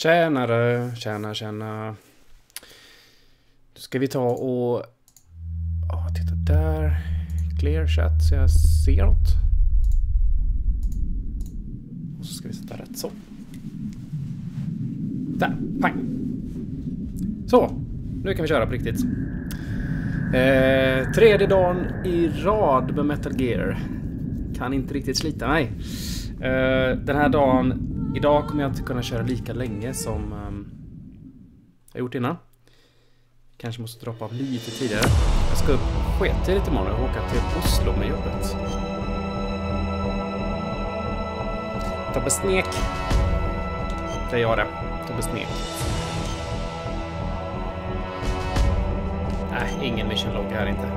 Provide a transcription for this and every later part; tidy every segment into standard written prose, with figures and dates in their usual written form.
Tjänare, tjäna. Då ska vi ta och... titta där. Clear chat så jag ser något. Och så ska vi sätta rätt så. Där, pang. Så, nu kan vi köra på riktigt. Tredje dagen i rad med Metal Gear. Kan inte riktigt slita mig. Den här dagen, idag kommer jag inte kunna köra lika länge som jag gjort innan. Kanske måste droppa av lite tidigare. Jag ska upp skettidigt imorgon och åka till Oslo med jobbet. Tobbe snek. Det är jag det. Tobbe snek. Nej, ingen mission log här inte.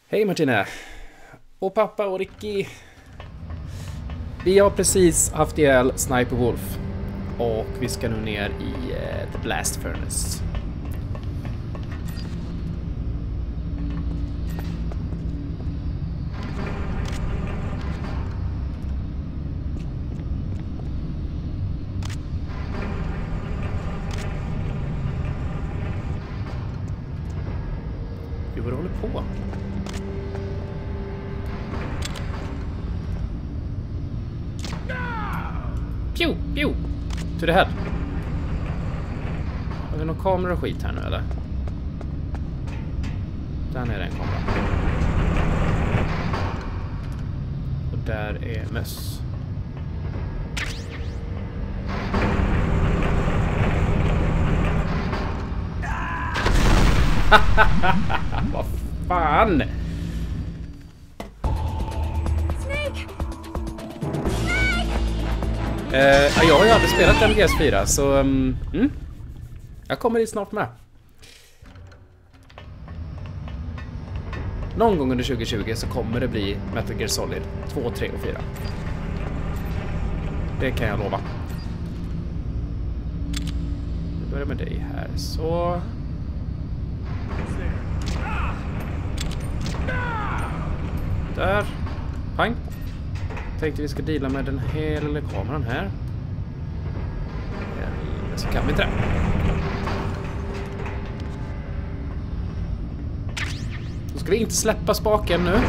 Hej Martina. Och pappa och Ricky. Vi har precis haft ihjäl Sniper Wolf. Och vi ska nu ner i The Blast Furnace. Gud vad du håller på. Pew, pew. To the head. Har vi någon kamera och skit här nu eller? Där nere är en kamera. Och där är möss. Vad fan? Jag har ju aldrig spelat MGS4 så jag kommer dit snart med. Någon gång under 2020 så kommer det bli Metal Gear Solid 2, 3 och 4. Det kan jag lova. Vi börjar med dig här så. Där. Pang. Tänkte vi ska deala med den här lilla kameran här. Eller så kan vi inte det. Då ska vi inte släppa spaken nu.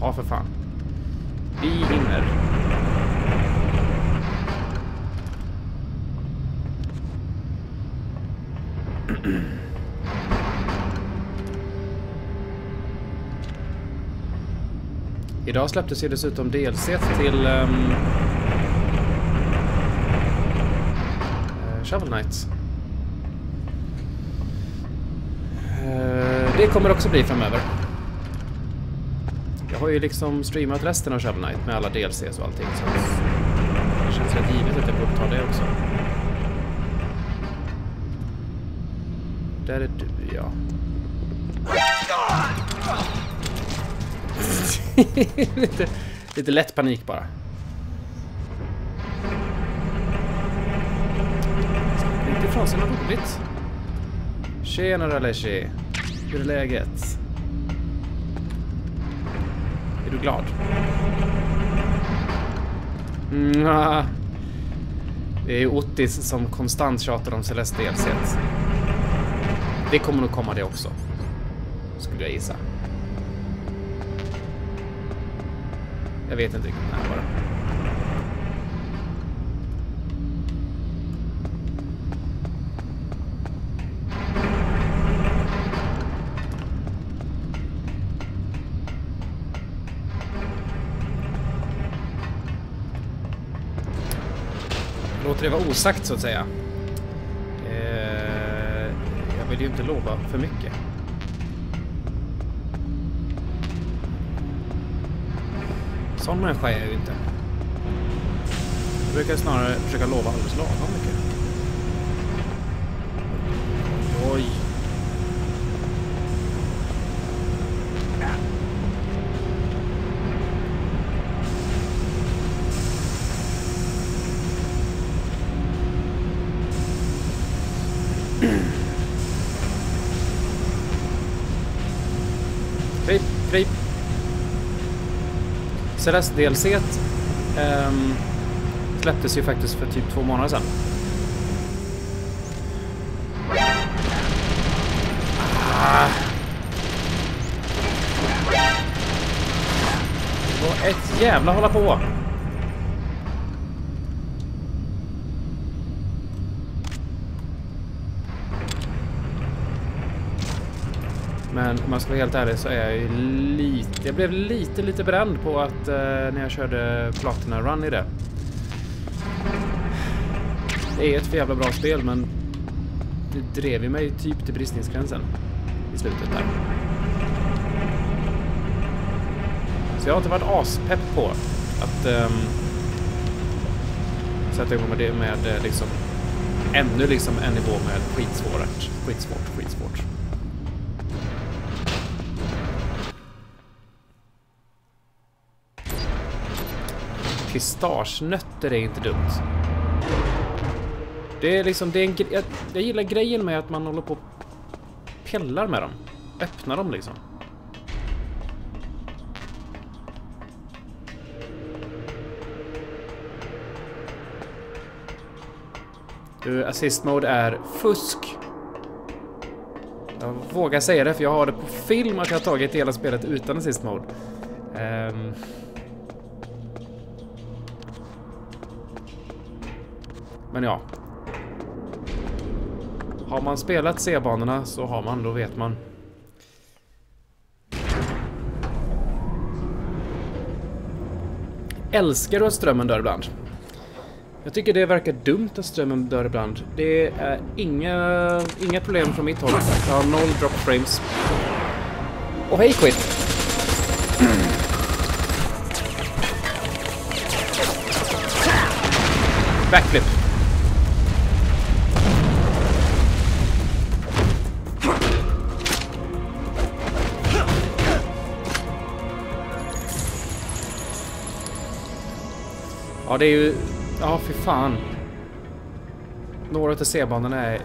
Ja för fan. Vi hinner. Idag släpptes ju dessutom DLC till Shovel Knight. Det kommer också bli framöver. Jag har ju liksom streamat resten av Shovel Knight med alla DLCs och allting. Så det känns rätt givet att jag borde ta det också. Där är du, ja. lite lätt panik bara. Inte ifrån sig något roligt. Tjenare Alessi. Hur är läget? Är du glad? Det är ju Otis som konstant tjatar om Celeste DLC. Det kommer nog komma det också. Skulle jag gissa. Jag vet inte riktigt när bara. Låter det vara osagt så att säga. Jag vill ju inte lova för mycket. Sån människa är jag ju inte. Jag brukar snarare försöka lova alldeles lagom mycket. Oj. Kryp, kryp. Celeste DLC släpptes ju faktiskt för typ 2 månader sedan. Och ett jävla hålla på. Men om man ska vara helt ärlig så är jag ju lite... Jag blev lite bränd på att när jag körde Platina Run i det. Det är ett för jävla bra spel, men det drev ju mig typ till bristningsgränsen i slutet där. Så jag har inte varit aspepp på att sätta igång med det med liksom ännu liksom en nivå med skitsvårt. Pistagenötter är inte dumt. Det är liksom jag gillar grejen med att man håller på och pellar med dem. Öppnar dem liksom. Assist mode är fusk. Jag vågar säga det för jag har det på film att jag har tagit hela spelet utan assist mode. Men ja. Har man spelat C-banorna så har man, då vet man. Älskar du att strömmen dör ibland? Jag tycker det verkar dumt att strömmen dör ibland. Det är inga problem från mitt håll. Jag har 0 drop frames. Och hej quit! Backflip. Ja, det är ju... Ja, för fan. Några av C-banorna är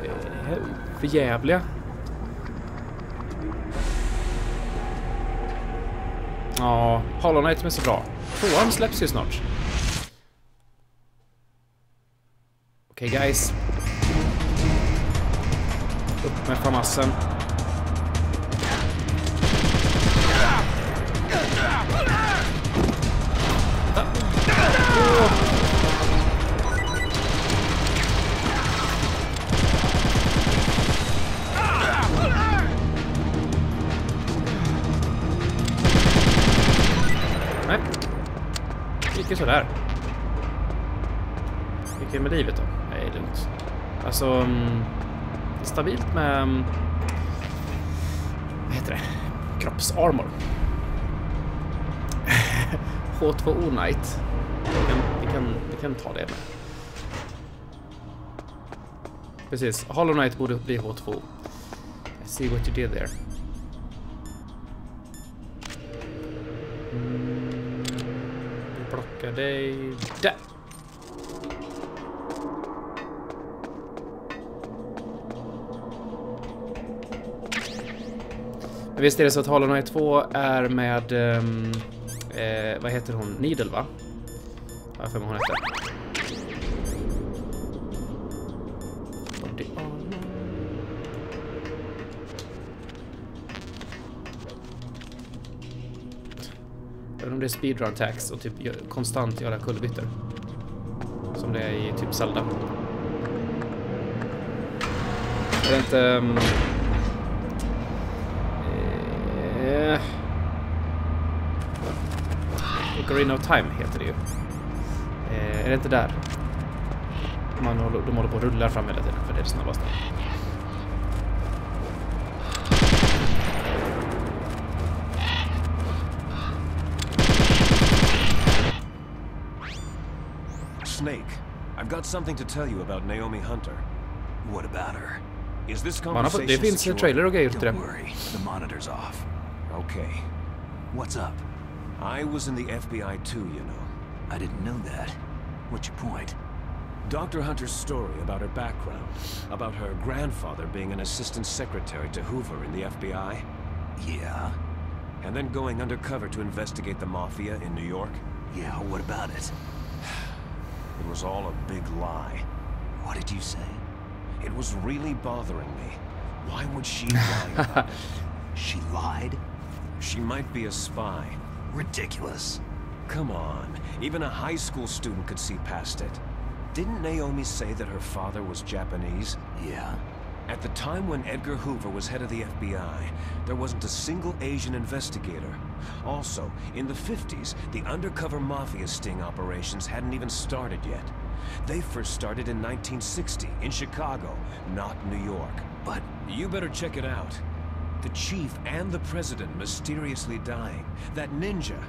för jävliga. Ja, Hollow Knight är så bra. 2:an släpps ju snart. Okej, guys. Upp med famassen. Nej. Gick ju sådär. Gick det med livet då? Nej, lugnt. Alltså, stabilt med... Vad heter det? Kroppsarmor. H2O Knight. Vi kan ta det med. Precis. Hollow Knight borde bli H2O. I see what you did there. Plocka dig där. Men visst är det så att Hollow Knight 2 är med vad heter hon? Needle, va? Varför hon heter? Även om det är speedrun tax och typ konstant göra kullerbyttor. Som det är i typ Zelda. Är det inte... Ocarina of Time heter det ju. Är det inte där? De håller på att rulla fram hela tiden för det är det snabbaste. Snake, I've got something to tell you about Naomi Hunter. What about her? Is this conversation det finns en trailer och grejer till det. Don't worry, the monitor's off. Okay. What's up? I was in the FBI too, you know. I didn't know that. What's your point? Dr. Hunter's story about her background, about her grandfather being an assistant secretary to Hoover in the FBI. Yeah? and then going undercover to investigate the Mafia in New York? Yeah, what about it? It was all a big lie. What did you say? It was really bothering me. Why would she lie about it? She lied? She might be a spy. Ridiculous. Come on, even a high school student could see past it. Didn't Naomi say that her father was Japanese? Yeah. At the time when Edgar Hoover was head of the FBI, there wasn't a single Asian investigator. Also, in the 50s, the undercover mafia sting operations hadn't even started yet. They first started in 1960, in Chicago, not New York. But you better check it out. The chief and the president mysteriously dying. That ninja.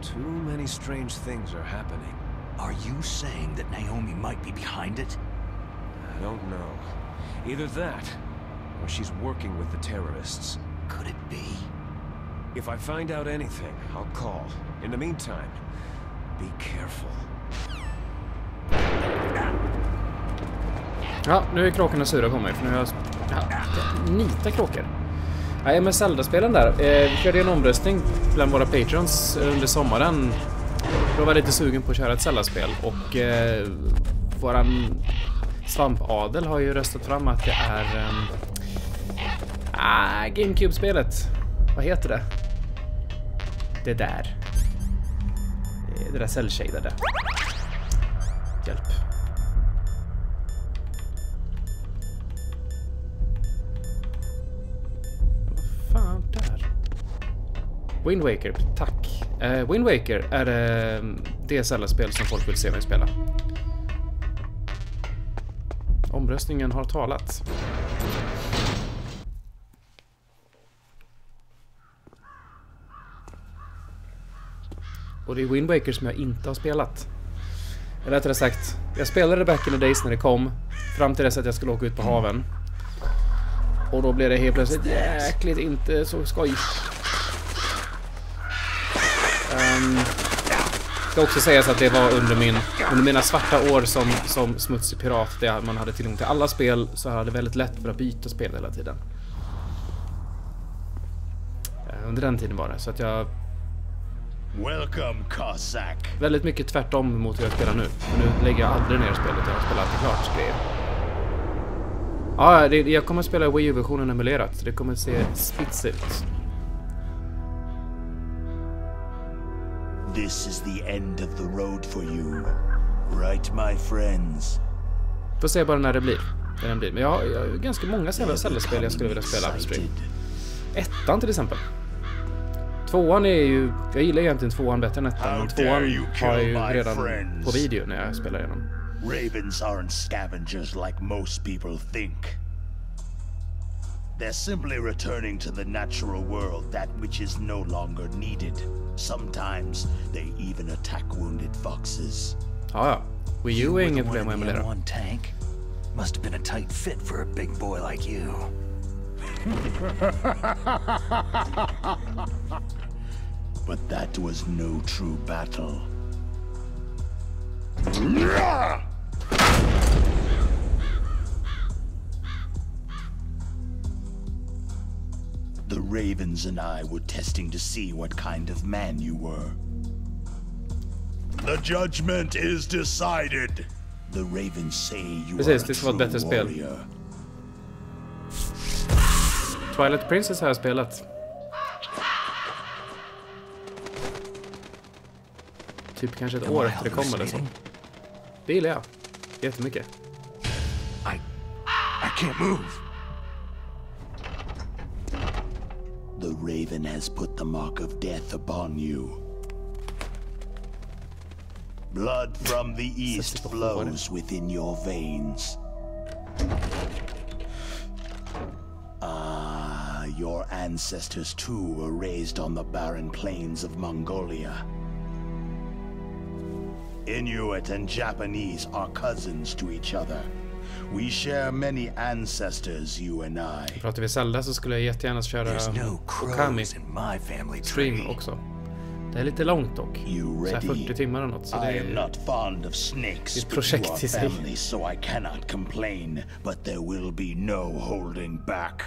Too many strange things are happening. Are you saying that Naomi might be behind it? I don't know. Either that, or she's working with the terrorists. Could it be? If I find out anything, I'll call. In the meantime, be careful. Ja, nu är kråkorna sura på mig för nu har jag nita kråkor. Nej, men Zelda-spelen där. Vi körde en omröstning bland våra patrons under sommaren. Då var jag lite sugen på att köra ett Zelda-spel och våran svampadel har ju röstat fram att det är GameCube-spelet. Vad heter det? Det där. Det där cell-shadade. Hjälp. Vad fan där? Wind Waker, tack. Wind Waker är det Zelda-spel som folk vill se mig spela. Omröstningen har talat. Och det är Wind Waker som jag inte har spelat. Eller rättare sagt, jag spelade back in the days när det kom. Fram till dess att jag skulle åka ut på haven. Och då blev det helt plötsligt jäkligt inte så skoj. Ska också sägas att det var under mina svarta år som smutsig pirat, där man hade tillgång till alla spel, så hade det väldigt lätt för att byta spel hela tiden. Under den tiden var det, så att jag... Welcome, Cossack. Väldigt mycket tvärtom mot hur jag spelar nu. För nu lägger jag aldrig ner spelet, jag spelar alltid klart grejer. Ja, jag kommer att spela Wii U-versionen emulerat, så det kommer att se spits ut. This is the end of the road for you. Right, my friends? Får se bara när det blir. Men jag har ganska många Zelda-spel jag skulle vilja spela på stream. Ettan till exempel. Tvåan är ju... Jag gillar egentligen tvåan bättre än ettan. Men tvåan har jag ju redan på video när jag spelar igenom. Ravens aren't scavengers like most people think. They're simply returning to the natural world, that which is no longer needed. Sometimes they even attack wounded foxes. Ja. Wii U är inget problem att emulera. One tank must have been a tight fit for a big boy like you. But that was no true battle. The Ravens and I were testing to see what kind of man you were. The judgment is decided. The Ravens say you are a true warrior. Twilight Princess har jag spelat. Typ kanske ett år efter det kom eller så. Det gillar jag. Jättemycket. I can't move. The Raven has put the mark of death upon you. Blood from the east flows within your veins. Your ancestors too were raised on the barren plains of Mongolia. Inuit and Japanese are cousins to each other. We share many ancestors, you and I. Pratar vi Zelda så skulle jag jättegärna köra Okami stream också. Det är lite långt dock. Så 40 timmar eller något. Så det är not fond of snakes, ett projekt i sig. Family, so I cannot complain, but there will be no holding back.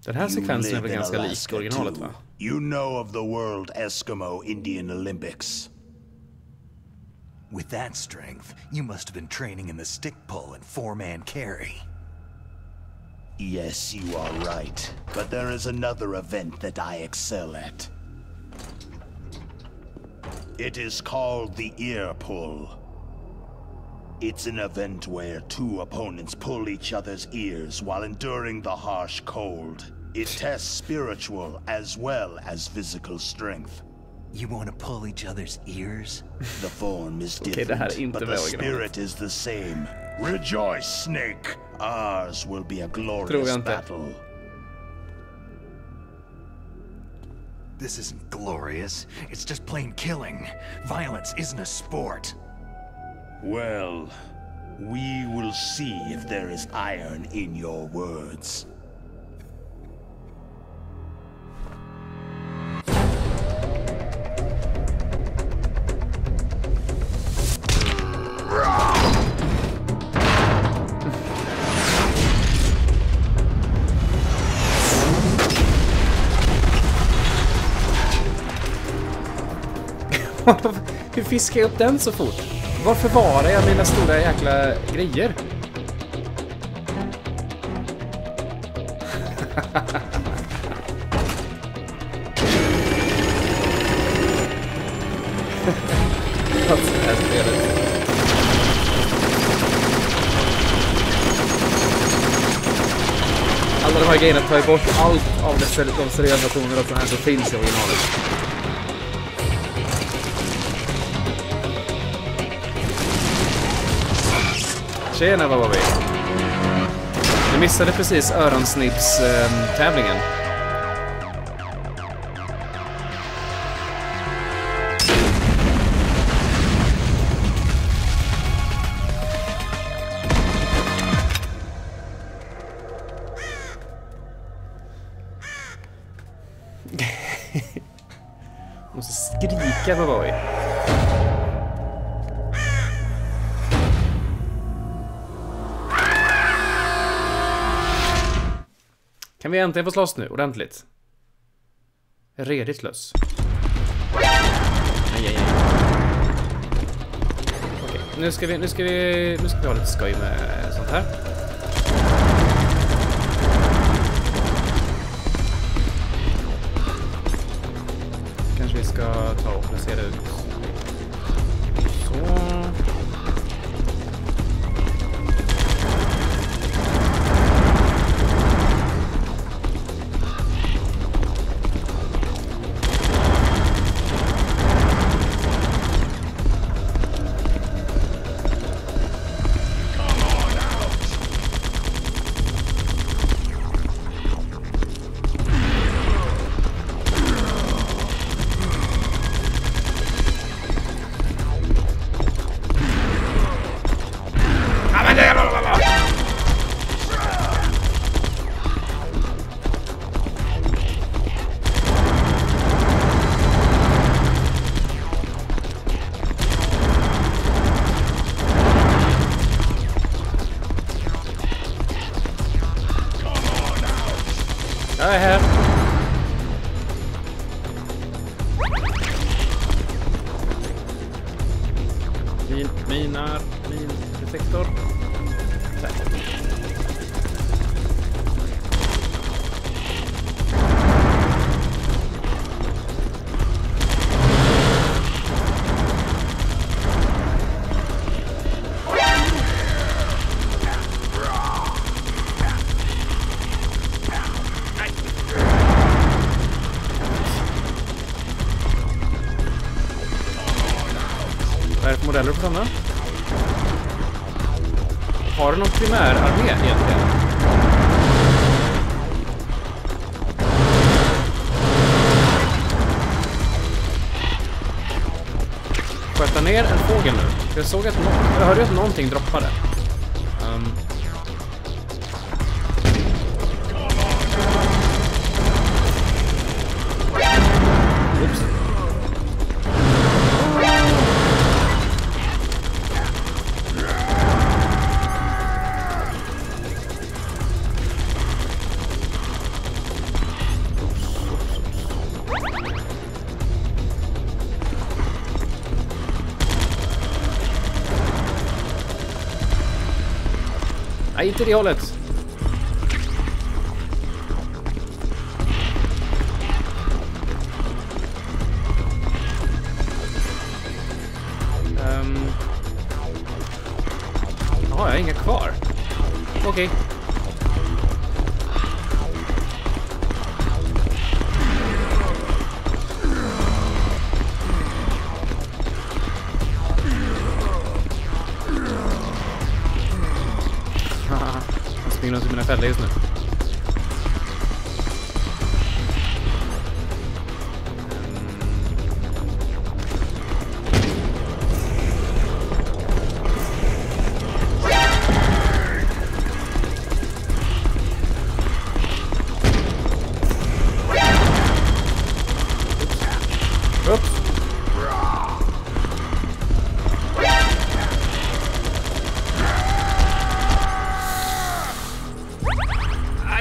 Den här sekvensen är väl live in ganska lik Alaska originalet, too. va? You know of the World Eskimo Indian Olympics. With that strength, you must have been training in the stick pull and four-man carry. Yes, you are right. But there is another event that I excel at. It is called the ear pull. It's an event where two opponents pull each other's ears while enduring the harsh cold. It tests spiritual as well as physical strength. You want to pull each other's ears? The form is Okej, det här är different, inte but the väl spirit is the same. Rejoice, Snake! Ours will be a glorious battle. This isn't glorious. It's just plain killing. Violence isn't a sport. Well, we will see if there is iron in your words. Hur fiskar jag upp den så fort? Varför var jag mina stora jäkla grejer? Alltså, det här spelet. Alla de här grejerna tar ju bort allt av de seriösa tonerna som ändå finns i originalet. Tjena, vad var vi? Jag missade precis öronsnips-tävlingen. Måste skrika, vad var vi? Kan vi äntligen få slåss nu, ordentligt? Redigt slåss. Nej. Okej, nu ska vi ha lite skoj med sånt här. Kanske vi ska ta och placera ut. Så. Jag är här. Min detektor. Där. Vad är det för modeller på sådana? Har du någon primärarmé egentligen? Sköta ner en fågel nu. Jag såg att jag hörde att någonting droppade. Oops. Nej, inte det hållet. Jaha, jag har inga kvar. Okej. Jag springer runt i mina fällor just nu.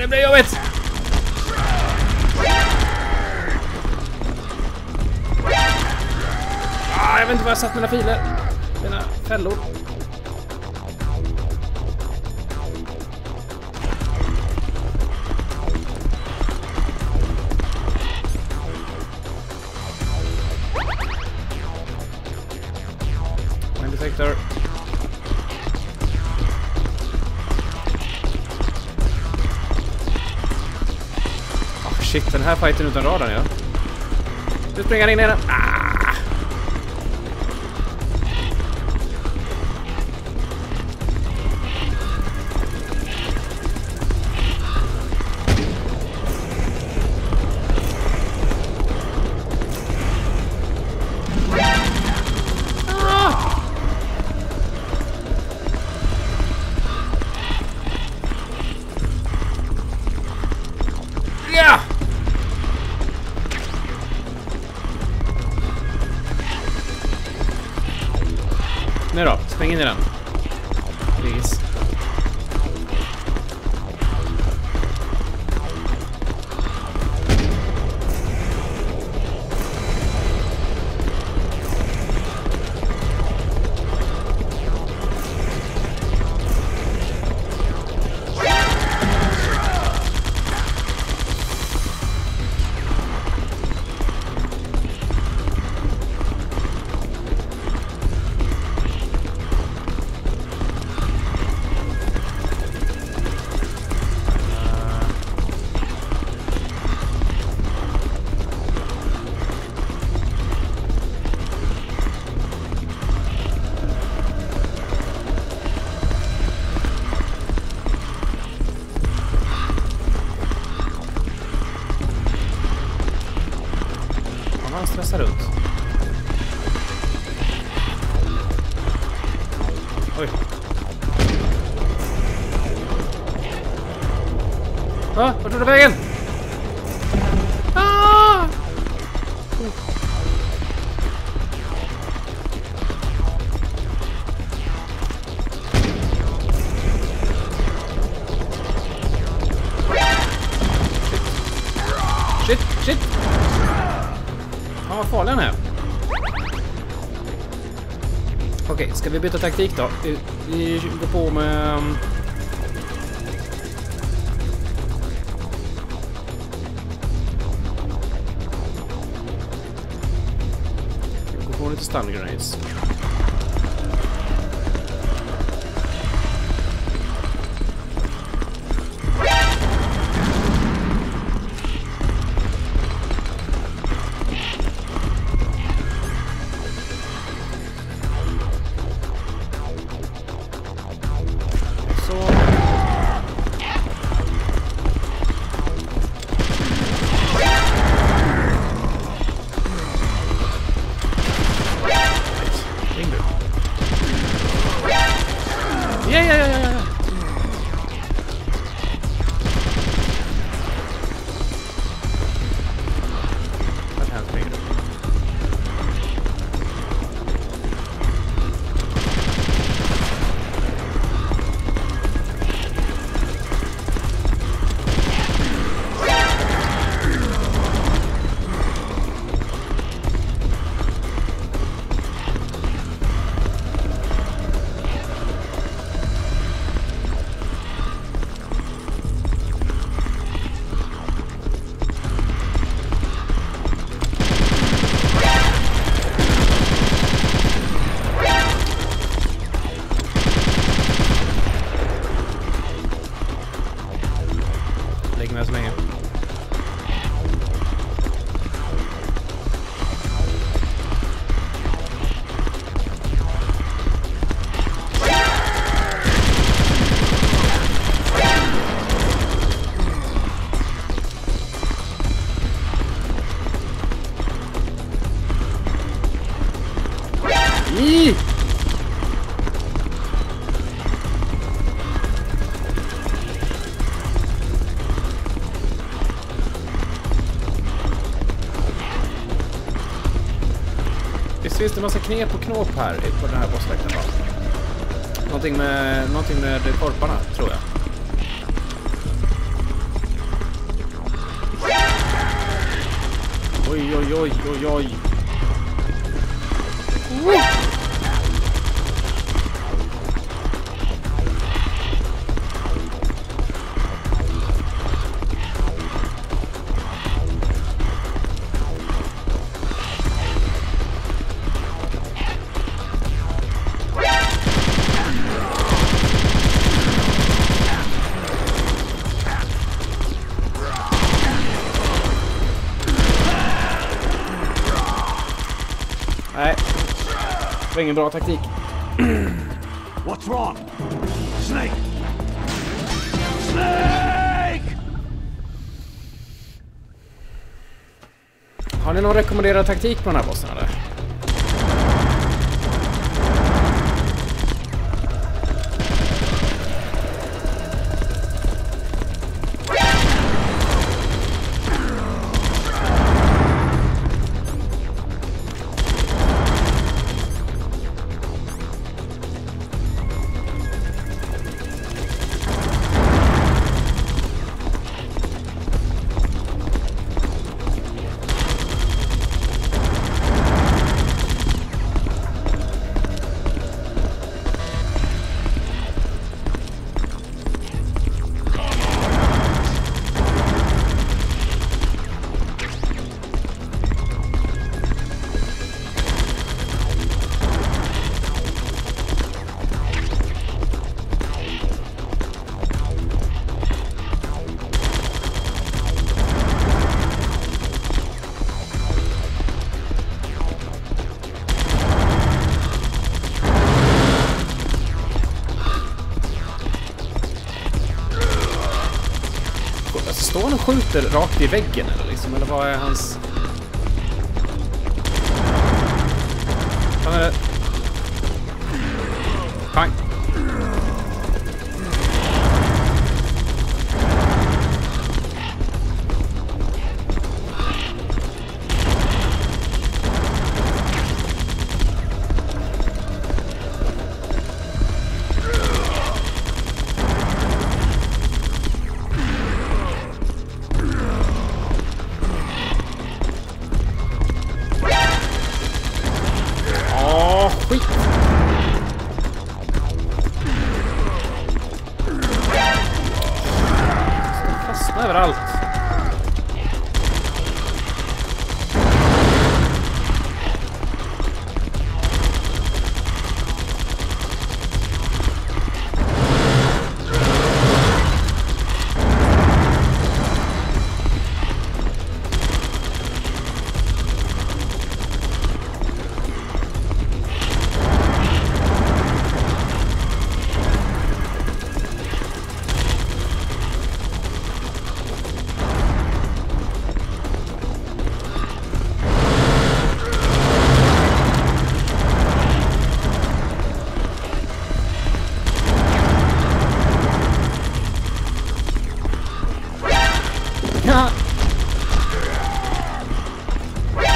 Det blir jobbigt! Jag vet inte var jag satt mina filer. Mina fällor. Mine detector. Shit, den här fighten utan radarn, ja. Nu springer han in i den. Ja! Nu då, spring in i den. Please. Han stressar runt. Oj. Vart tog det vägen? Shit. Vad farlig den är. Okej, ska vi byta taktik då? Vi går på med... Vi går på lite stun grenades. Ja. Vart här springer du? en massa knep och knåp här på den här bossläkten, va? Någonting med korparna, tror jag. Oj, oj, oj, oj, oj. Nej, det var ingen bra taktik. What's wrong? Snake! Snake! Har ni någon rekommenderad taktik på den här bossen eller? Står han och skjuter rakt i väggen eller vad är hans... Fan är det? Pang! Skit! Fastnar överallt.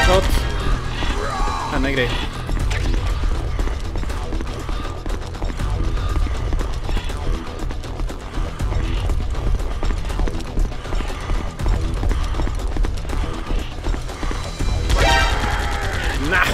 Förlåt. En grej. Nah.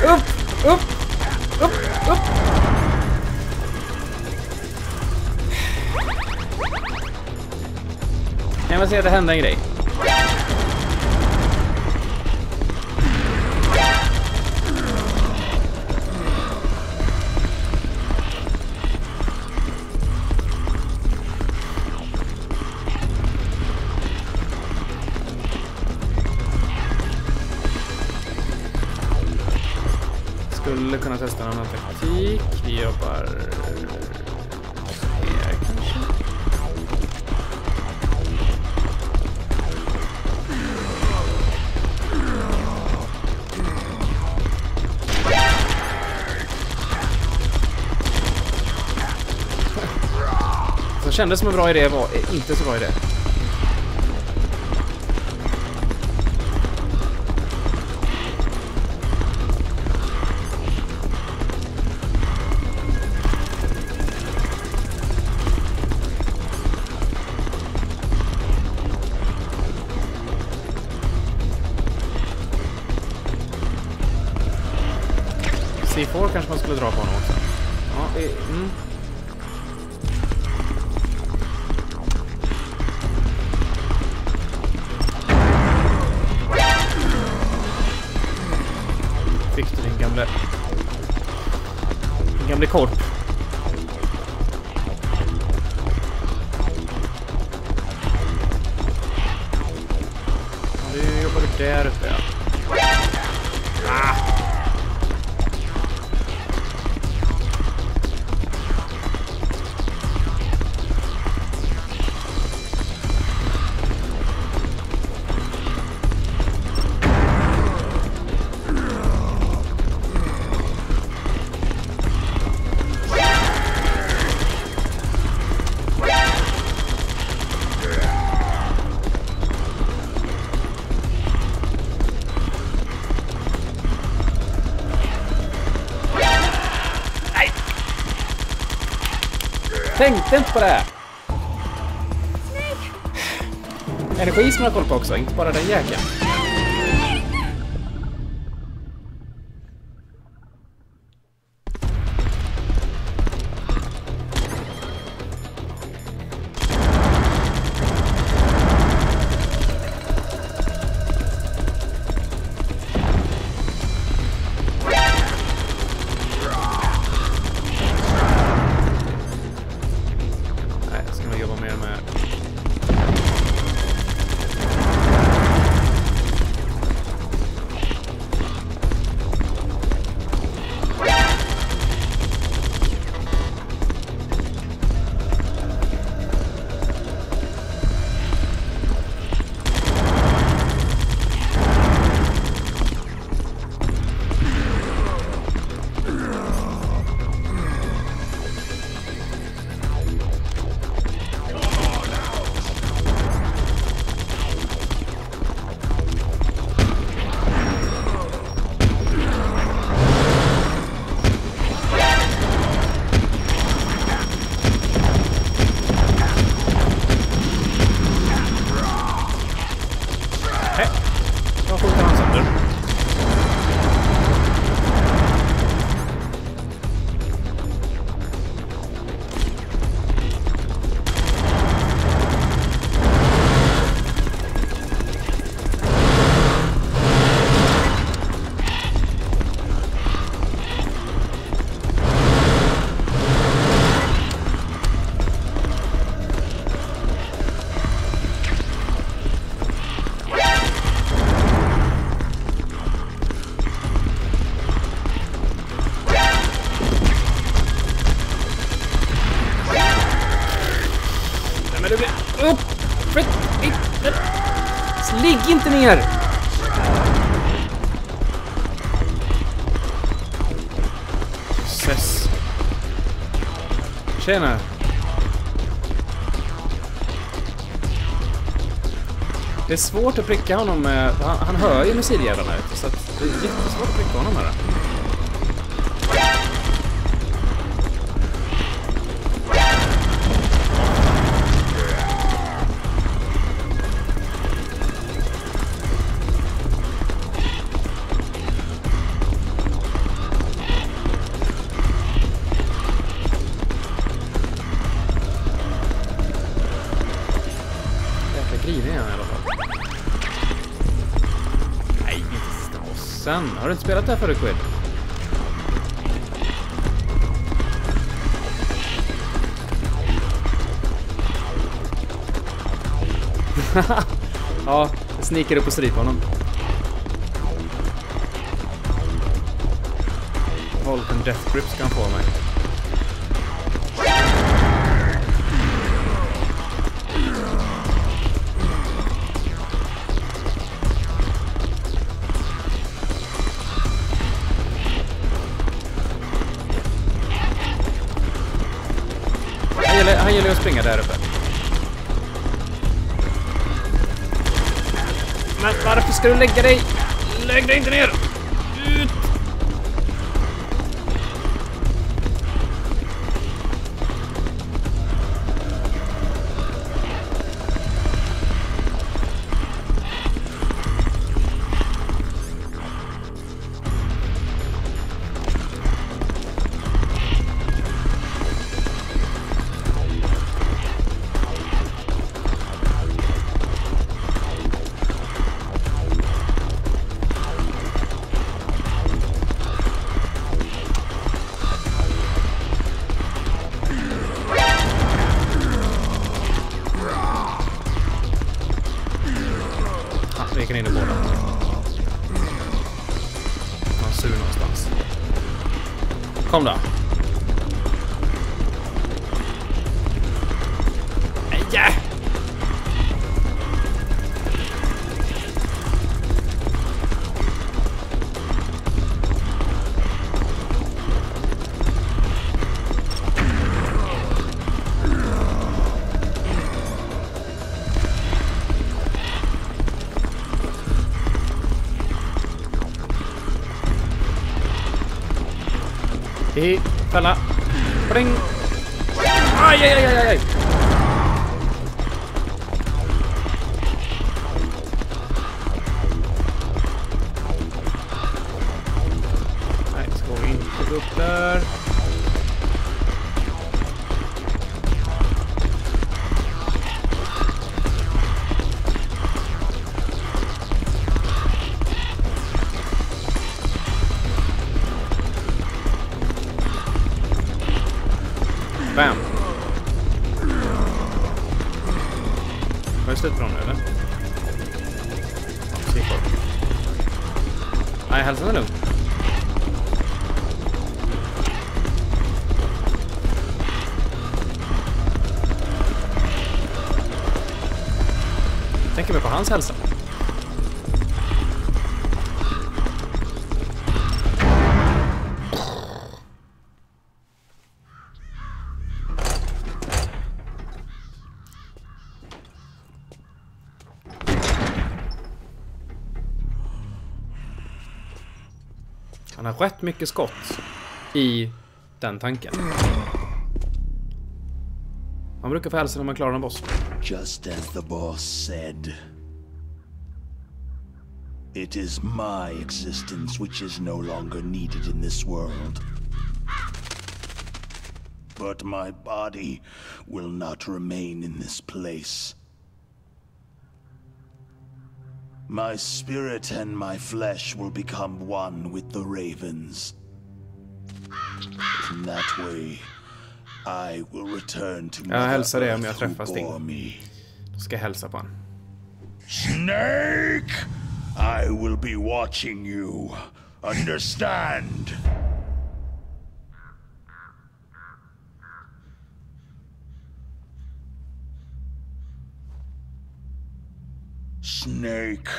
Upp, upp, upp, upp. Jag vill se att det hände en grej. Skulle kunna testa en annan taktik. Vi jobbar här kanske. kändes som en bra idé var inte så bra idé. C4 kanske man skulle dra på honom också. Ja, Fick du din gamle korp. Nu jobbar du där uppe. Tänkte inte på det här. Energi som jag har koll på också, inte bara den jäkeln. Ligg inte ner! Ses. Tjena. Det är svårt att pricka honom med... Han hör ju missilgärdarna ut, så att det är jättesvårt att pricka honom här. Nej, inte strassen. Har du inte spelat det här förut, Quid? Ja, jag sneakar upp och stryper honom. Vulcan Death Grip ska han få mig. Han gillar att springa där uppe. Men varför ska du lägga dig? Lägg dig inte ner! Ut! Vi kan in i båda. Han sur någonstans. Kom då. Nej! I fälla. Pling. Aj, aj, aj, aj, aj. Nej, ska vi inte gå upp där. Bam. Har jag slut på dem nu, eller? Ja, nej, hälsan är lugn. Tänker vi på hans hälsa. Han har rätt mycket skott i den tanken. Man brukar få hälsa när man klarar en boss. Just as the boss said. It is my existence which is no longer needed in this world. But my body will not remain in this place. My spirit and my flesh will become one with the ravens. In that way, I will return to jag hälsar det om jag Earth träffar who bore Sting. me. Då ska jag hälsa på han. Snake! I will be watching you. Understand? Snake,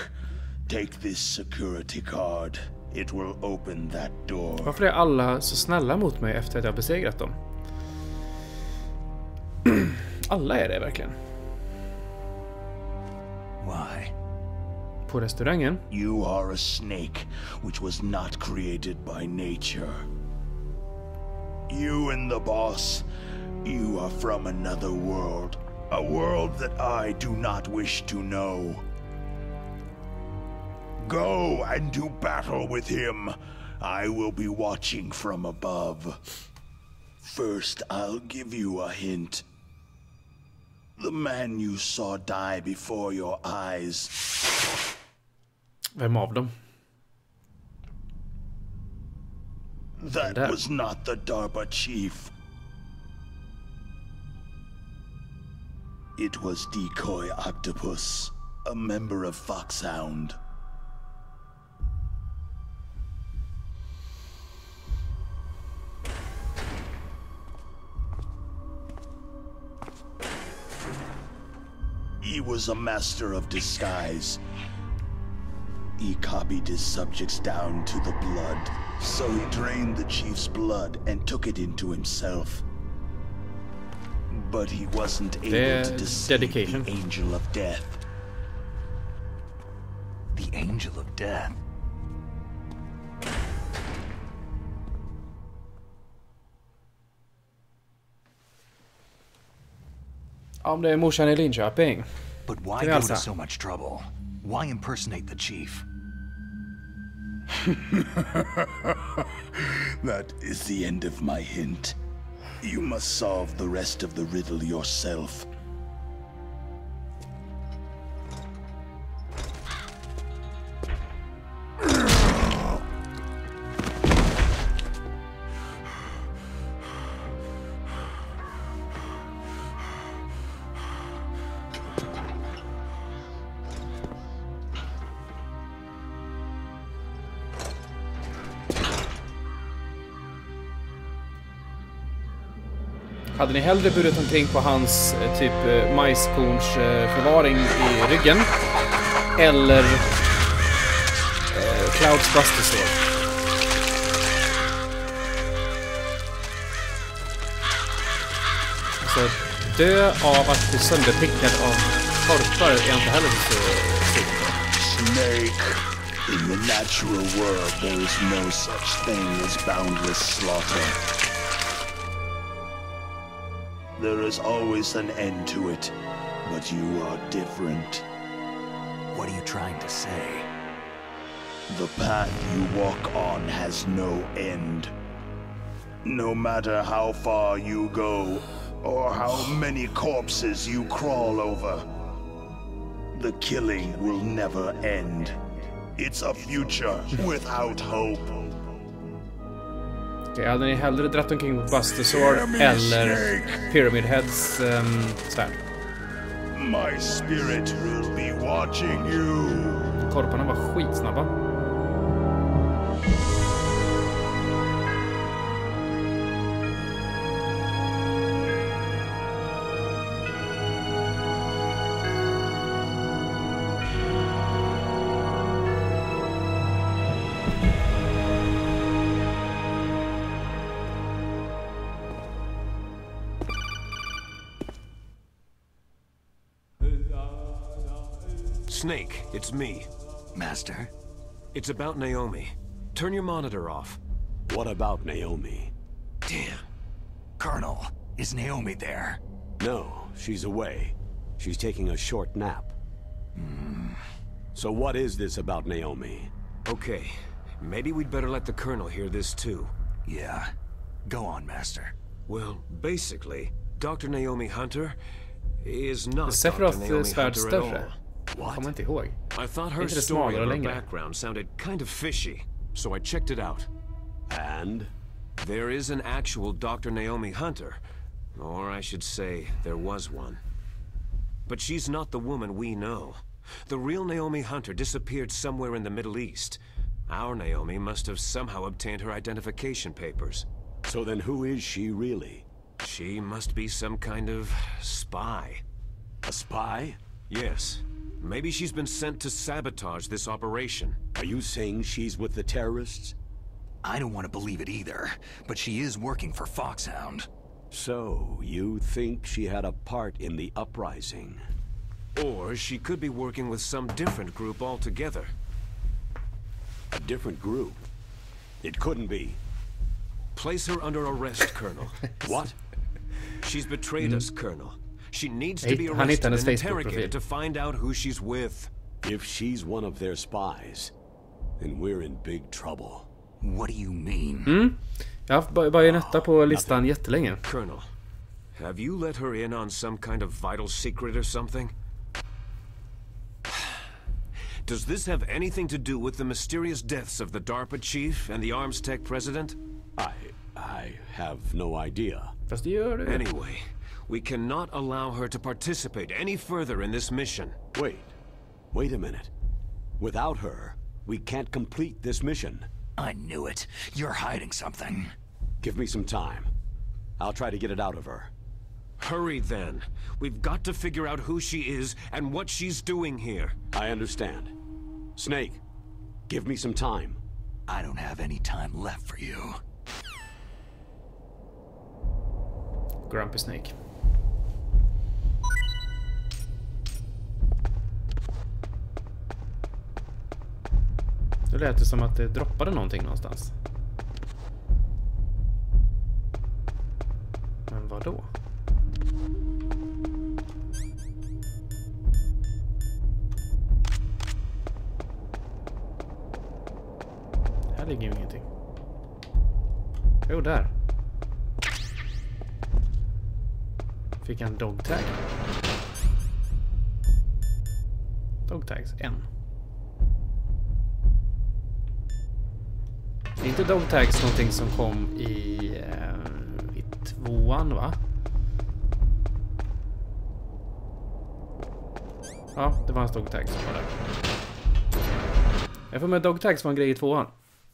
take this security card. It will open that door. Varför är alla så snälla mot mig efter att jag besegrat dem? Alla är det verkligen. Why? På restaurangen. You are a snake which was not created by nature. You and the boss, you are from another world. A world that I do not wish to know. Go and do battle with him. I will be watching from above. First, I'll give you a hint. The man you saw die before your eyes. Vem av dem? That was not the DARPA chief. It was Decoy Octopus, a member of Foxhound. He was a master of disguise. He copied his subjects down to the blood, so he drained the chief's blood and took it into himself. But he wasn't able to deceive dedication. the Angel of Death. The Angel of Death. Om det är morsan i Linköping. But why go to so much trouble? Why impersonate the chief? That is the end of my hint. You must solve the rest of the riddle yourself. Hade ni hellre burit omkring på hans typ majskornsförvaring i ryggen? Eller Clouds Buster Sword? Så dö av att bli sönderprickad av korpar är inte heller så stort. Snake. In the natural world there is no such thing as boundless slaughter. There is always an end to it, but you are different. What are you trying to say? The path you walk on has no end. No matter how far you go, or how many corpses you crawl over, the killing will never end. It's a future without hope. Okej, hade ni hellre dratt omkring på Buster Sword eller Pyramid Heads svärd? My spirit will be watching you. Korparna var skitsnabba. Snake, it's me. Master? It's about Naomi. Turn your monitor off. What about Naomi? Damn. Colonel, is Naomi there? No, she's away. She's taking a short nap. So what is this about Naomi? Okay, maybe we'd better let the Colonel hear this too. Yeah. Go on, Master. Well, basically, Dr. Naomi Hunter is not Dr. Sephiroth Naomi svärd Hunter at all. större. Kommer inte ihåg. I thought her Inte det story smalare and her längre. background sounded kind of fishy, so I checked it out. And? There is an actual Dr. Naomi Hunter. Or I should say, there was one. But she's not the woman we know. The real Naomi Hunter disappeared somewhere in the Middle East. Our Naomi must have somehow obtained her identification papers. So then who is she really? She must be some kind of spy. A spy? Yes. Maybe she's been sent to sabotage this operation. Are you saying she's with the terrorists? I don't want to believe it either, but she is working for Foxhound. So, you think she had a part in the uprising? Or she could be working with some different group altogether. A different group? It couldn't be. Place her under arrest, Colonel. What? She's betrayed us, Colonel. She needs to be Han arrested hittade hennes and Facebook-profil. interrogated to find out who she's with. If she's one of their spies, then we're in big trouble. What do you mean? Jag har haft Bajonetta på listan jättelänge. Colonel, have you let her in on some kind of vital secret or something? Does this have anything to do with the mysterious deaths of the DARPA chief and the Arms Tech president? I have no idea. Fast det gör du. Anyway, we cannot allow her to participate any further in this mission. Wait a minute. Without her, we can't complete this mission. I knew it. You're hiding something. Give me some time. I'll try to get it out of her. Hurry then. We've got to figure out who she is and what she's doing here. I understand. Snake, give me some time. I don't have any time left for you. Grumpy Snake. Det lät som att det droppade någonting någonstans. Men vad då? Här ligger ju ingenting. Jo, där. Fick jag en dogtag. Dogtags, en. Det är inte dogtags någonting som kom i 2:an, va? Ja, det var en dogtag som var där. Jag får med dogtags var en grej i 2:an.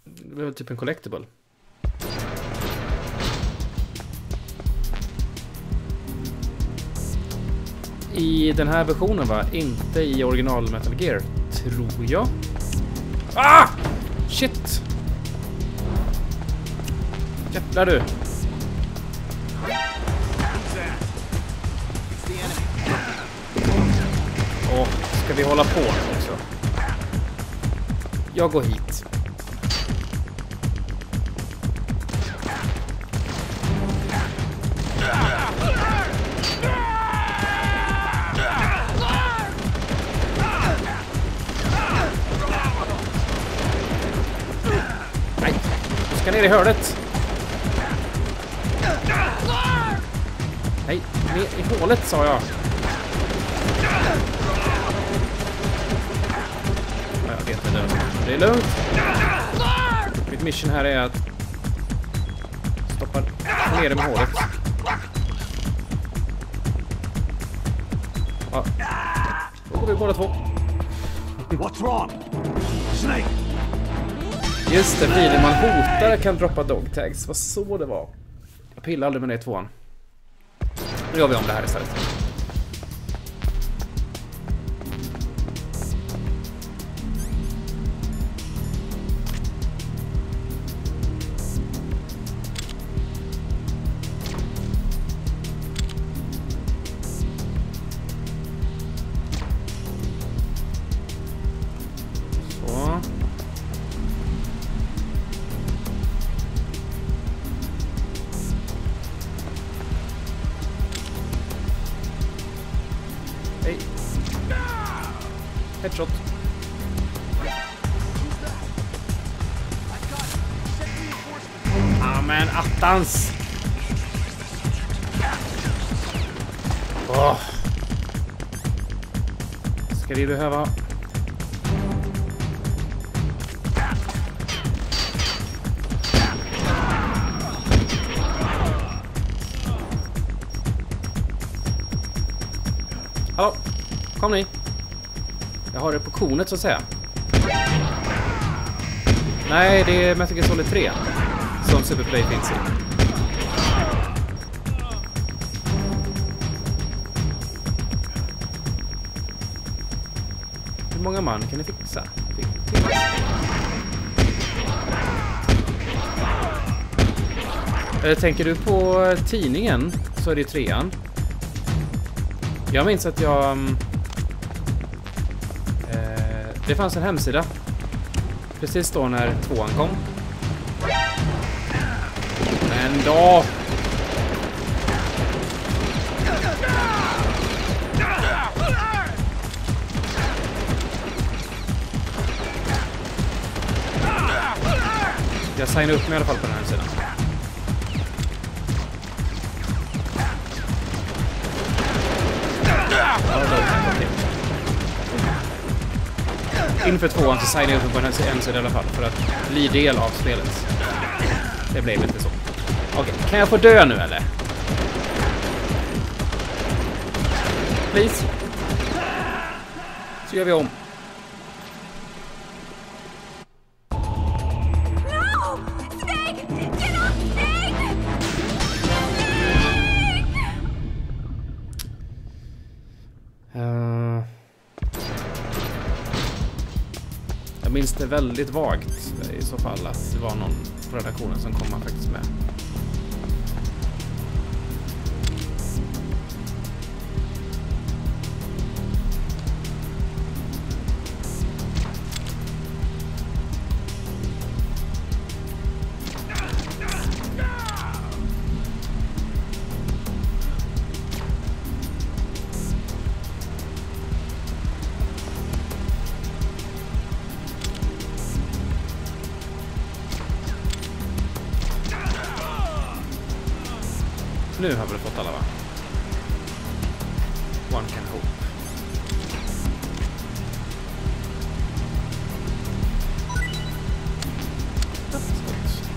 Det var typ en collectible. I den här versionen, va? Inte i original Metal Gear, tror jag. Ah! Shit! Jävlar du! Åh, ska vi hålla på också? Jag går hit. Nej, du ska ner i hörnet. Nej, ner i hålet sa jag. Jag vet inte. Det är lugnt. Mitt mission här är att stoppa ner det med hålet. Ja. Då går vi båda två. What's wrong? Snake! Just det, bilen man hotar kan droppa dogtags. Vad så det var. Jag pillar aldrig med det i 2:an. Nu gör vi om det här istället. Så. Hej. Headshot. Ah, men attans. Åh. Ska vi behöva... Hallå, kom ni. Jag har det på kornet så att säga. Nej, det är Metal Gear Solid 3 som Superplay finns i. Hur många man kan ni fixa? Eller tänker du på tidningen så är det 3:an. Jag minns att det fanns en hemsida precis då när 2:an kom. Men då... Jag signade upp mig i alla fall på den här sidan. Inför 2:an så signade jag upp på en sida i alla fall för att bli del av spelet. Det blev inte så. Okej, kan jag få dö nu eller? Please. Så gör vi om. No! Snake! Get off, Snake! Jag minns det väldigt vagt i så fall att det var någon på redaktionen som kom faktiskt med. Nu har vi fått alla, va? One can hope.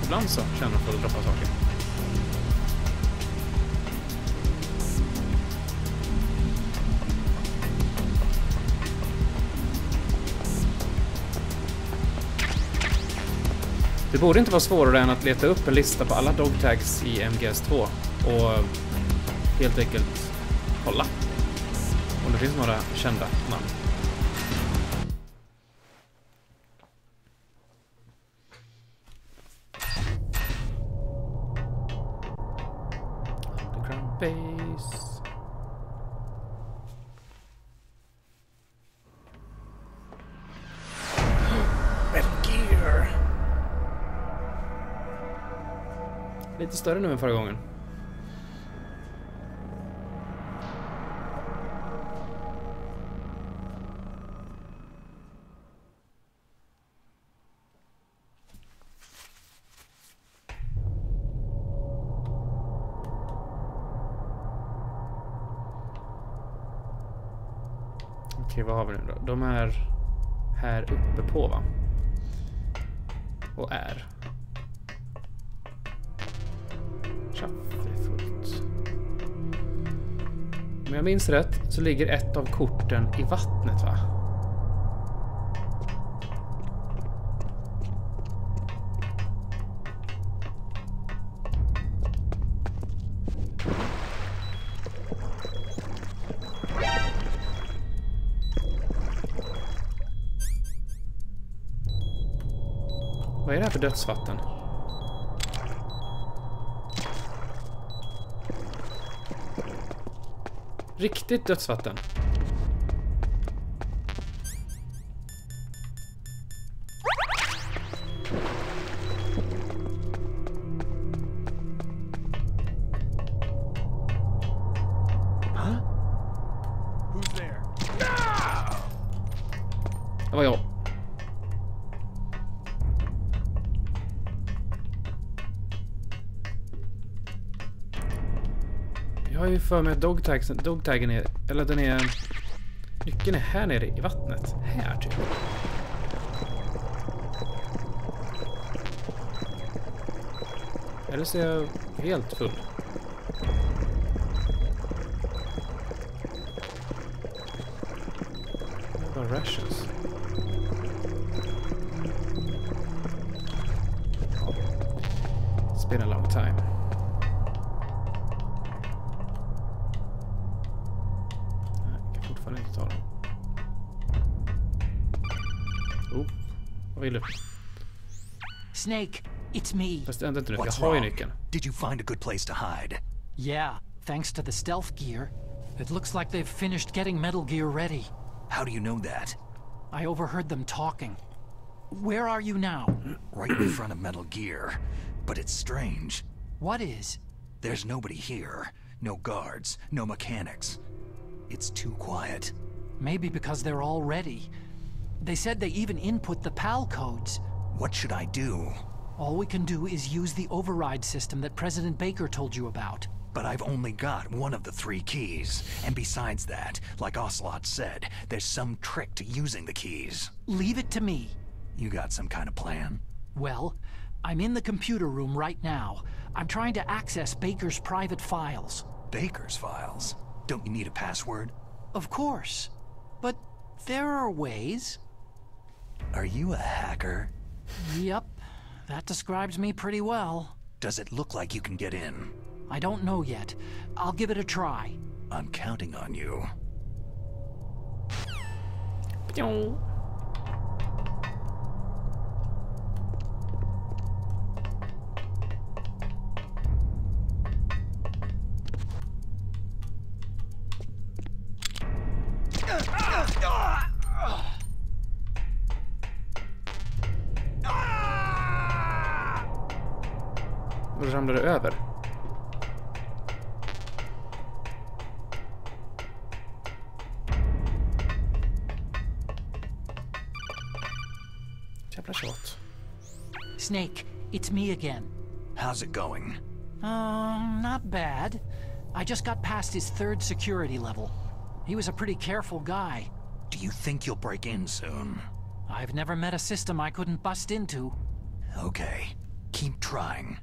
Ibland så känner man för att droppa saker. Det borde inte vara svårare än att leta upp en lista på alla dogtags i MGS2 och helt enkelt kolla om det finns några kända namn. Underground base. Lite större nu än förra gången. Okej, vad har vi nu då? De är här uppe på, va? Och är. Fullt. Om jag minns rätt så ligger ett av korten i vattnet, va? Vad är det här för dödsvatten? Riktigt dödsvatten. Huh? Who's there? Det var jag. Jag har ju för mig att dogtaggen är, eller den är, nyckeln är här nere i vattnet. Här typ. Eller så är jag helt full. Det var rations. It's been a long time. Inte ta dem. Vad vill du? Snake, it's me. Fast vänta inte nu, jag What's har ju wrong? nyckeln. Did you find a good place to hide? Yeah, thanks to the stealth gear. It looks like they've finished getting Metal Gear ready. How do you know that? I overheard them talking. Where are you now? Right in front of Metal Gear. But it's strange. What is? There's nobody here. No guards, no mechanics. It's too quiet. Maybe because they're all ready. They said they even input the PAL codes. What should I do? All we can do is use the override system that President Baker told you about. But I've only got one of the 3 keys. And besides that, like Ocelot said, there's some trick to using the keys. Leave it to me. You got some kind of plan? Well, I'm in the computer room right now. I'm trying to access Baker's private files. Baker's files? Don't you need a password? Of course. But there are ways. Are you a hacker? Yep, that describes me pretty well. Does it look like you can get in? I don't know yet. I'll give it a try. I'm counting on you. Och då ramlar det över. Jävla Snake, it's me again. How's it going? Not not bad. I just got past his 3rd security level. He was a pretty careful guy. Do you think you'll break in soon? I've never met a system I couldn't bust into. Okay, keep trying.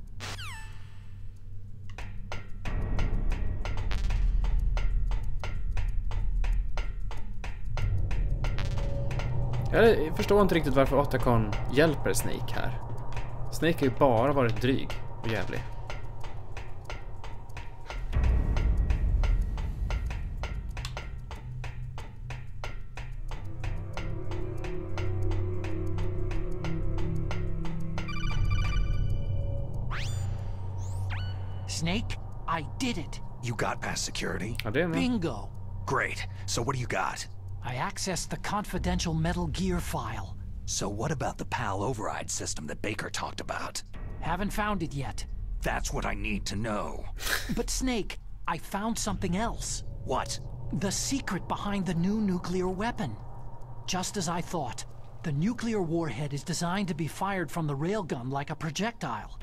Jag förstår inte riktigt varför Otacon hjälper Snake här. Snake har ju bara varit dryg och jävlig. Snake, I did it. You got past security? Ja, det är med. Bingo. Great. So what do you got? I accessed the confidential Metal Gear file. So what about the PAL override system that Baker talked about? Haven't found it yet. That's what I need to know. But Snake, I found something else. What? The secret behind the new nuclear weapon. Just as I thought, the nuclear warhead is designed to be fired from the railgun like a projectile.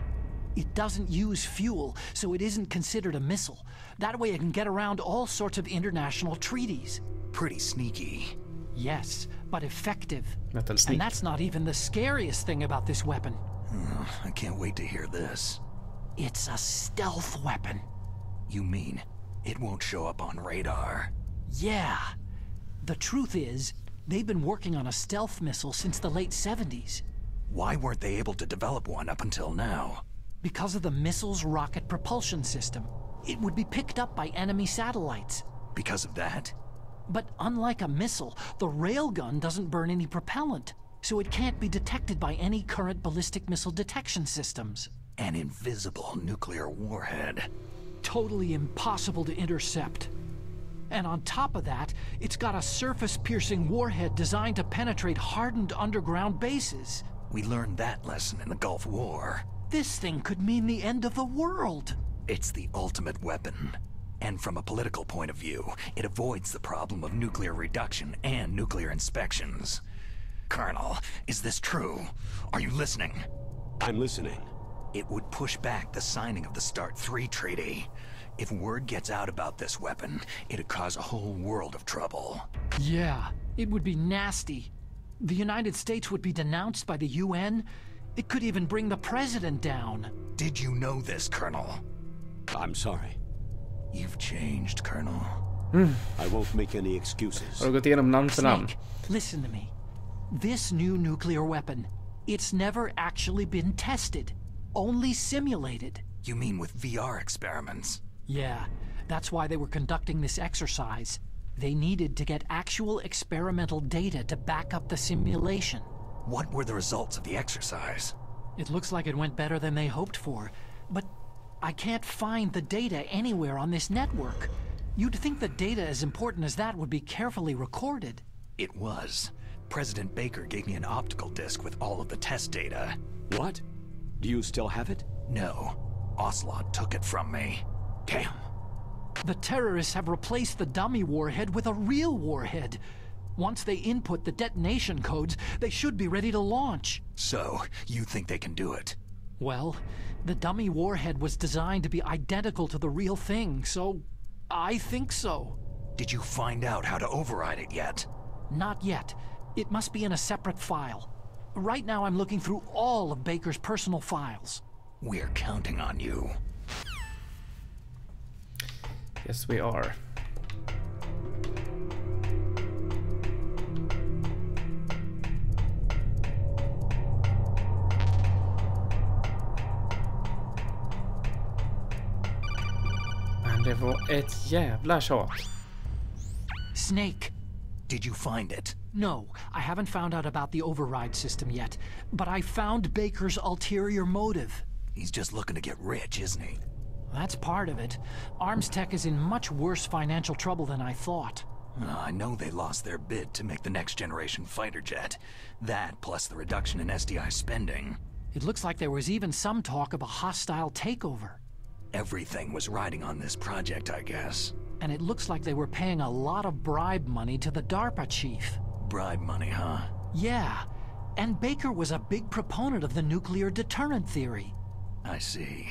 It doesn't use fuel, so it isn't considered a missile. That way it can get around all sorts of international treaties. Pretty sneaky. Yes, but effective. Metal Sneak. And that's not even the scariest thing about this weapon. I can't wait to hear this. It's a stealth weapon. You mean it won't show up on radar? Yeah. The truth is, they've been working on a stealth missile since the late 70s. Why weren't they able to develop one up until now? Because of the missile's rocket propulsion system. It would be picked up by enemy satellites. Because of that? But unlike a missile, the railgun doesn't burn any propellant, so it can't be detected by any current ballistic missile detection systems. An invisible nuclear warhead. Totally impossible to intercept. And on top of that, it's got a surface-piercing warhead designed to penetrate hardened underground bases. We learned that lesson in the Gulf War. This thing could mean the end of the world. It's the ultimate weapon. And from a political point of view, it avoids the problem of nuclear reduction and nuclear inspections. Colonel, is this true? Are you listening? I'm listening. It would push back the signing of the START 3 treaty. If word gets out about this weapon, it'd cause a whole world of trouble. Yeah, it would be nasty. The United States would be denounced by the UN. It could even bring the president down. Did you know this, Colonel? I'm sorry. You've changed, Colonel. I won't make any excuses. Har du gått igenom namn för namn? Snake, listen to me. This new nuclear weapon, it's never actually been tested. Only simulated. You mean with VR experiments? Yeah, that's why they were conducting this exercise. They needed to get actual experimental data to back up the simulation. What were the results of the exercise? It looks like it went better than they hoped for, but I can't find the data anywhere on this network. You'd think the data as important as that would be carefully recorded. It was. President Baker gave me an optical disc with all of the test data. What? Do you still have it? No. Ocelot took it from me. Damn. The terrorists have replaced the dummy warhead with a real warhead. Once they input the detonation codes, they should be ready to launch. So, you think they can do it? Well, the dummy warhead was designed to be identical to the real thing, so I think so. Did you find out how to override it yet? Not yet. It must be in a separate file. Right now I'm looking through all of Baker's personal files. We're counting on you. Yes, we are. Men det var ett jävla tjat. Snake. Did you find it? No, I haven't found out about the override system yet, but I found Baker's ulterior motive. He's just looking to get rich, isn't he? That's part of it. Arms Tech is in much worse financial trouble than I thought. I know they lost their bid to make the next generation fighter jet. That, plus the reduction in SDI spending. It looks like there was even some talk of a hostile takeover. Everything was riding on this project, I guess. And it looks like they were paying a lot of bribe money to the DARPA chief. Bribe money, huh? Yeah, and Baker was a big proponent of the nuclear deterrent theory. I see.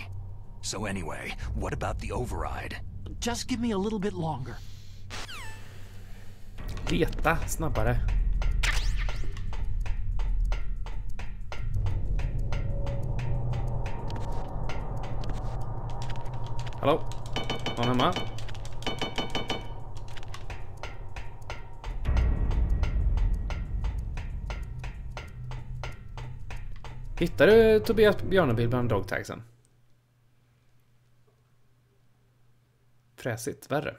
So anyway, what about the override? Just give me a little bit longer. Leta snabbare. Hallå? Någon hemma? Hittar du Tobias Björnebil bland dogtagsen? Fräsigt, värre.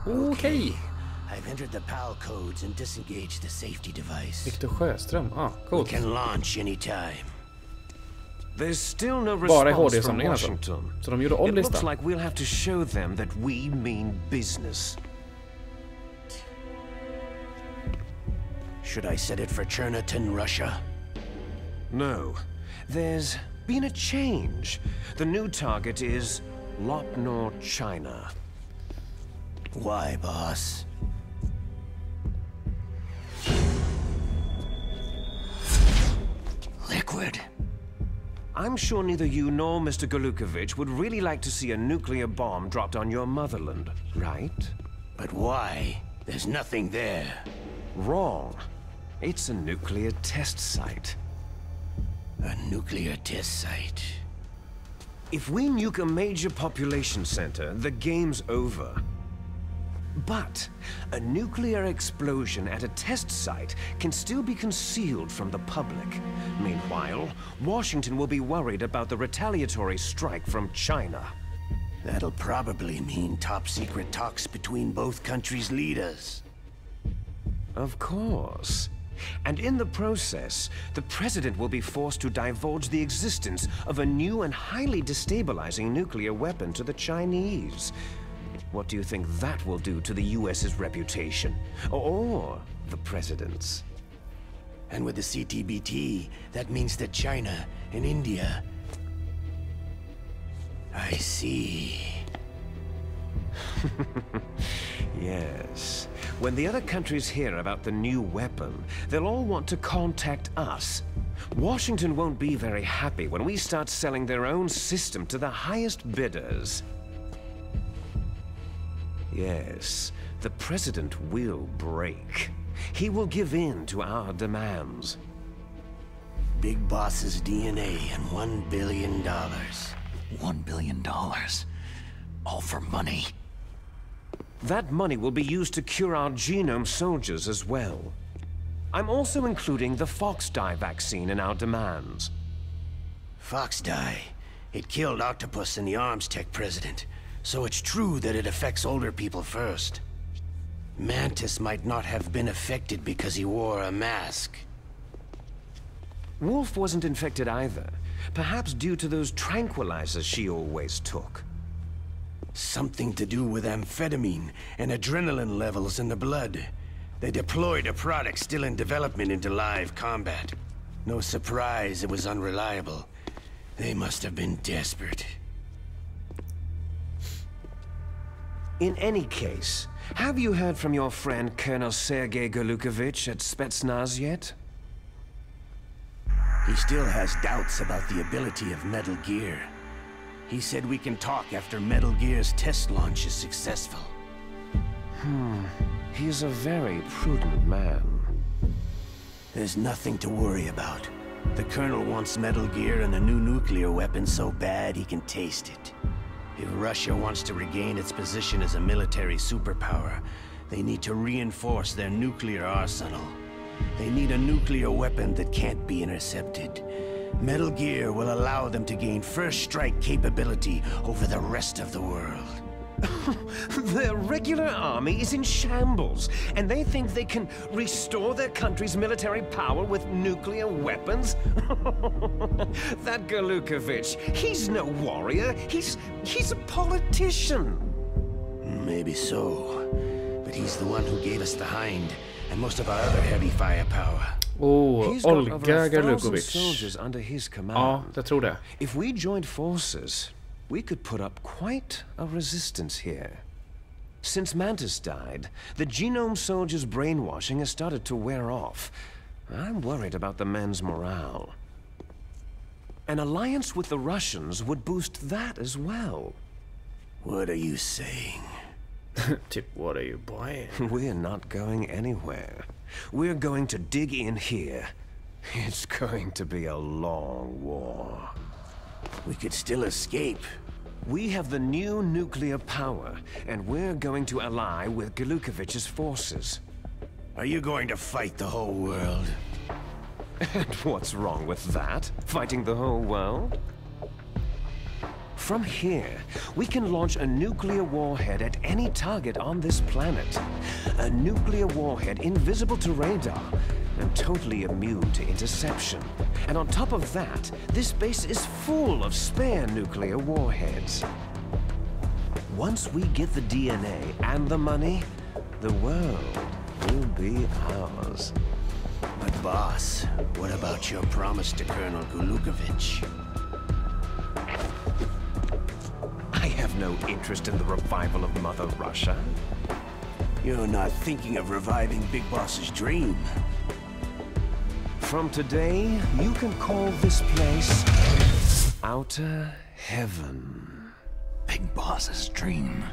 Okej. I've entered the PAL codes and disengaged the safety device. Victor Sjöström, coolt. We can launch anytime. There's still no Bara i response from HD-samlingen alltså. Washington. Så de gjorde om It looks listan. like we'll have to show them that we mean business. Should I set it for Cherniton, Russia? No. There's been a change. The new target is Lopnor, China. Why, boss? Liquid. I'm sure neither you nor Mr. Galukovich would really like to see a nuclear bomb dropped on your motherland, right? But why? There's nothing there. Wrong. It's a nuclear test site. A nuclear test site. If we nuke a major population center, the game's over. But a nuclear explosion at a test site can still be concealed from the public. Meanwhile, Washington will be worried about the retaliatory strike from China. That'll probably mean top-secret talks between both countries' leaders. Of course. And in the process, the president will be forced to divulge the existence of a new and highly destabilizing nuclear weapon to the Chinese. What do you think that will do to the US's reputation? Or the president's? And with the CTBT, that means that China and India... I see. Yes. When the other countries hear about the new weapon, they'll all want to contact us. Washington won't be very happy when we start selling their own system to the highest bidders. Yes, the president will break. He will give in to our demands. Big Boss's DNA and $1 billion. $1 billion. All for money. That money will be used to cure our genome soldiers as well. I'm also including the Fox Dye vaccine in our demands. Fox Dye. It killed Octopus and the Arms Tech president. So it's true that it affects older people first. Mantis might not have been affected because he wore a mask. Wolf wasn't infected either. Perhaps due to those tranquilizers she always took. Something to do with amphetamine and adrenaline levels in the blood. They deployed a product still in development into live combat. No surprise it was unreliable. They must have been desperate. In any case, have you heard from your friend Colonel Sergei Galukovich at Spetsnaz yet? He still has doubts about the ability of Metal Gear. He said we can talk after Metal Gear's test launch is successful. He's a very prudent man. There's nothing to worry about. The Colonel wants Metal Gear and a new nuclear weapon so bad he can taste it. If Russia wants to regain its position as a military superpower, they need to reinforce their nuclear arsenal. They need a nuclear weapon that can't be intercepted. Metal Gear will allow them to gain first strike capability over the rest of the world. Their regular army is in shambles, and they think they can restore their country's military power with nuclear weapons? That Galukovich, he's no warrior, he's a politician. Maybe so, but he's the one who gave us the Hind and most of our other heavy firepower. He's got over Olga 1,000 Galukovich. soldiers under his command. Ja, jag tror det. If we joined forces, we could put up quite a resistance here. Since Mantis died, the genome soldier's brainwashing has started to wear off. I'm worried about the men's morale. An alliance with the Russians would boost that as well. What are you saying? Typ, what are you buying? We're not going anywhere. We're going to dig in here. It's going to be a long war. We could still escape. We have the new nuclear power, and we're going to ally with Glukovich's forces. Are you going to fight the whole world? And what's wrong with that? Fighting the whole world? From here, we can launch a nuclear warhead at any target on this planet. A nuclear warhead invisible to radar and totally immune to interception. And on top of that, this base is full of spare nuclear warheads. Once we get the DNA and the money, the world will be ours. But boss, what about your promise to Colonel Glukovich? I have no interest in the revival of Mother Russia. You're not thinking of reviving Big Boss's dream. From today, you can call this place Outer Heaven. Big Boss's dream.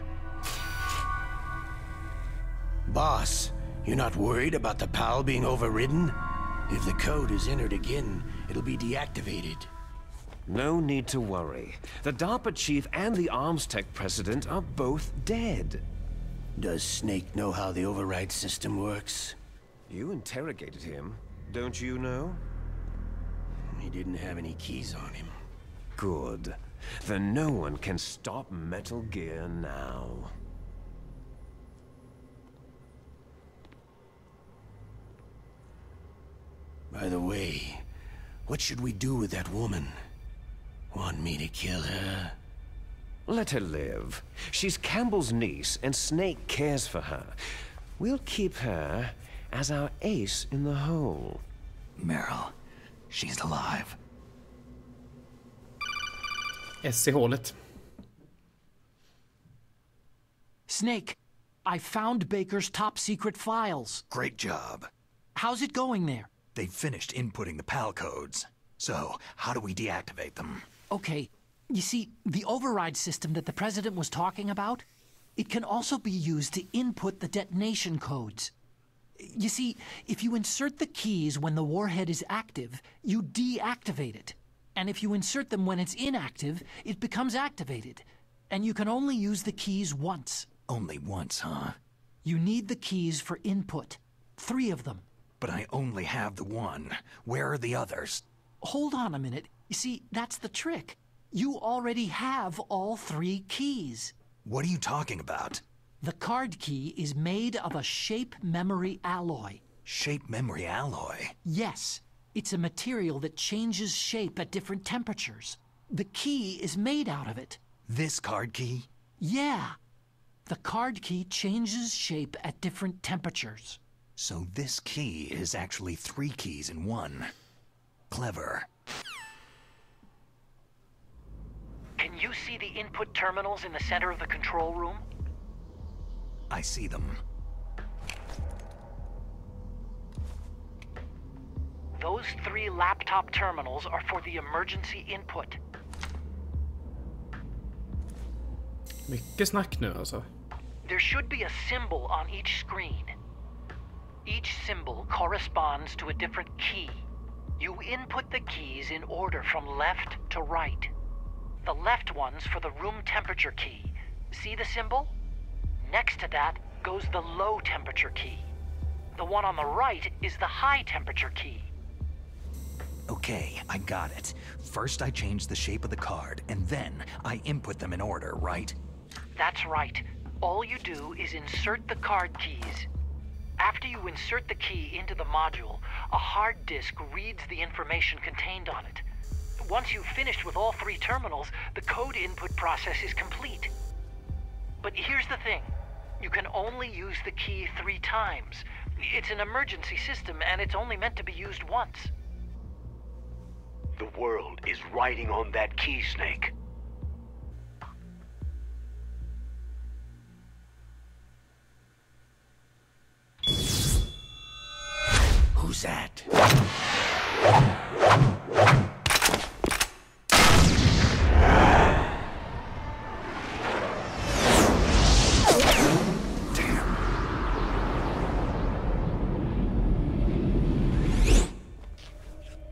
Boss, you're not worried about the PAL being overridden? If the code is entered again, it'll be deactivated. No need to worry. The DARPA chief and the arms tech president are both dead. Does Snake know how the override system works? You interrogated him, don't you know? He didn't have any keys on him. Good. Then no one can stop Metal Gear now. By the way, what should we do with that woman? Want me to kill her? Let her live. She's Campbell's niece, and Snake cares for her. We'll keep her as our ace in the hole. Meryl, she's alive. S i hålet. Snake, I found Baker's top-secret files. Great job. How's it going there? They've finished inputting the PAL codes. So, how do we deactivate them? Okay, you see, the override system that the President was talking about, it can also be used to input the detonation codes. You see, if you insert the keys when the warhead is active, you deactivate it. And if you insert them when it's inactive, it becomes activated. And you can only use the keys once. Only once, huh? You need the keys for input. 3 of them. But I only have the one. Where are the others? Hold on a minute. You see, that's the trick. You already have all 3 keys. What are you talking about? The card key is made of a shape memory alloy. Shape memory alloy? Yes. It's a material that changes shape at different temperatures. The key is made out of it. This card key? Yeah. The card key changes shape at different temperatures. So this key is actually 3 keys in one. Clever. Can you see the input terminals in the center of the control room? I see them. Those 3 laptop terminals are for the emergency input. Mycket snack nu alltså. There should be a symbol on each screen. Each symbol corresponds to a different key. You input the keys in order from left to right. The left one's for the room temperature key. See the symbol? Next to that goes the low temperature key. The one on the right is the high temperature key. Okay, I got it. First I change the shape of the card, and then I input them in order, right? That's right. All you do is insert the card keys. After you insert the key into the module, a hard disk reads the information contained on it. Once you've finished with all 3 terminals, the code input process is complete. But here's the thing. You can only use the key 3 times. It's an emergency system, and it's only meant to be used once. The world is riding on that key, Snake. Who's that?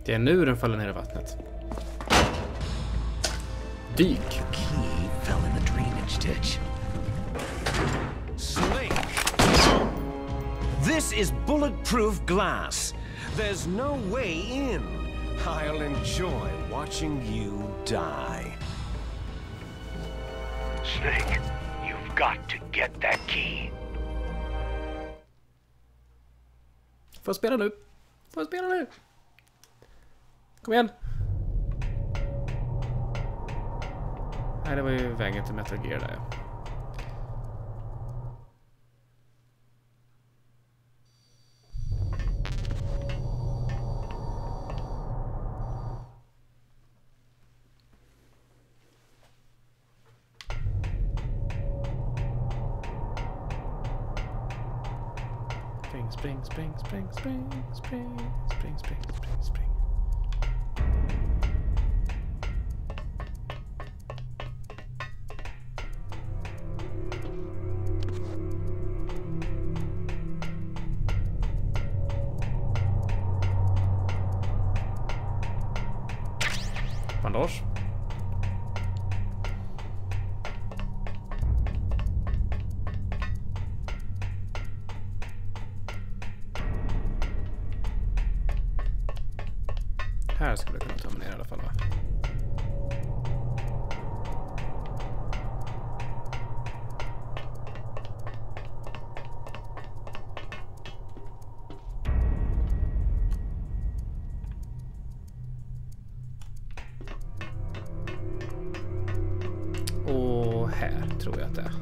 Det är nu den faller ner i vattnet. Dyk. Key fell in the drainage ditch. Slink! This is bulletproof glass. There's no way in. I'll enjoy watching you die. Snake, you've got to get that key. Får jag spela nu? Får jag spela nu? Kom igen. Nej, det var ju vägen till Metal Gear där. Spring, spring, spring, spring, spring, spring, spring, spring, spring. Bandage. Här skulle jag kunna ta mig ner i alla fall, va? Och här tror jag att det är.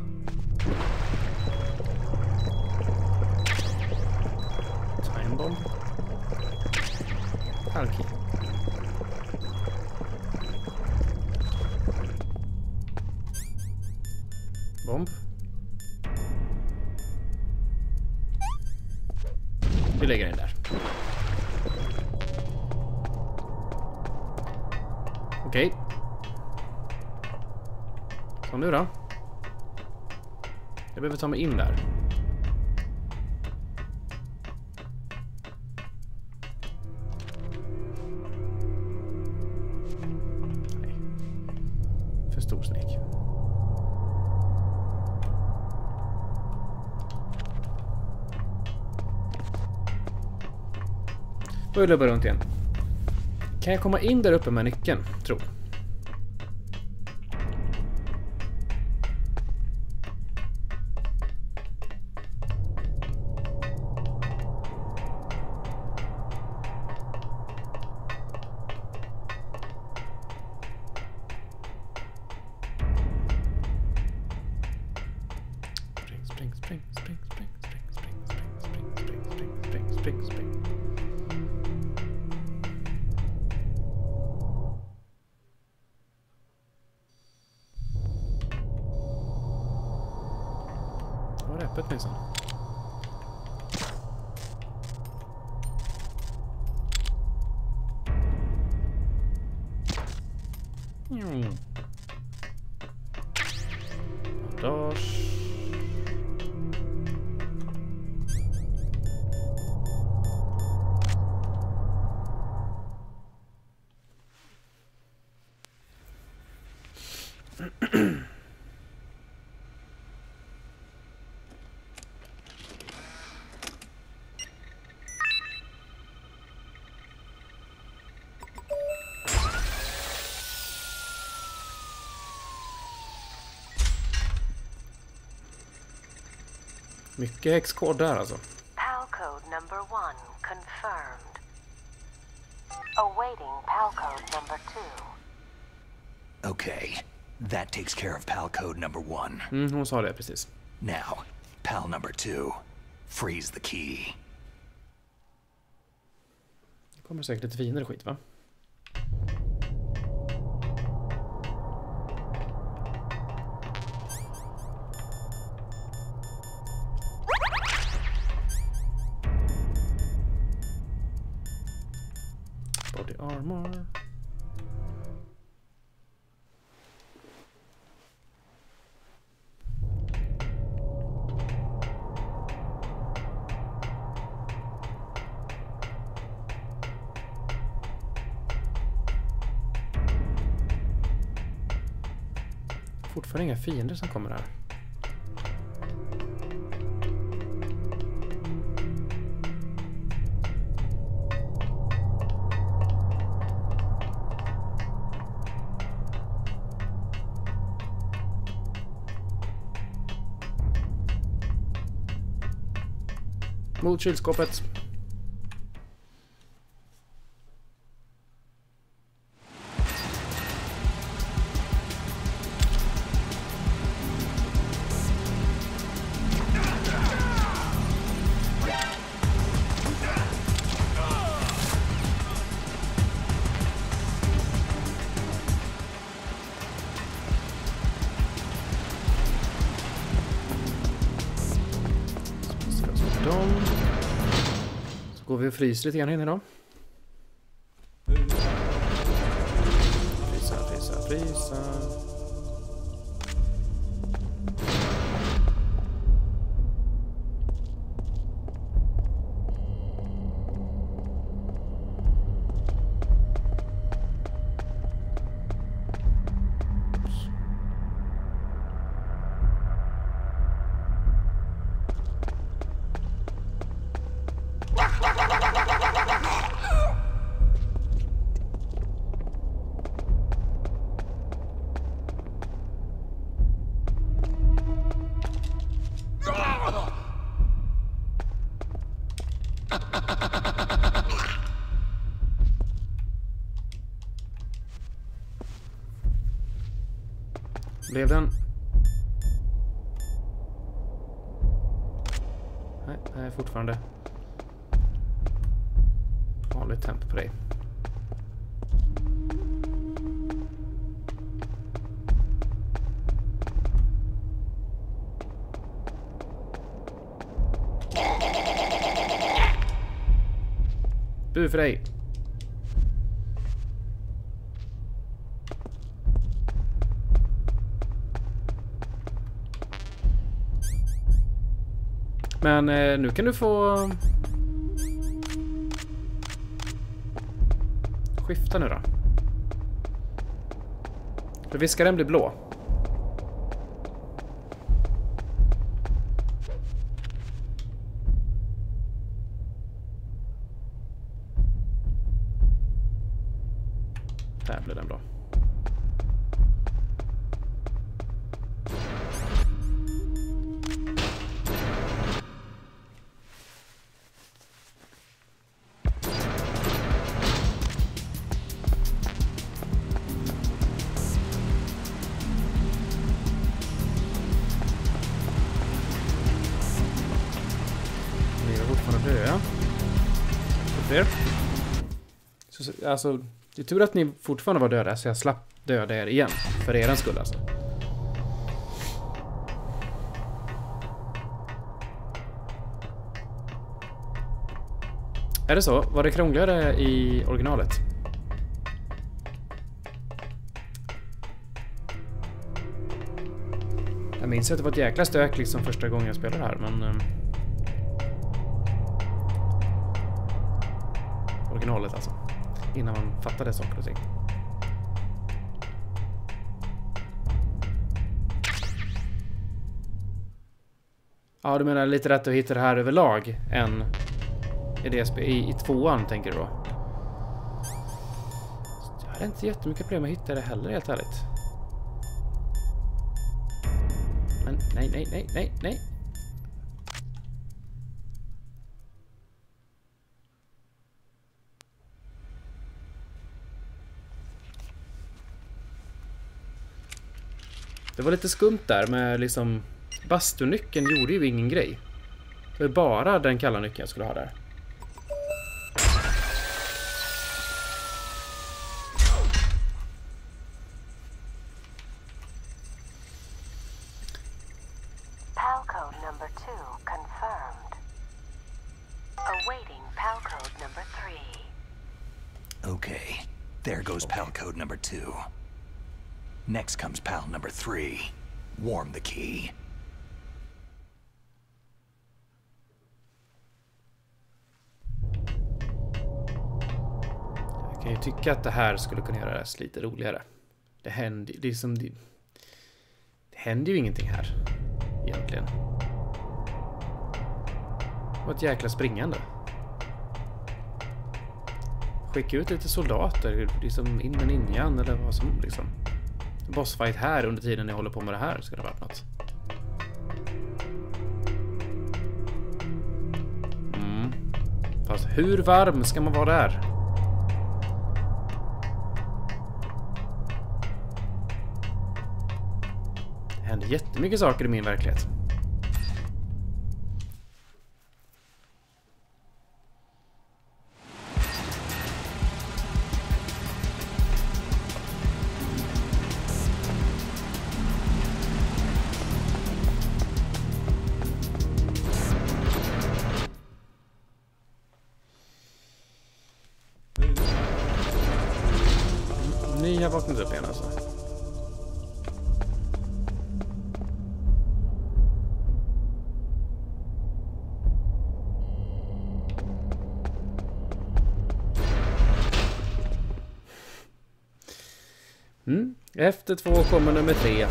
Time bomb. Alki. Bomb. Vi lägger den där. Okej. Så nu då. Jag behöver ta mig in där. Nej. För stor snek. Börja bara runt igen. Kan jag komma in där uppe med nyckeln, tro? Spring, spring, spring, spring, spring, spring, spring, spring, spring, spring, spring, spring, spring. Vad var det öppet minsann? Bandage. Mycket hexkod där alltså. PAL code number 1 confirmed. Awaiting PAL code number 2. Okay, that takes care of PAL code number 1. Hon sa det precis. Now, PAL number 2. Freeze the key. Det kommer säkert lite finare skit, va? Body armor. Fortfarande inga fiender som kommer här. Mot kylskåpet. Så går vi och fryser lite grann in idag. Frysa. Blev den? Nej, det är fortfarande vanligt tempo på dig. Bu för dig. Men nu kan du få skifta nu då. För visst ska den bli blå. Där blir den blå. Alltså, det är tur att ni fortfarande var döda så jag slapp döda er igen. För er skull alltså. Är det så? Var det krångligare i originalet? Jag minns att det var ett jäkla stök liksom första gången jag spelade här, men... originalet alltså. Innan man fattade saker och ting. Ja, du menar lite rätt att hitta det här överlag än i tvåan, tänker du då? Jag hade inte jättemycket problem att hitta det heller, helt ärligt. Men nej. Det var lite skumt där med liksom... Bastunyckeln gjorde ju ingen grej. Det var bara den kalla nyckeln jag skulle ha där. Palcode number 2 confirmed. Awaiting palcode number 3. Okay, there goes pal code number 2. Next comes pal number 3. Warm the key. Jag kan ju tycka att det här skulle kunna göra det lite roligare. Det händer ju ingenting här egentligen. Och ett jäkla springande. Skicka ut lite soldater liksom in med ninjan eller vad som liksom. Bossfight här under tiden jag håller på med det här ska det vara något. Fast hur varm ska man vara där? Det händer jättemycket saker i min verklighet. Ni har vaknat upp igen alltså. Efter 2 kommer nummer 3.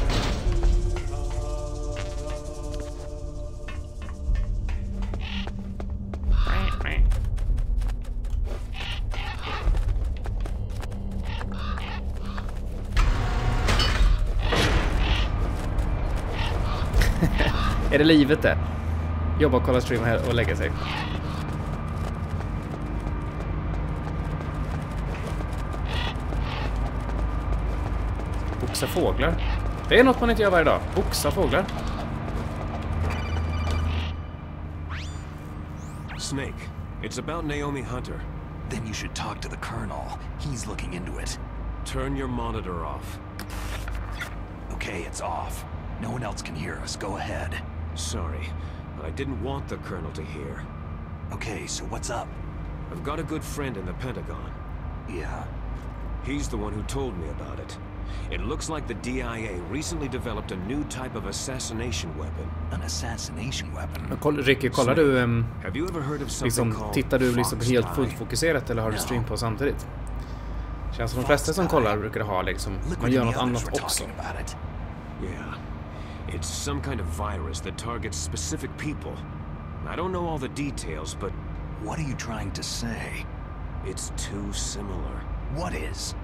Är det livet det? Jobba, kolla stream här och lägga sig. Boxa fåglar. Det är något man inte gör varje dag. Boxa fåglar. Snake, it's about Naomi Hunter. Then you should talk to the Colonel. He's looking into it. Turn your monitor off. Okay, it's off. No one else can hear us. Go ahead. Sorry, I didn't want the Colonel to hear. Okay, so what's up? I've got a good friend in the Pentagon. Yeah? He's the one who told me about it. It looks like the DIA recently developed a new type of assassination weapon. An assassination weapon? Ricky, kollar du... Have you ever heard of something liksom, called tittar du liksom helt Fox fullt fokuserat eller har du stream på samtidigt? Känns som de flesta som kollar brukar ha liksom... Man gör något annat också. Yeah. It's some kind of virus that targets specific people. I don't know all the details, but... What are you trying to say? It's too similar. What is?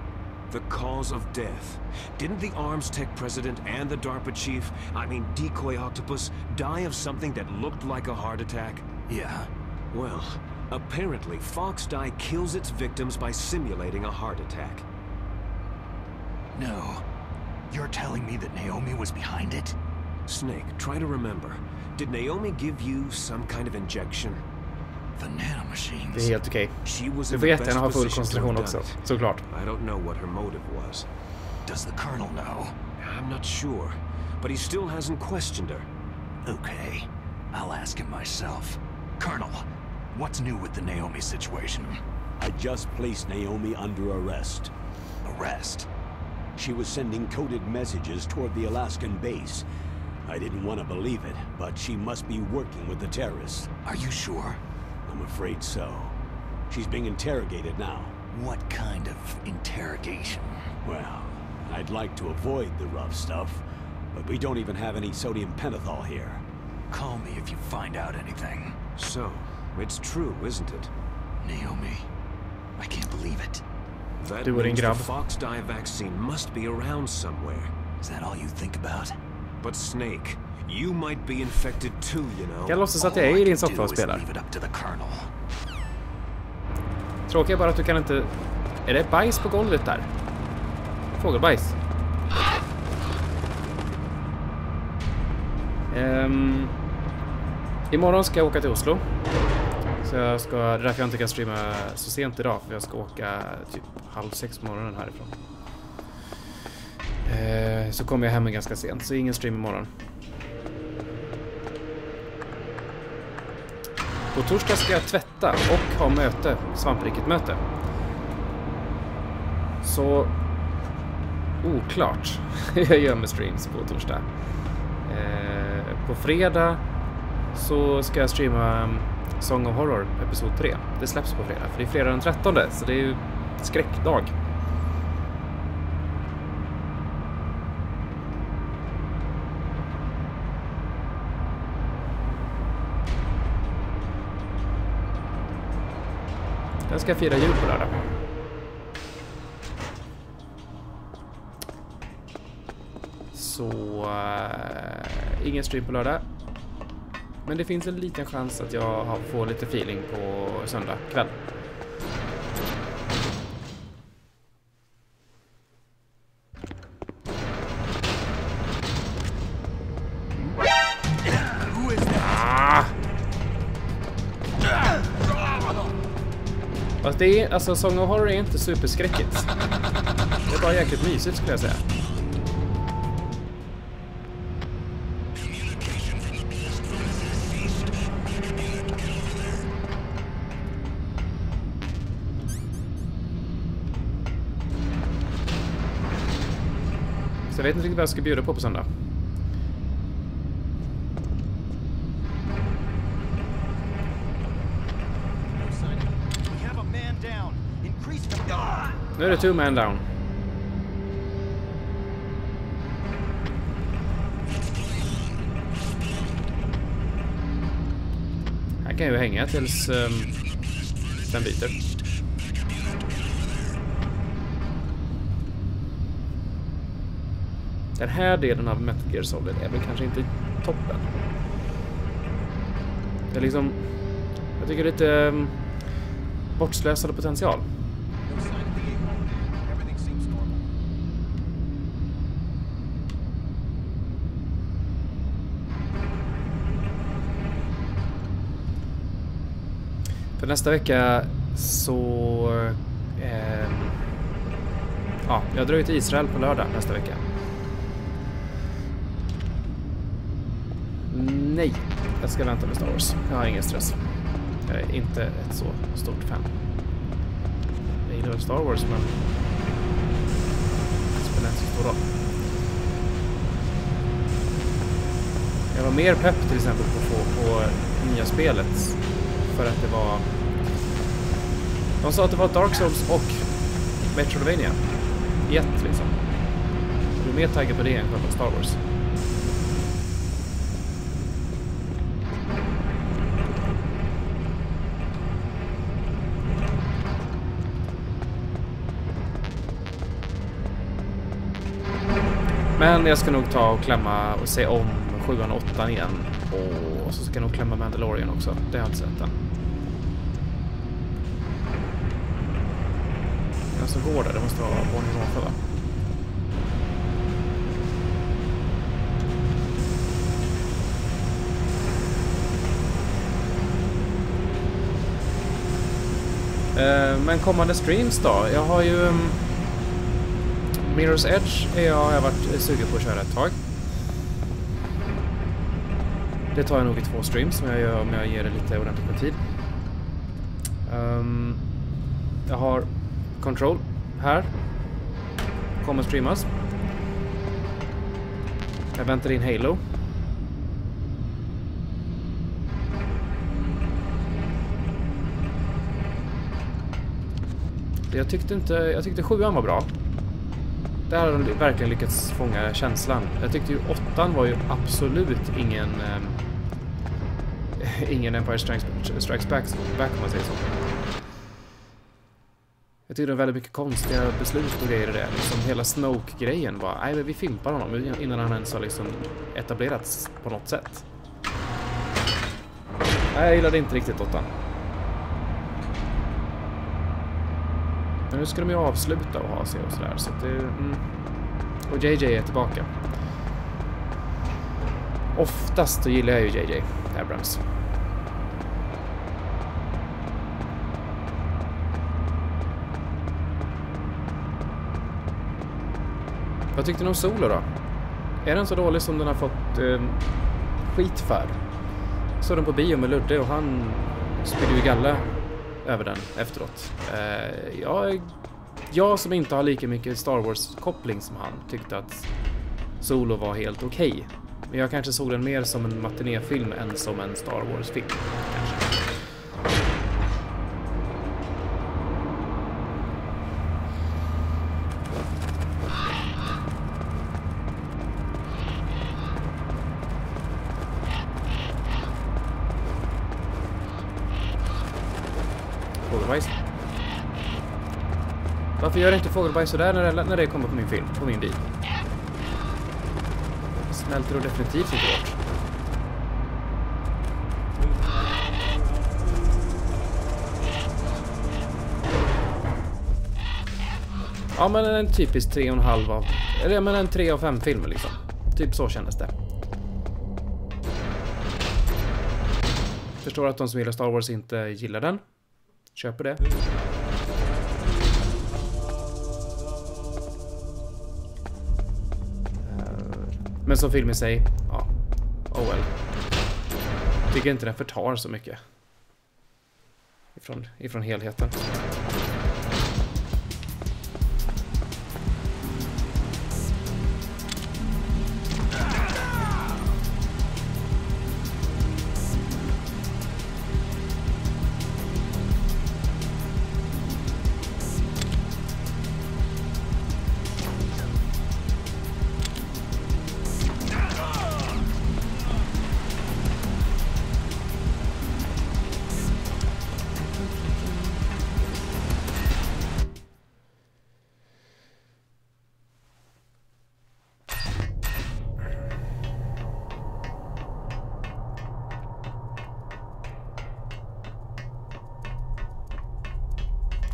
The cause of death. Didn't the Arms Tech president and the DARPA chief, I mean Decoy Octopus, die of something that looked like a heart attack? Yeah. Well, apparently Fox-Die kills its victims by simulating a heart attack. No. You're telling me that Naomi was behind it? Snake, try to remember. Did Naomi give you some kind of injection? The nanomachines. Det är helt okej. Du får jättegärna ha full koncentration också, såklart. I don't know what her motive was. Does the Colonel know? I'm not sure, but he still hasn't questioned her. Okay, I'll ask him myself. Colonel, what's new with the Naomi situation? I just placed Naomi under arrest. Arrest? She was sending coded messages toward the Alaskan base. I didn't want to believe it, but she must be working with the terrorists. Are you sure? I'm afraid so. She's being interrogated now. What kind of interrogation? Well, I'd like to avoid the rough stuff, but we don't even have any sodium pentothal here. Call me if you find out anything. So, it's true, isn't it? Naomi, I can't believe it. That means the Fox-Die vaccine must be around somewhere. Is that all you think about? But Snake, you might be infected too, you know. Jag låtsas att jag är i din soffa och spelar. Tråkigt är bara att du kan inte... Är det bajs på golvet där? Fågelbajs. Imorgon ska jag åka till Oslo. Så jag ska... Därför jag inte kan streama så sent idag. För jag ska åka typ 5:30 på morgonen härifrån. Så kommer jag hem ganska sent. Så ingen stream imorgon. På torsdag ska jag tvätta och ha möte. Svampriket möte. Så oklart jag gör med streams på torsdag. På fredag så ska jag streama Song of Horror episod 3. Det släpps på fredag, för det är fredag den 13, så det är ju skräckdag. Jag ska fira jul på lördag. Så ingen stream på lördag. Men det finns en liten chans att jag får lite feeling på söndag kväll. Fast det är, alltså Song of Horror är inte superskräckigt. Det är bara jäkligt mysigt skulle jag säga. Så jag vet inte riktigt vad jag ska bjuda på söndag. Nu är det 2 man down. Här kan jag ju hänga tills den byter. Den här delen av Metal Gear Solid är väl kanske inte toppen. Det är liksom, jag tycker lite bortslösade potential. För nästa vecka så ja, jag drar ju till Israel på lördag nästa vecka. Nej, jag ska vänta med Star Wars. Jag har ingen stress. Jag är inte ett så stort fan. Jag gillar Star Wars, men det spelar inte så stor roll. Jag var mer pepp till exempel på nya spelet. För att det var... De sa att det var Dark Souls och Metroidvania i ett liksom. Jag är mer taggad på det än på Star Wars. Men jag ska nog ta och klämma och se om 7:an och 8:an igen. Och så ska jag nog klämma Mandalorian också. Det har jag inte sett än. Den som går där, det måste vara Bonnie Råför, va? Men kommande streams då? Jag har ju... Mirror's Edge har jag varit sugen på att köra ett tag. Det tar jag nog i 2 streams som jag gör om jag ger det lite ordentligt med tid. Jag har Control här. Kommer streamas. Jag väntar in Halo. Jag tyckte 7:an var bra. Där har de verkligen lyckats fånga känslan. Jag tyckte ju 8:an var ju absolut ingen Empire Strikes Back om man säger så. Jag tyckte det var väldigt mycket konstiga beslut och grejer i det. Liksom hela Snoke-grejen var, nej men vi fimpar honom innan han ens har liksom etablerats på något sätt. Nej, jag gillade inte riktigt 8:an. Men nu ska de ju avsluta och ha sig och sådär. Så att det, och JJ är tillbaka. Oftast så gillar jag ju JJ Abrams. Vad tyckte ni om Solo då? Är den så dålig som den har fått skit för? Så den på bio med Ludde och han spydde ju galla över den efteråt. Jag jag som inte har lika mycket Star Wars-koppling som han tyckte att Solo var helt okej. Men jag kanske såg den mer som en matinéfilm än som en Star Wars-film. Kanske. Fågelbajs. Varför gör inte fågelbajs sådär när det kommer på min film, på min bil? Smälter då definitivt inte bort. Ja, men en typisk 3,5 av... Eller men en 3 av 5 filmer liksom. Typ så kändes det. Förstår att de som gillar Star Wars inte gillar den. Köper det. Men som film i sig, ja. Oh well. Tycker inte den förtar så mycket. Ifrån helheten.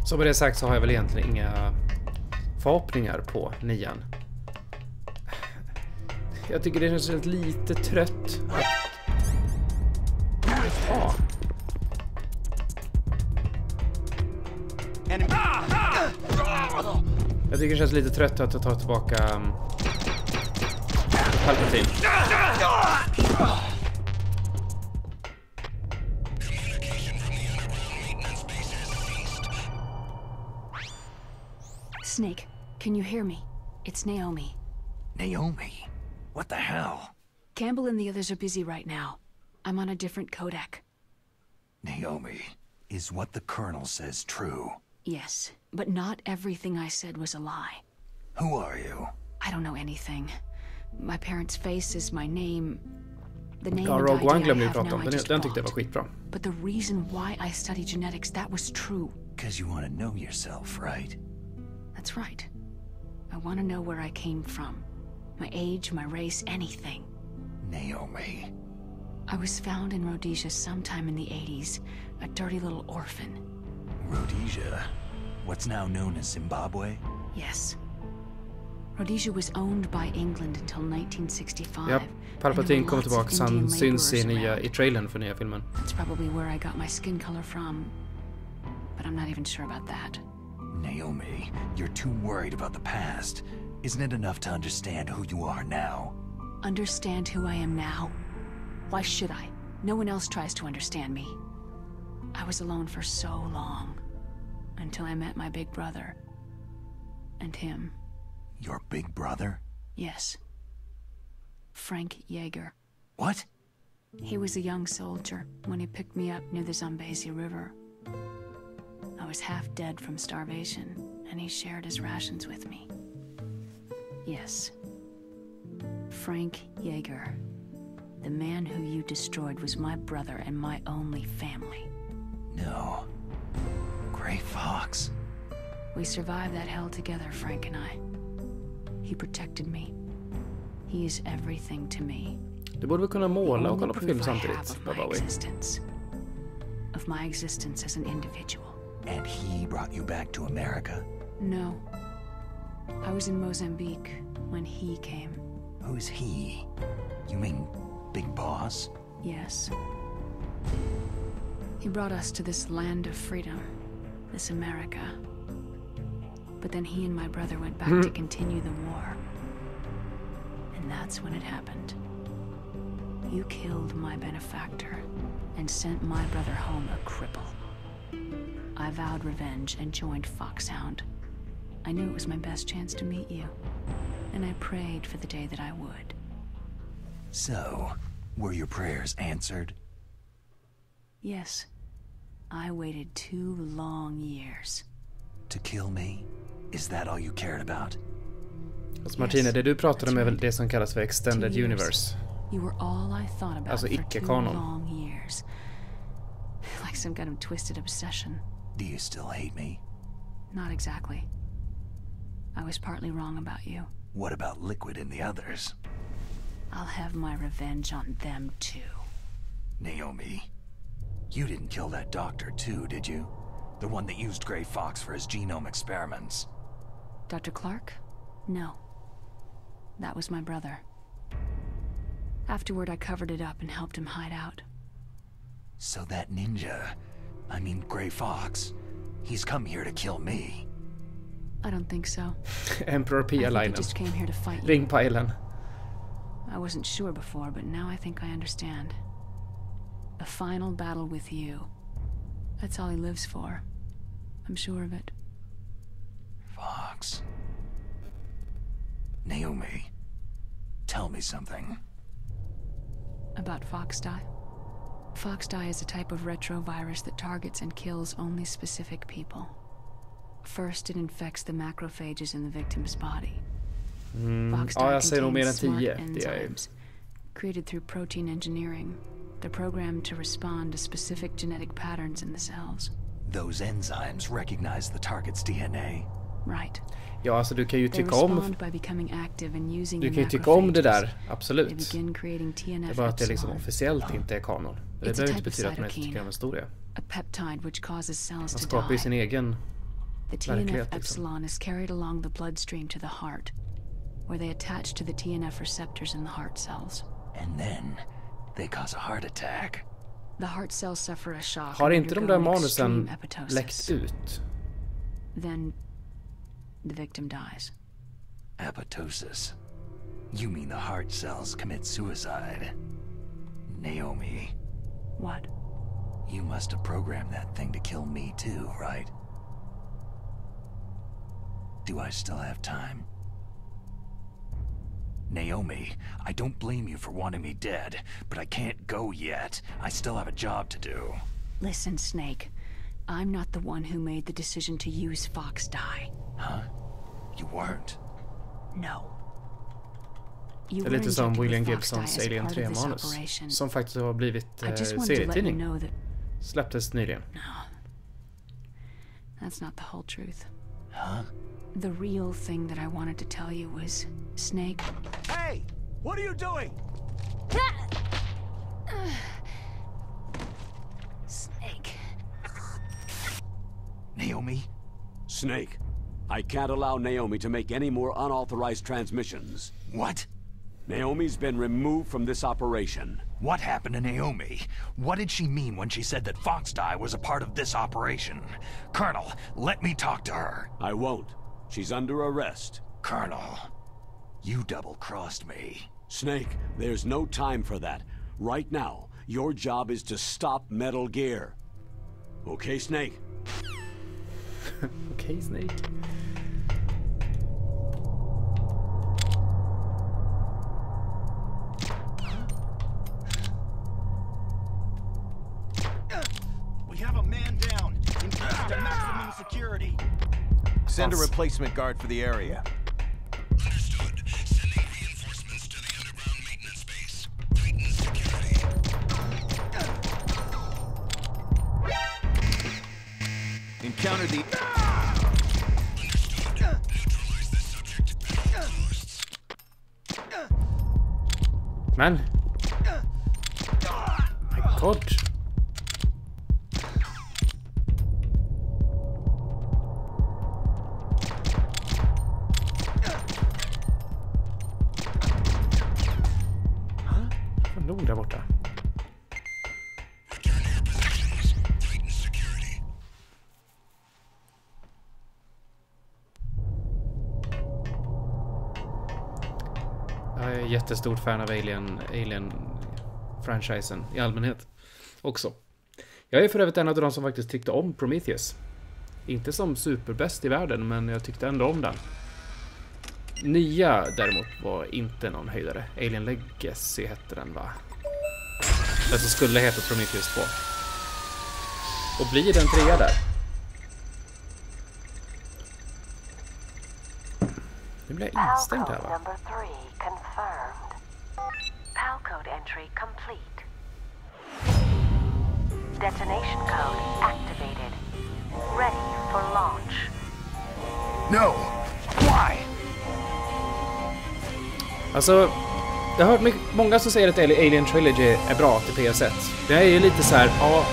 Så med det sagt så har jag väl egentligen inga förhoppningar på 9. Jag tycker det känns lite trött. Ja. Jag tycker det känns lite trött att ta tillbaka Palpatine. Snake, can you hear me? It's Naomi. Naomi? What the hell? Campbell and the others are busy right now. I'm on a different codec. Naomi, is what the Colonel says true? Yes, but not everything I said was a lie. Who are you? I don't know anything. My parents' face is my name. The name Ja, and Rogue One ID I glömde vi have prata now om. I just Den tyckte jag var bought. skitbra. But the reason why I study genetics, that was true. Because you want to know yourself, right? That's right. I want to know where I came from. My age, my race, anything. Naomi. I was found in Rhodesia sometime in the 80s. A dirty little orphan. Rhodesia? What's now known as Zimbabwe? Yes. Rhodesia was owned by England until 1965. Ja, Palpatine kommer tillbaka. Han syns i trailern för nya filmen. That's probably where I got my skin color from. But I'm not even sure about that. Naomi, you're too worried about the past. Isn't it enough to understand who you are now? Understand who I am now? Why should I? No one else tries to understand me. I was alone for so long. Until I met my big brother. And him. Your big brother? Yes. Frank Yeager. What? He was a young soldier when he picked me up near the Zambezi River. I was half dead from starvation, and he shared his rations with me. Yes. Frank Yeager. The man who you destroyed was my brother and my only family. No. Gray Fox. We survived that hell together, Frank and I. He protected me. He is everything to me. Du borde väl kunna måla och kolla på film Proof I have samtidigt. of my existence. Of my existence as an individual. And he brought you back to America? No. I was in Mozambique when he came. Who's he? You mean Big Boss? Yes. He brought us to this land of freedom. This America. But then he and my brother went back to continue the war. And that's when it happened. You killed my benefactor and sent my brother home a cripple. I vowed revenge and joined Foxhound. I knew it was my best chance to meet you, and I prayed for the day that I would. So, were your prayers answered? Yes. I waited 2 long years. To kill me? Is that all you cared about? Alltså Martina, det du pratade om är väl det som kallas för Extended 2 years. Universe. You were all I thought about Alltså for 2 icke-kanon. long years. Like some kind of twisted obsession. Do you still hate me? Not exactly. I was partly wrong about you. What about Liquid and the others? I'll have my revenge on them too. Naomi, you didn't kill that doctor too, did you? The one that used Grey Fox for his genome experiments. Dr. Clark? No. That was my brother. Afterward, I covered it up and helped him hide out. So that ninja, I mean Grey Fox, he's come here to kill me. I don't think so. Emperor Pia-linen. He just came here to fight you. Ring pajlen. I wasn't sure before, but now I think I understand. A final battle with you. That's all he lives for. I'm sure of it. Fox. Naomi, tell me something. About Foxdie? Foxdie is a type of retrovirus that targets and kills only specific people. First, it infects the macrophages in the victim's body. Ja, jag säger nog mer än smart 10. enzymes created through protein engineering. They're programmed to respond to specific genetic patterns in the cells. Those enzymes recognize the target's DNA. Right. Ja, alltså du kan ju They tycka om... respond by becoming active and using Du the kan ju tycka om det macrophages. där, absolut. They begin creating TNF Det är bara att det liksom epsilon. officiellt inte är kanon. Det It's a behöver type inte of betyda att man inte cytokine. tycker om historia. A peptide which causes cells Man to skapar ju die. sin egen The TNF verklighet liksom. epsilon is carried along the bloodstream to the heart, where they attach to the TNF receptors in the heart cells. And then they cause a heart attack. The heart cells suffer a shock. Har and inte de där undergo an manusen extreme apoptosis. läckt ut? Then the victim dies. Apoptosis. You mean the heart cells commit suicide? Naomi, What? you must have programmed that thing to kill me too, right? Do I still have time? Naomi, I don't blame you for wanting me dead, but I can't go yet. I still have a job to do. Listen, Snake. I'm not the one who made the decision to use Foxdie. Huh? You weren't? No. You Det är were lite som injected William with Gibsons Foxdie as Alien part of this 3-manus. operation. Som faktiskt har blivit I just wanted to let you serietidning. know that Släpptes nyligen. that's not the whole truth. Huh? The real thing that I wanted to tell you was, Snake, Hey! What are you doing? Snake. Naomi? Snake, I can't allow Naomi to make any more unauthorized transmissions. What? Naomi's been removed from this operation. What happened to Naomi? What did she mean when she said that Foxdie was a part of this operation? Colonel, let me talk to her. I won't. She's under arrest. Colonel, you double-crossed me. Snake, there's no time for that. Right now, your job is to stop Metal Gear. Okay, Snake? Okej, Snake. We have a man down. Increased to maximum security. Send a replacement guard for the area. Understood. Sending reinforcements to the underground maintenance base. Tighten security. Encountered the... Understood. Neutralize the subject. Battle costs. Men. My god. Vad nog där borta. Return to your positions. Tighten security. Jag är jättestort fan av Alien-franchisen i allmänhet också. Jag är för övrigt en av de som faktiskt tyckte om Prometheus. Inte som superbäst i världen, men jag tyckte ändå om den. Nya däremot var inte någon höjdare. Alien Legacy hette den, va? Den som skulle heta Prometheus 2. Och blir den 3 där? Nu blir jag instängt här, va? Palcode entry complete. Detonation code activated. Ready for launch. No! Why? Alltså, jag har hört många som säger att Alien Trilogy är bra till PS1. Det är ju lite så här, ja,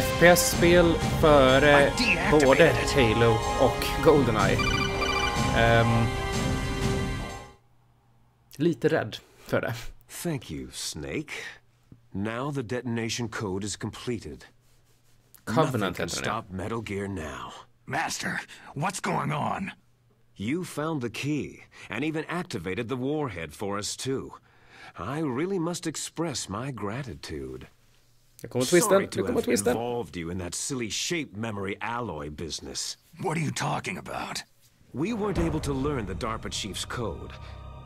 FPS-spel före både Halo och GoldenEye. Lite rädd för det. Thank you, Snake. Now the detonation code is completed. Nothing can stop Metal Gear now. Master, what's going on? You found the key, and even activated the warhead for us too. I really must express my gratitude. Sorry to have involved you in that silly shape memory alloy business. What are you talking about? We weren't able to learn the DARPA chief's code.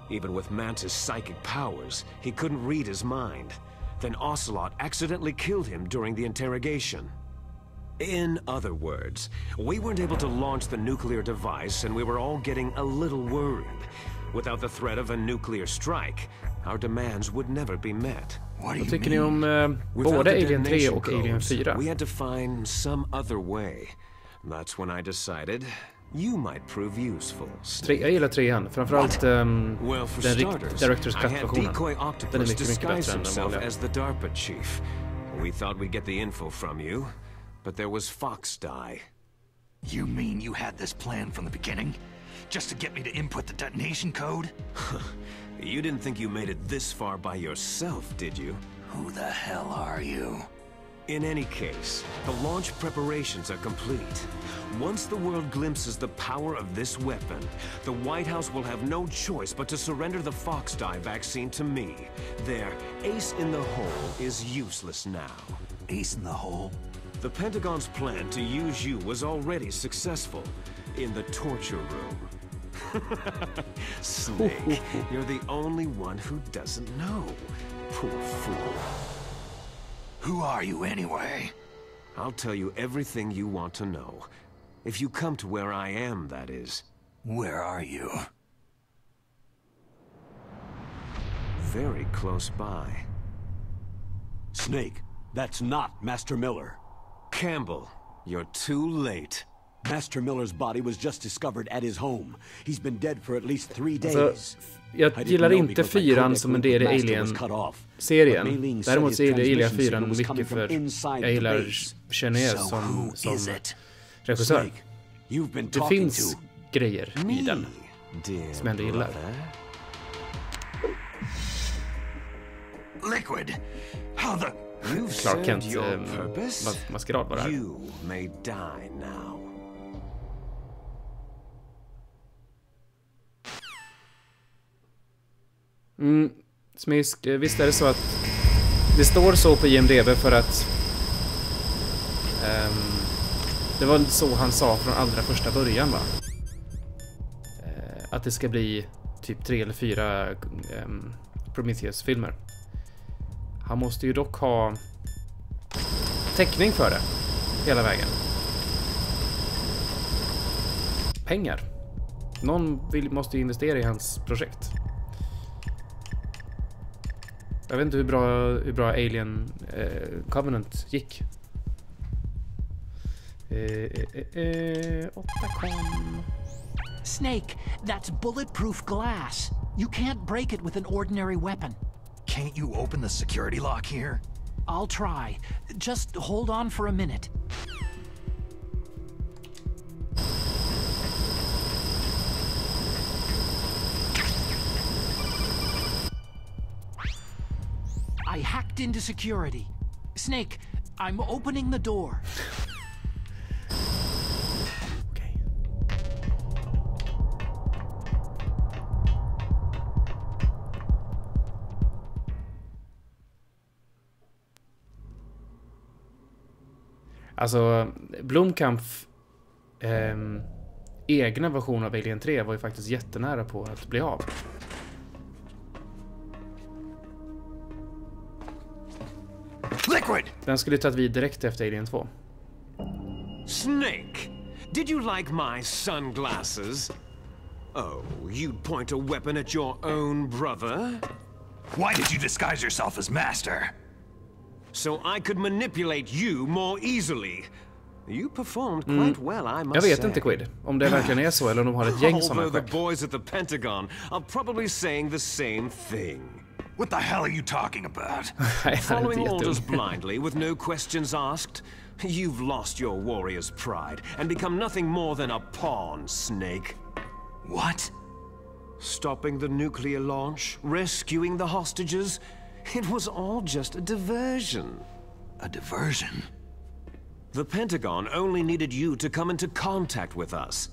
Even with Mantis' psychic powers, he couldn't read his mind. Then Ocelot accidentally killed him during the interrogation. In other words, we weren't able to launch the nuclear device, and we were all getting a little worried. Without the threat of a nuclear strike, our demands would never be met. Vad tycker ni om både Alien 3 och Alien 4? We had to find some other way. That's when I decided you might prove useful. Jag gillar 3:an, framförallt den Director's Cut-versionen. Den är mycket bättre än den vanliga. As the DARPA chief. We thought we'd get the info from you, but there was Fox Die. You mean you had this plan from the beginning? Just to get me to input the detonation code? You didn't think you made it this far by yourself, did you? Who the hell are you? In any case, the launch preparations are complete. Once the world glimpses the power of this weapon, the White House will have no choice but to surrender the Fox Die vaccine to me. Their ace in the hole is useless now. Ace in the hole? The Pentagon's plan to use you was already successful in the torture room. Snake, you're the only one who doesn't know. Poor fool. Who are you anyway? I'll tell you everything you want to know. If you come to where I am, that is. Where are you? Very close by. Snake, that's not Master Miller. Campbell, you're too late. Master Miller's body was just discovered at his home. He's been dead for at least 3 days. Jag gillar inte 4:an som en del i Alien-serien. Däremot så gillar jag Alien 4:an mycket för jag gillar Chenet som regissör. Det finns grejer i den som jag ändå gillar. Liquid. How the... Clark Kent maskerad var det här. You may die now. Smisk, visst är det så att det står så på IMDb för att det var så han sa från allra första början, va? Att det ska bli typ 3 eller 4 Prometheus-filmer. Han måste ju dock ha täckning för det hela vägen. Pengar. Någon måste ju investera i hans projekt. Jag vet inte hur bra Alien Covenant gick. 8 kom. Snake, that's bulletproof glass. You can't break it with an ordinary weapon. Can't you open the security lock here? I'll try. Just hold on for a minute. I hacked into security. Snake, I'm opening the door. Okay. Alltså, Blomkamp egna version av Alien 3 var ju faktiskt jättenära på att bli av. Liquid! Den skulle tagit vid direkt efter Alien 2. Snake, did you like my sunglasses? Oh, you'd point a weapon at your own brother? Why did you disguise yourself as Master? So I could manipulate you more easily. You performed quite well, I must Jag vet say. inte, Quid, om det verkligen är så eller om de har ett gäng sådana Although the skepp. boys at the Pentagon are probably saying the same thing. What the hell are you talking about? Following orders blindly with no questions asked, you've lost your warrior's pride and become nothing more than a pawn, Snake. What? Stopping the nuclear launch, rescuing the hostages, it was all just a diversion. A diversion? The Pentagon only needed you to come into contact with us.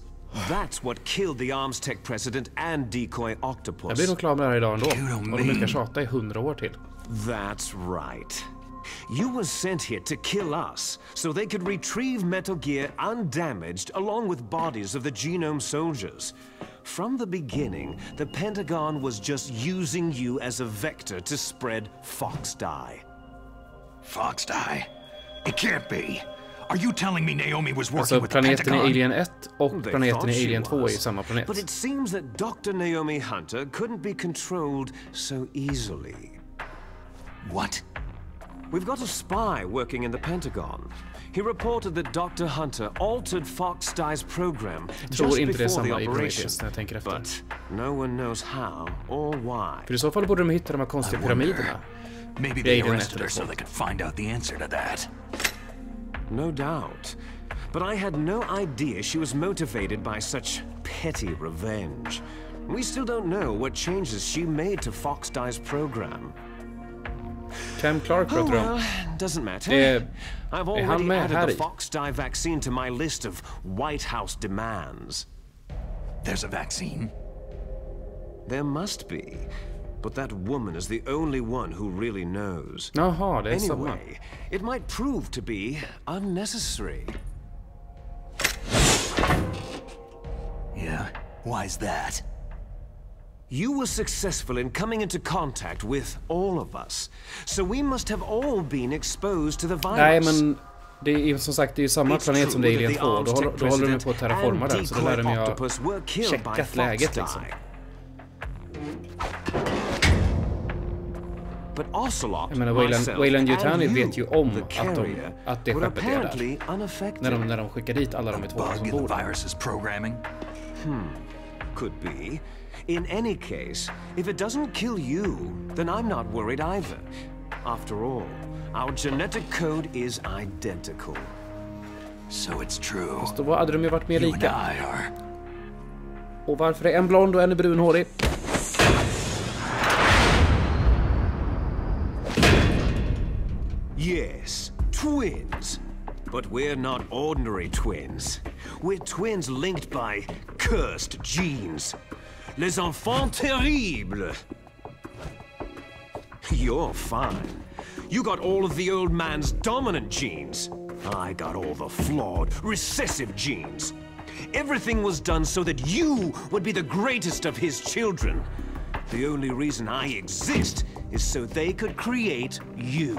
That's what killed the Arms Tech president and decoy Octopus. Jag blir nog klar med det här idag ändå. Och de ska tjata i 100 år till. That's right. You were sent here to kill us, so they could retrieve Metal Gear undamaged along with bodies of the Genome soldiers. From the beginning, the Pentagon was just using you as a vector to spread Fox Die. Fox Die? It can't be. Are you telling me Naomi was working Alltså with the planeten i Pentagon? Alien 1 och planeten i Alien 2 är ju samma planet. But it seems that Dr. Naomi Hunter couldn't be controlled so easily. What? We've got a spy working in the Pentagon. He reported that Dr. Hunter altered Fox Die's program just before the operation. När jag tänker efter. But no one knows how or why. För i så fall borde de hitta de här konstiga pyramiderna. Maybe they arrested her so they could find out the answer to that. No doubt. But I had no idea she was motivated by such petty revenge. We still don't know what changes she made to Fox Die's program. Cam Clark pratar om. Doesn't matter. I've han already med added här the i? Fox Die vaccine to my list of White House demands. There's a vaccine? There must be. But that woman is the only one who really knows. Jaha, det är samma. Anyway, it might prove to be unnecessary. Yeah, why's that? You were successful in coming into contact with all of us. So we must have all been exposed to the virus. Nej, men det är som sagt det är samma planet som det är Alien 2. Då håller de på att terraforma den, så då lär de ju ha checkat läget liksom. Jag menar, Wayland Yutani vet ju om att det skeppet är där. När de skickar dit alla de två som bor där. Could be. In any case, if it doesn't kill you, then I'm not worried either. After all, our genetic code is identical. So it's true. Fast då hade de ju varit mer lika. Och varför är en blond och en brunhårig? Yes, twins. But we're not ordinary twins. We're twins linked by cursed genes. Les enfants terribles. You're fine. You got all of the old man's dominant genes. I got all the flawed, recessive genes. Everything was done so that you would be the greatest of his children. The only reason I exist is so they could create you.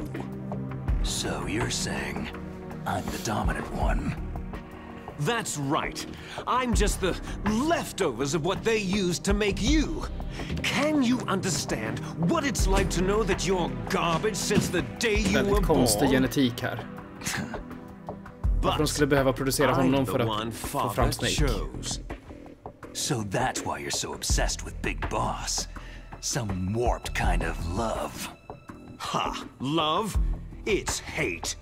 So you're saying I'm the dominant one? That's right. I'm just the leftovers of what they used to make you. Can you understand what it's like to know that you're garbage since the day you were born? Väldigt konstig genetik här. Varför de skulle behöva producera honom för att få fram Snake. So that's why you're so obsessed with Big Boss. Some warped kind of love. Ha! Love? It's hate.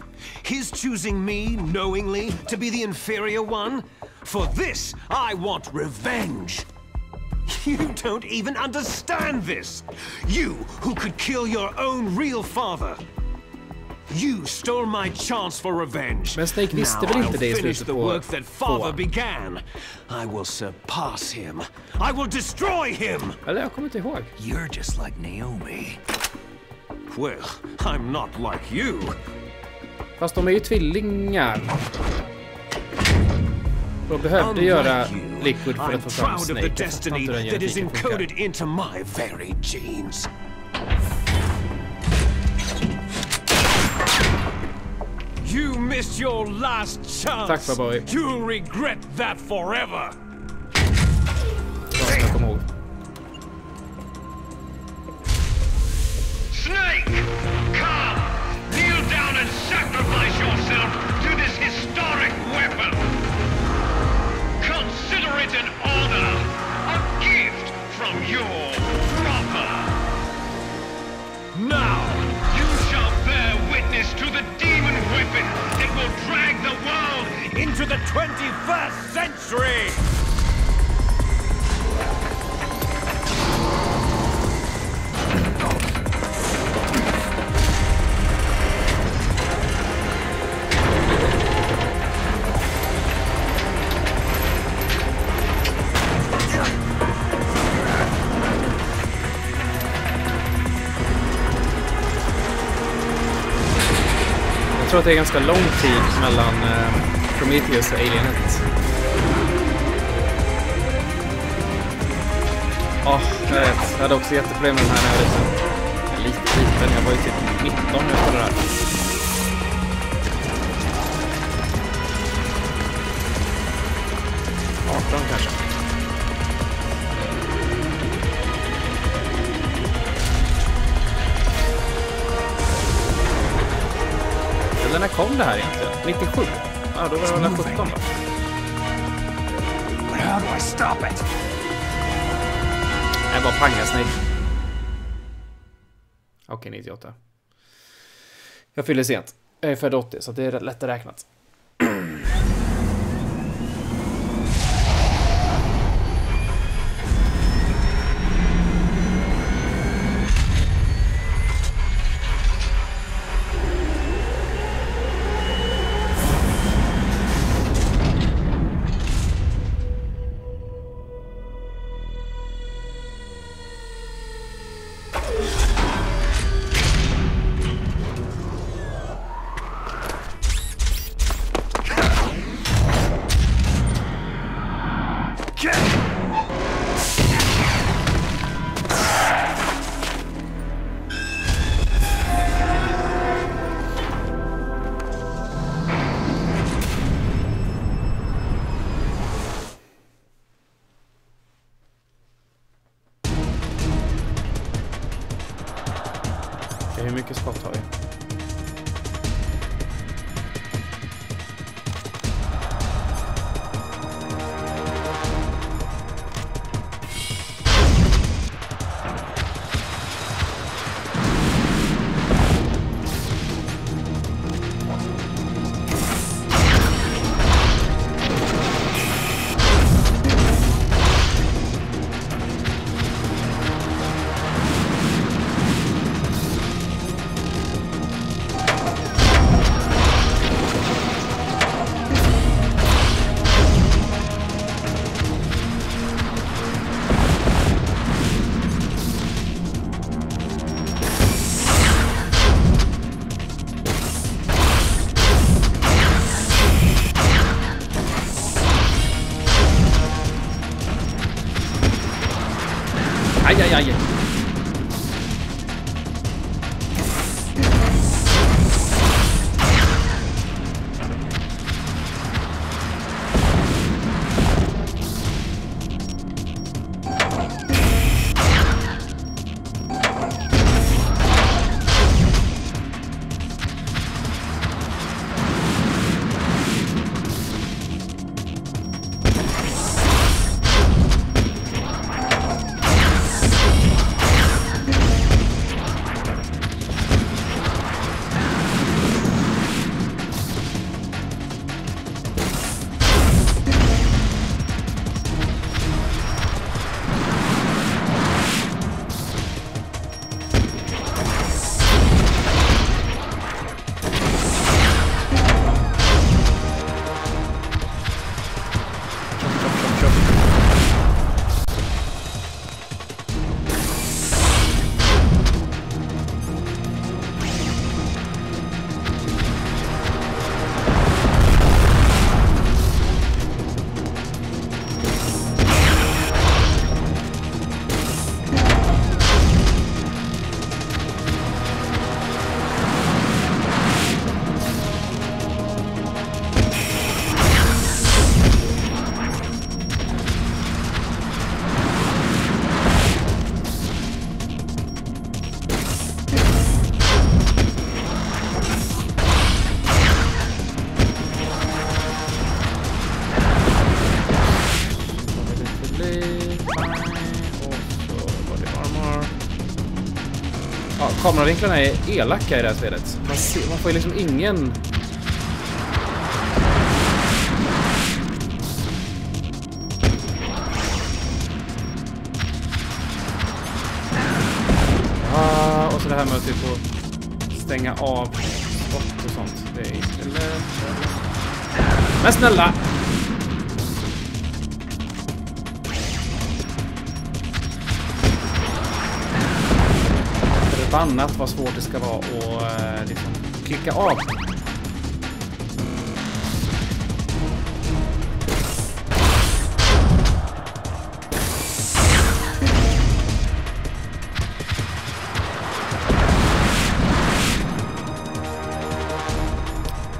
His choosing me knowingly to be the inferior one? For this, I want revenge. You don't even understand this. You who could kill your own real father. You stole my chance for revenge. Men Snake visste väl inte det i slutet på work that father began. I will surpass him. I will destroy him. Eller jag kommer inte ihåg. You're just like Naomi. Well, I'm not like you. Fast de är ju tvillingar. Och behövde göra Liquid för I'm att få fram proud of Snake. the destiny Jag fattar inte hur den that is genetiken funkar. encoded into my very genes. You missed your last chance. Tack för boy. You'll regret that forever. Jag kommer ihåg. Snake! Come! Kneel down and sacrifice yourself to this historic weapon! Consider it an honor, a gift from your brother! Now, you shall bear witness to the demon weapon that will drag the world Into the 21st century! Jag tror att det är ganska lång tid mellan Prometheus och Alienet. Ja, jag vet. Jag hade också jätteproblem med den här när jag var liten. Jag var ju typ 19 när jag spelade det här. 18 kanske. Eller när kom det här egentligen? 97? Ja, då var det 17 då. But how do I stop it? Jag bara pangar Snake. Okej, 98. Jag fyller sent. Jag är född 80, så det är lätt räknat. Hur mycket skott har vi? Aj, aj, aj. Kameravinklarna är elaka i det här spelet. Man får ju liksom ingen... Och så det här med att typ stänga av skott och sånt. Det är istället... Men snälla! Förbannat vad svårt det ska vara att liksom klicka av.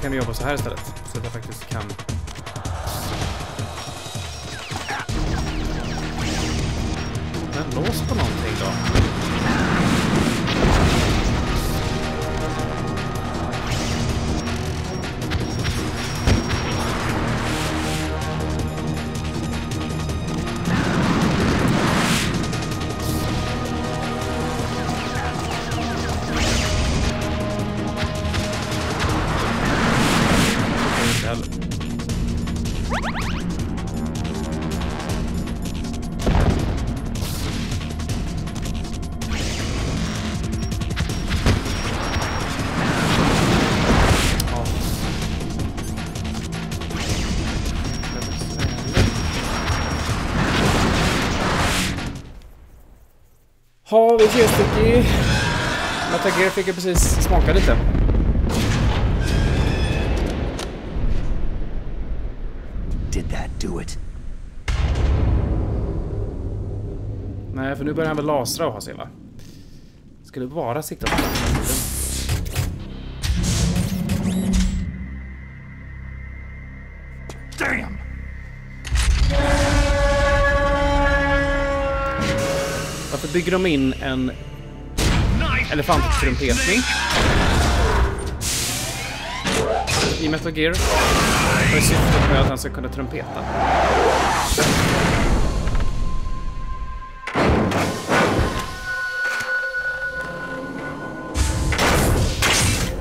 Kan vi jobba så här istället så att jag faktiskt kan lås på någonting då. Har vi 3 stycken. Metal Gear fick jag precis smaka lite. Did that do it? Nej, för nu börjar han väl lasra och ha sig, va? Ska du bara sitta på den? Damn! Varför bygger de in en elefanttrumpetning i Metal Gear? För är syftet med att han ska kunna trumpeta.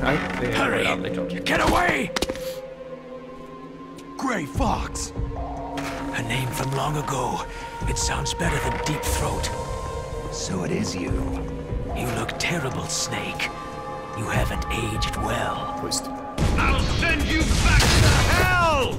Nej, det är aldrig klart. Get away! Grey Fox! A name from long ago. It sounds better than Deep Throat. So it is you. You look terrible, Snake. You haven't aged well. I'll send you back to hell!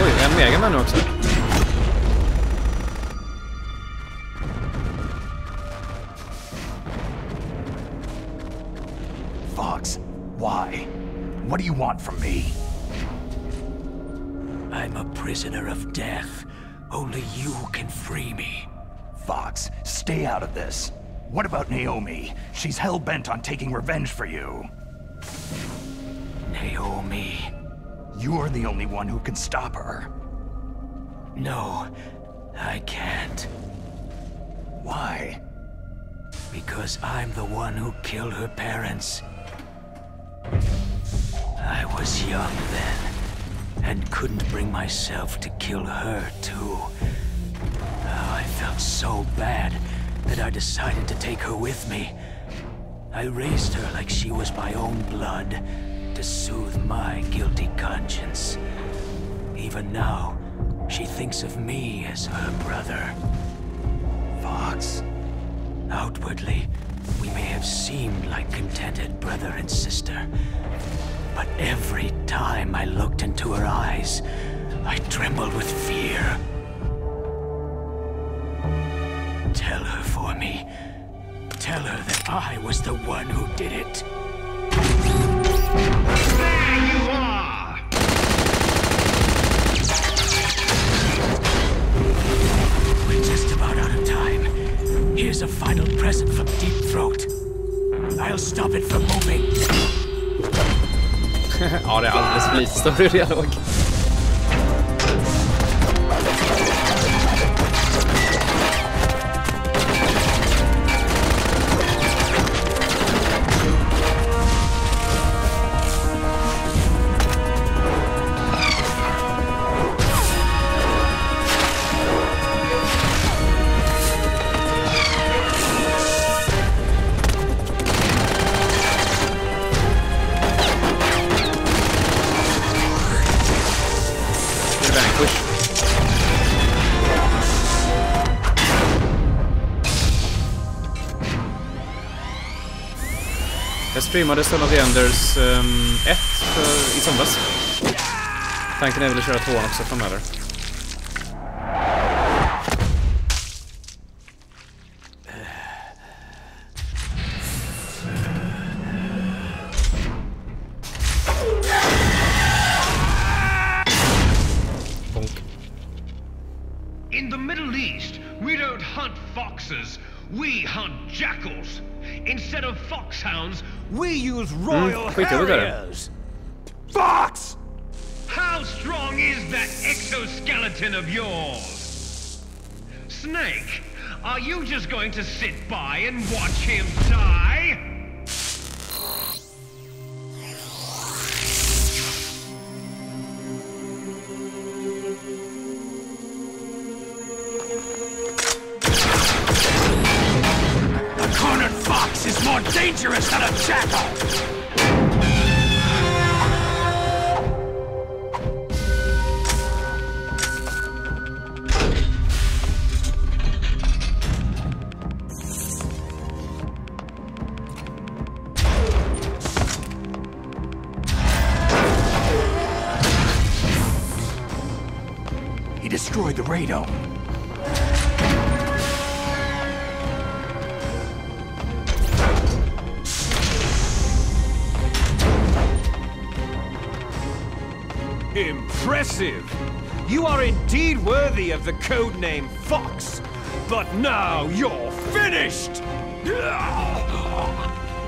Oj, en Megaman nu också. Fox, why? What do you want from me? I'm a prisoner of death. Only you can free me. Fox, stay out of this. What about Naomi? She's hell-bent on taking revenge for you. Naomi. You're the only one who can stop her. No, I can't. Why? Because I'm the one who killed her parents. I was young then, and couldn't bring myself to kill her too. I felt so bad that I decided to take her with me. I raised her like she was my own blood, to soothe my guilty conscience. Even now, she thinks of me as her brother. Fox. Outwardly, we may have seemed like contented brother and sister. But every time I looked into her eyes, I trembled with fear. Tell her for me. Tell her that I was the one who did it. There you are! We're just about out of time. Here's a final present from Deep Throat. I'll stop it from moving. Ja, det är alldeles för lite stor dialog. Jag streamade Son of the Enders 1 i somras. Tanken är väl att köra 2 också framöver. In the Middle East, we don't hunt foxes, we hunt jackals. Instead of foxhounds, we use royal harriers. Fox! How strong is that exoskeleton of yours? Snake, are you just going to sit by and watch him die? Is more dangerous than a jackal! He destroyed the radome. Impressive! You are indeed worthy of the codename Fox, but now you're finished!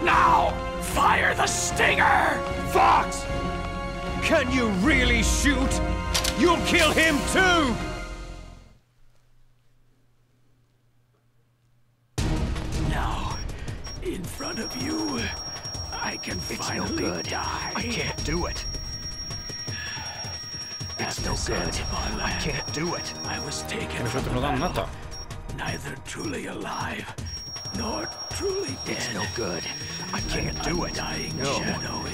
Now, fire the stinger! Fox! Can you really shoot? You'll kill him too! Now, in front of you, I can finally die. I can't do it. It's no good. I can't do it. I was taken from the battle, neither truly alive nor truly dead. It's no good. I can't do it. No,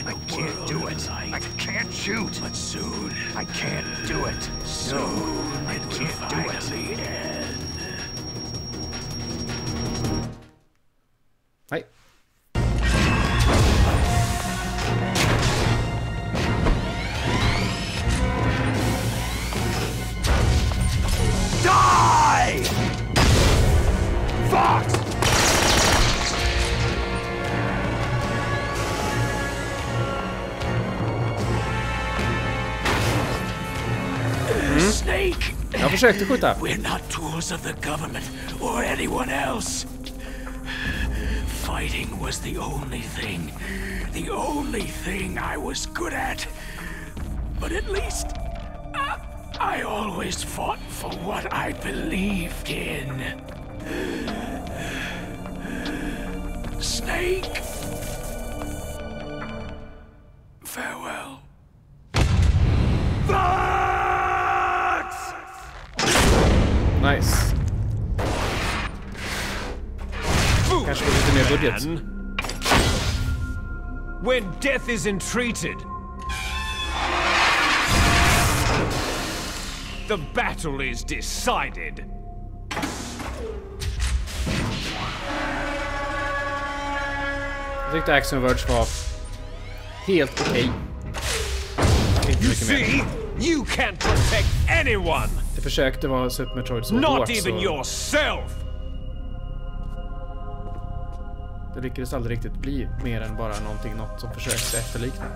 I can't do it. I can't shoot. But soon, I can't do it. Soon, I can't do it. Hej. Die! Fox! Snake! Jag försökte skjuta. We're not tools of the government or anyone else. Fighting was the only thing I was good at. But at least I always fought for what I believed in. Snake. Farewell. Fox! Nice. Kanske lite mer budget. When death is entreated, the battle is decided. Jag tyckte Action Verge var helt okej. You see, you can't protect anyone. Det försökte vara Super Metroid så Not hårt, even så yourself. det lyckades aldrig riktigt bli mer än bara något som försökte efterlikna.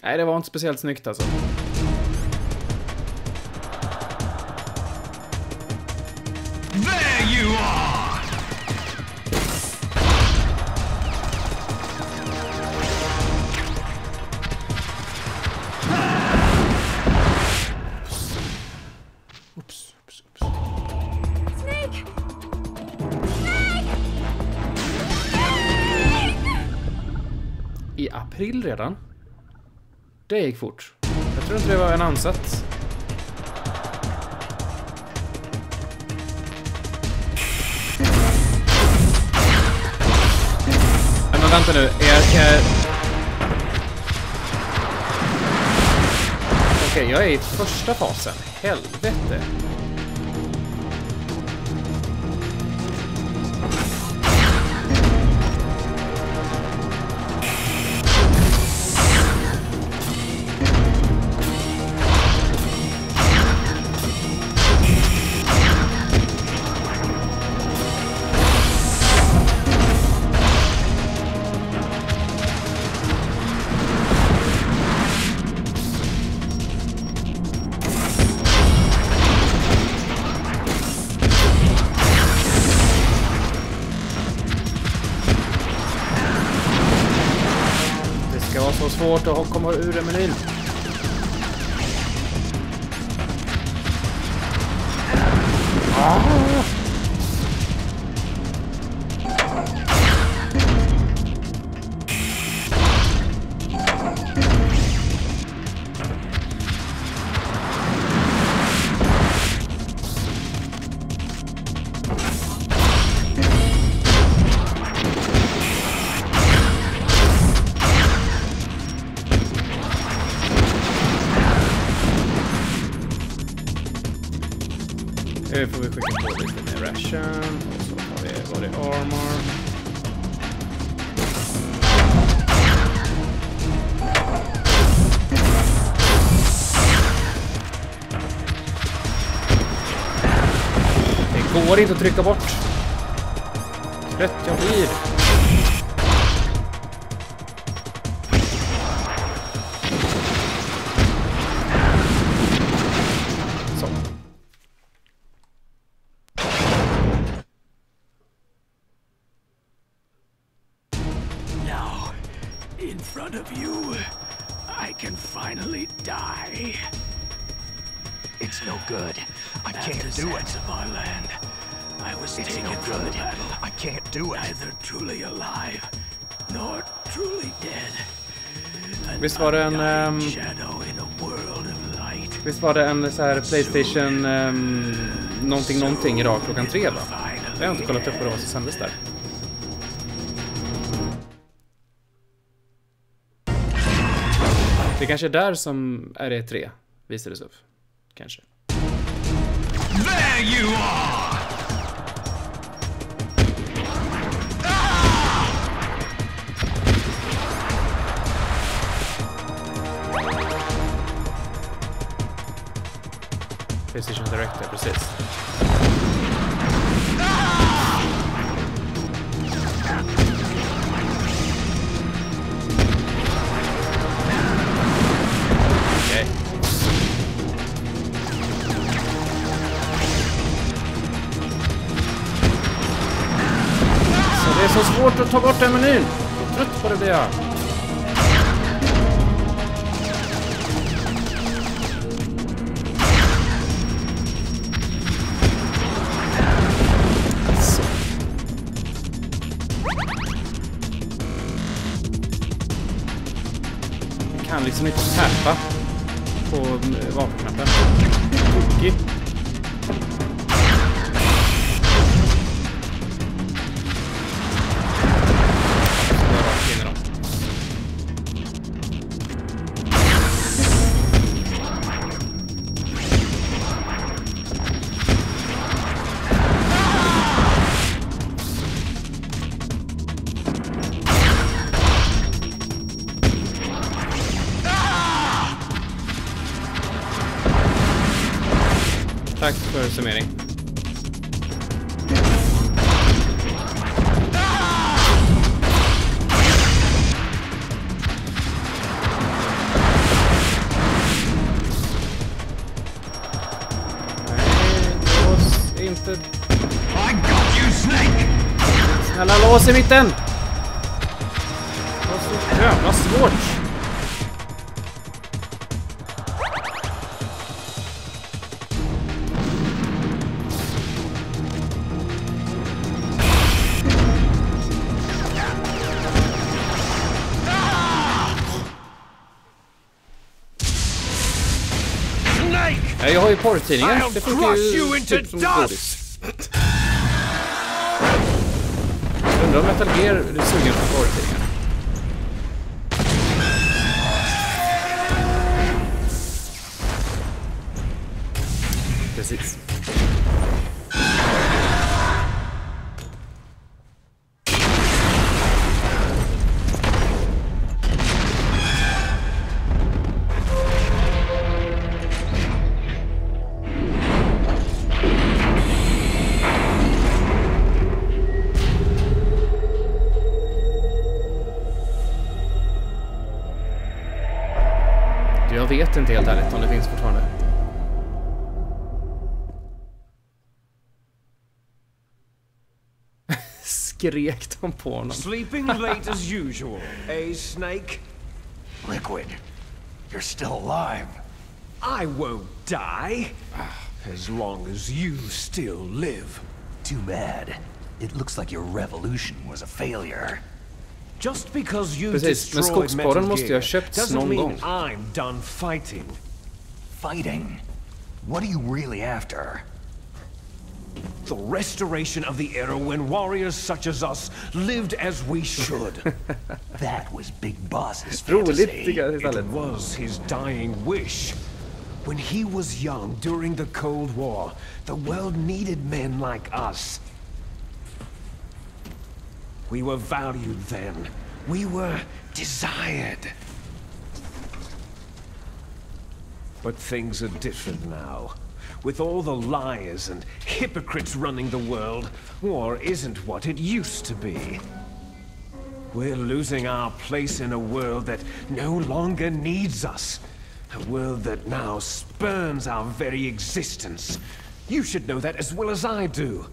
Nej, det var inte speciellt snyggt alltså. There you are! Oops. Snake! Snake! Snake! I april redan? Det gick fort. Jag tror inte det var en ansats. Men vänta nu, Okej, jag är i första fasen. Helvete. Så svårt att komma ur en menyn. Nu får vi skicka på lite mer ration. Och så har vi både armor. Det går inte att trycka bort. Trött jag blir. In front of you, I can finally die. It's no good. I can't do it. Of our land, I was taken no from the good. battle. I can't do it. Neither truly alive, nor truly dead. Visst var det en visst var det en så här PlayStation någonting idag klockan 3 va? Jag har inte kollat upp vad som sändes där. Det kanske är där som RE3 visades upp. Kanske. There you are! PlayStation Director, precis. Det är så svårt att ta bort den menyn. Så trött på det blir jag. Så. Jag kan liksom inte tappa på vapenknappen. Tokig. Tack för summering. Nej, lås inte. I got you, Snake! Snälla, lås i mitten! Det var så jävla svårt. Nej, jag har ju porrtidningar. Det funkar ju typ som godis. Undrar om Metal Gear är sugen på porrtidningar. Precis. Jag vet inte helt ärligt om det finns fortfarande. Skrek de på honom. Sleeping late as usual, eh, Snake? Liquid, you're still alive. I won't die. As long as you still live. Too bad. It looks like your revolution was a failure. Just because you Precis, men destroyed skogsborren Metal måste ju ha Gear köpts doesn't någon mean gång. I'm done fighting. Fighting? What are you really after? The restoration of the era when warriors such as us lived as we should. That was Big Boss's Roligt fantasy. tycker jag It istället. was his dying wish. When he was young during the Cold War, the world needed men like us. We were valued then. We were desired. But things are different now. With all the liars and hypocrites running the world, war isn't what it used to be. We're losing our place in a world that no longer needs us. A world that now spurns our very existence. You should know that as well as I do.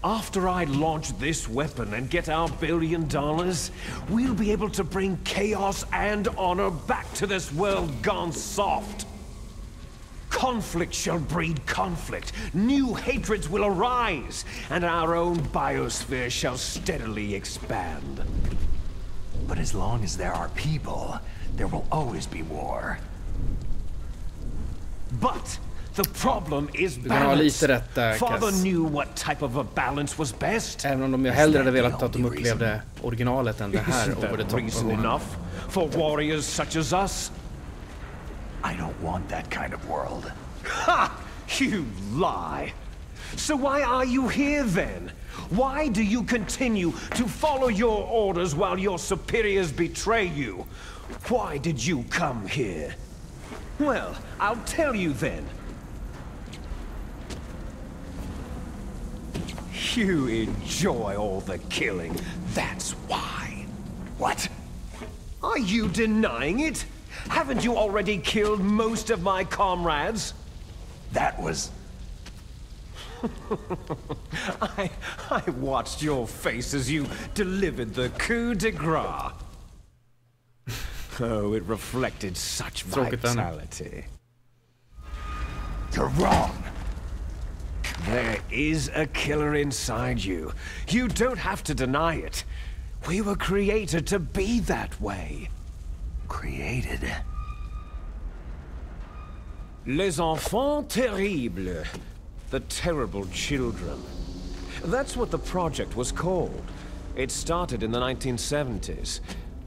After I launch this weapon and get our $1 billion, we'll be able to bring chaos and honor back to this world gone soft. Conflict shall breed conflict. New hatreds will arise, and our own biosphere shall steadily expand. But as long as there are people, there will always be war. But the problem is Du kan ha lite balance. rätt där, Father Cass. knew what type of a balance was best. Även om jag hellre hade velat att de upplevde originalet än det här Isn't over the that top reason versionen. enough for warriors such as us? I don't want that kind of world. Ha! You lie. So why are you here then? Why do you continue to follow your orders while your superiors betray you? Why did you come here? Well, I'll tell you then. You enjoy all the killing, that's why. What? Are you denying it? Haven't you already killed most of my comrades? That was... I watched your face as you delivered the coup de grace. Oh, it reflected such vitality. You're wrong. There is a killer inside you. You don't have to deny it. We were created to be that way. Created? Les enfants terribles. The terrible children. That's what the project was called. It started in the 1970s.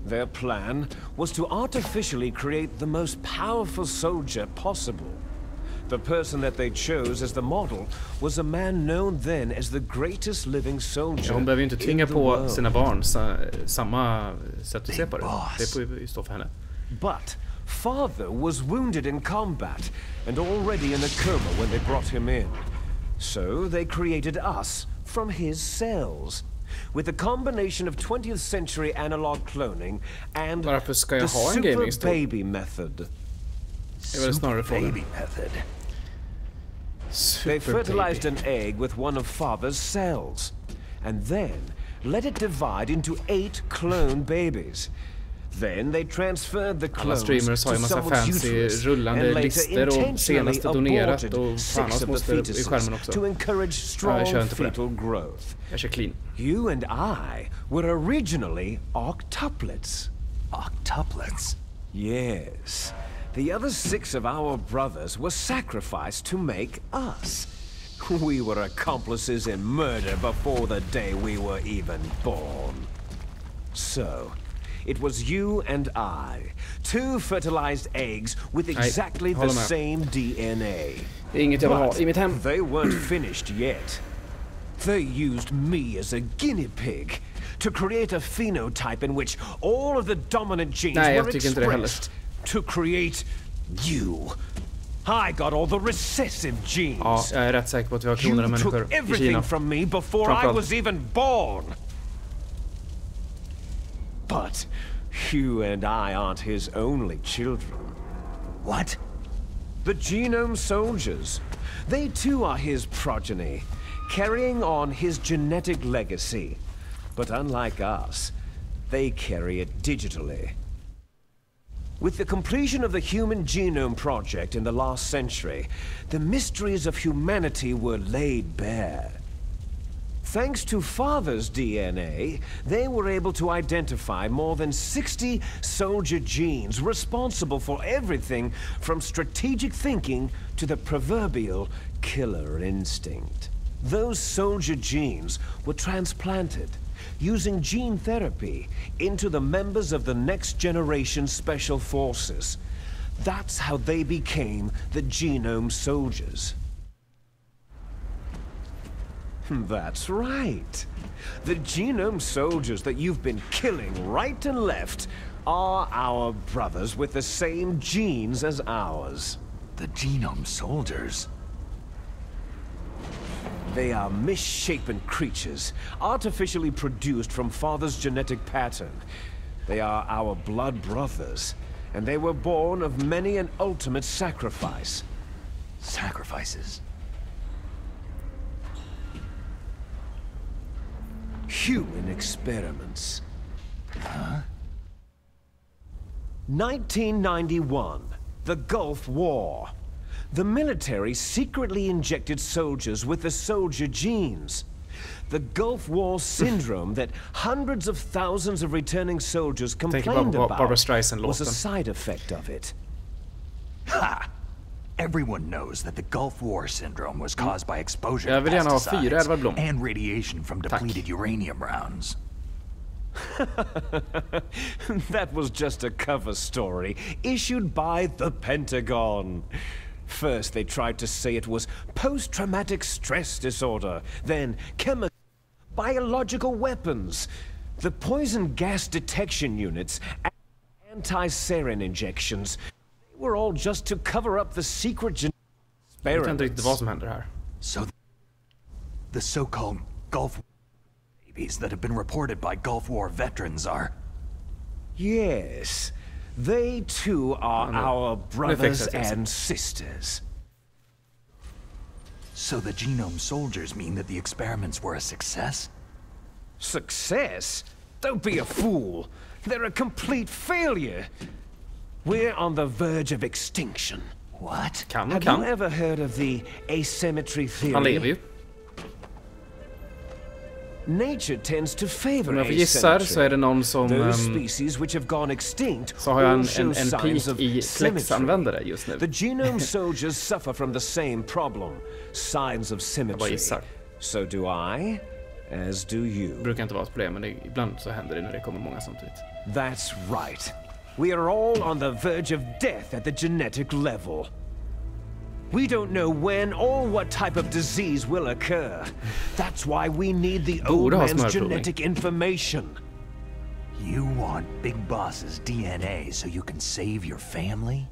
Their plan was to artificially create the most powerful soldier possible. The person that they chose as the model was a man known then as the greatest living soldier. Hon behöver ju inte tvinga på world. sina barn samma sätt att se på det. Det får ju stå för henne. But father was wounded in combat and already in a coma when they brought him in. So they created us from his cells. With a combination of 20th century analog cloning and Varför ska jag the ha en super gaming-stol? baby method. Det är väl snarare frågan. Baby method. They fertilized baby. an egg with one of father's cells, and then let it divide into 8 clone babies. Then they transferred the Alla clones streamers har ju to massa someone's fancy uterus rullande and later lister och intentionally senaste donerat aborted och fan 6 hans of the måste upp i fetuses skärmen också. to encourage Ja, strong jag kör inte på det. fetal growth. Jag kör clean. You and I were originally octuplets. Octuplets? Yes. The other 6 of our brothers were sacrificed to make us. We were accomplices in murder before the day we were even born. So, it was you and I, 2 fertilized eggs with exactly the same DNA. But they weren't finished yet. They used me as a guinea pig to create a phenotype in which all of the dominant genes were expressed to create you. I got all the recessive genes. Ja, jag är rätt säker på att vi har kloner av människor i Kina. From me before I was even born. But you and I aren't his only children. What? The genome soldiers. They too are his progeny, carrying on his genetic legacy. But unlike us, they carry it digitally. With the completion of the Human Genome Project in the last century, the mysteries of humanity were laid bare. Thanks to Father's DNA, they were able to identify more than 60 soldier genes responsible for everything from strategic thinking to the proverbial killer instinct. Those soldier genes were transplanted using gene therapy into the members of the next generation special forces. That's how they became the genome soldiers. That's right. The genome soldiers that you've been killing right and left are our brothers with the same genes as ours. The genome soldiers? They are misshapen creatures, artificially produced from Father's genetic pattern. They are our blood brothers, and they were born of many an ultimate sacrifice. Sacrifices? Human experiments. Huh? 1991, the Gulf War. The military secretly injected soldiers with the soldier genes. The Gulf War syndrome that hundreds of thousands of returning soldiers complained about was a side effect of it. Ha! Everyone knows that the Gulf War syndrome was caused by exposure to pesticides and radiation from depleted uranium rounds. That was just a cover story issued by the Pentagon. First, they tried to say it was post-traumatic stress disorder, then biological weapons, the poison gas detection units, and anti-sarin injections. They were all just to cover up the secret experiments. So, the so-called Gulf War babies that have been reported by Gulf War veterans are... Yes. They too are our brothers and sisters. So the genome soldiers mean that the experiments were a success? Success? Don't be a fool. They're a complete failure. We're on the verge of extinction. What? Have you ever heard of the asymmetry theory? Nature tends to favor asymmetry. Those species which have gone extinct will show signs of symmetry. The genome soldiers suffer from the same problem, signs of symmetry. So do I, as do you. Brukar inte vara ett problem, men ibland så händer det när det kommer många samtidigt. That's right. We are all on the verge of death at the genetic level. We don't know when or what type of disease will occur. That's why we need the old man's genetic information. You want Big Boss's DNA so you can save your family?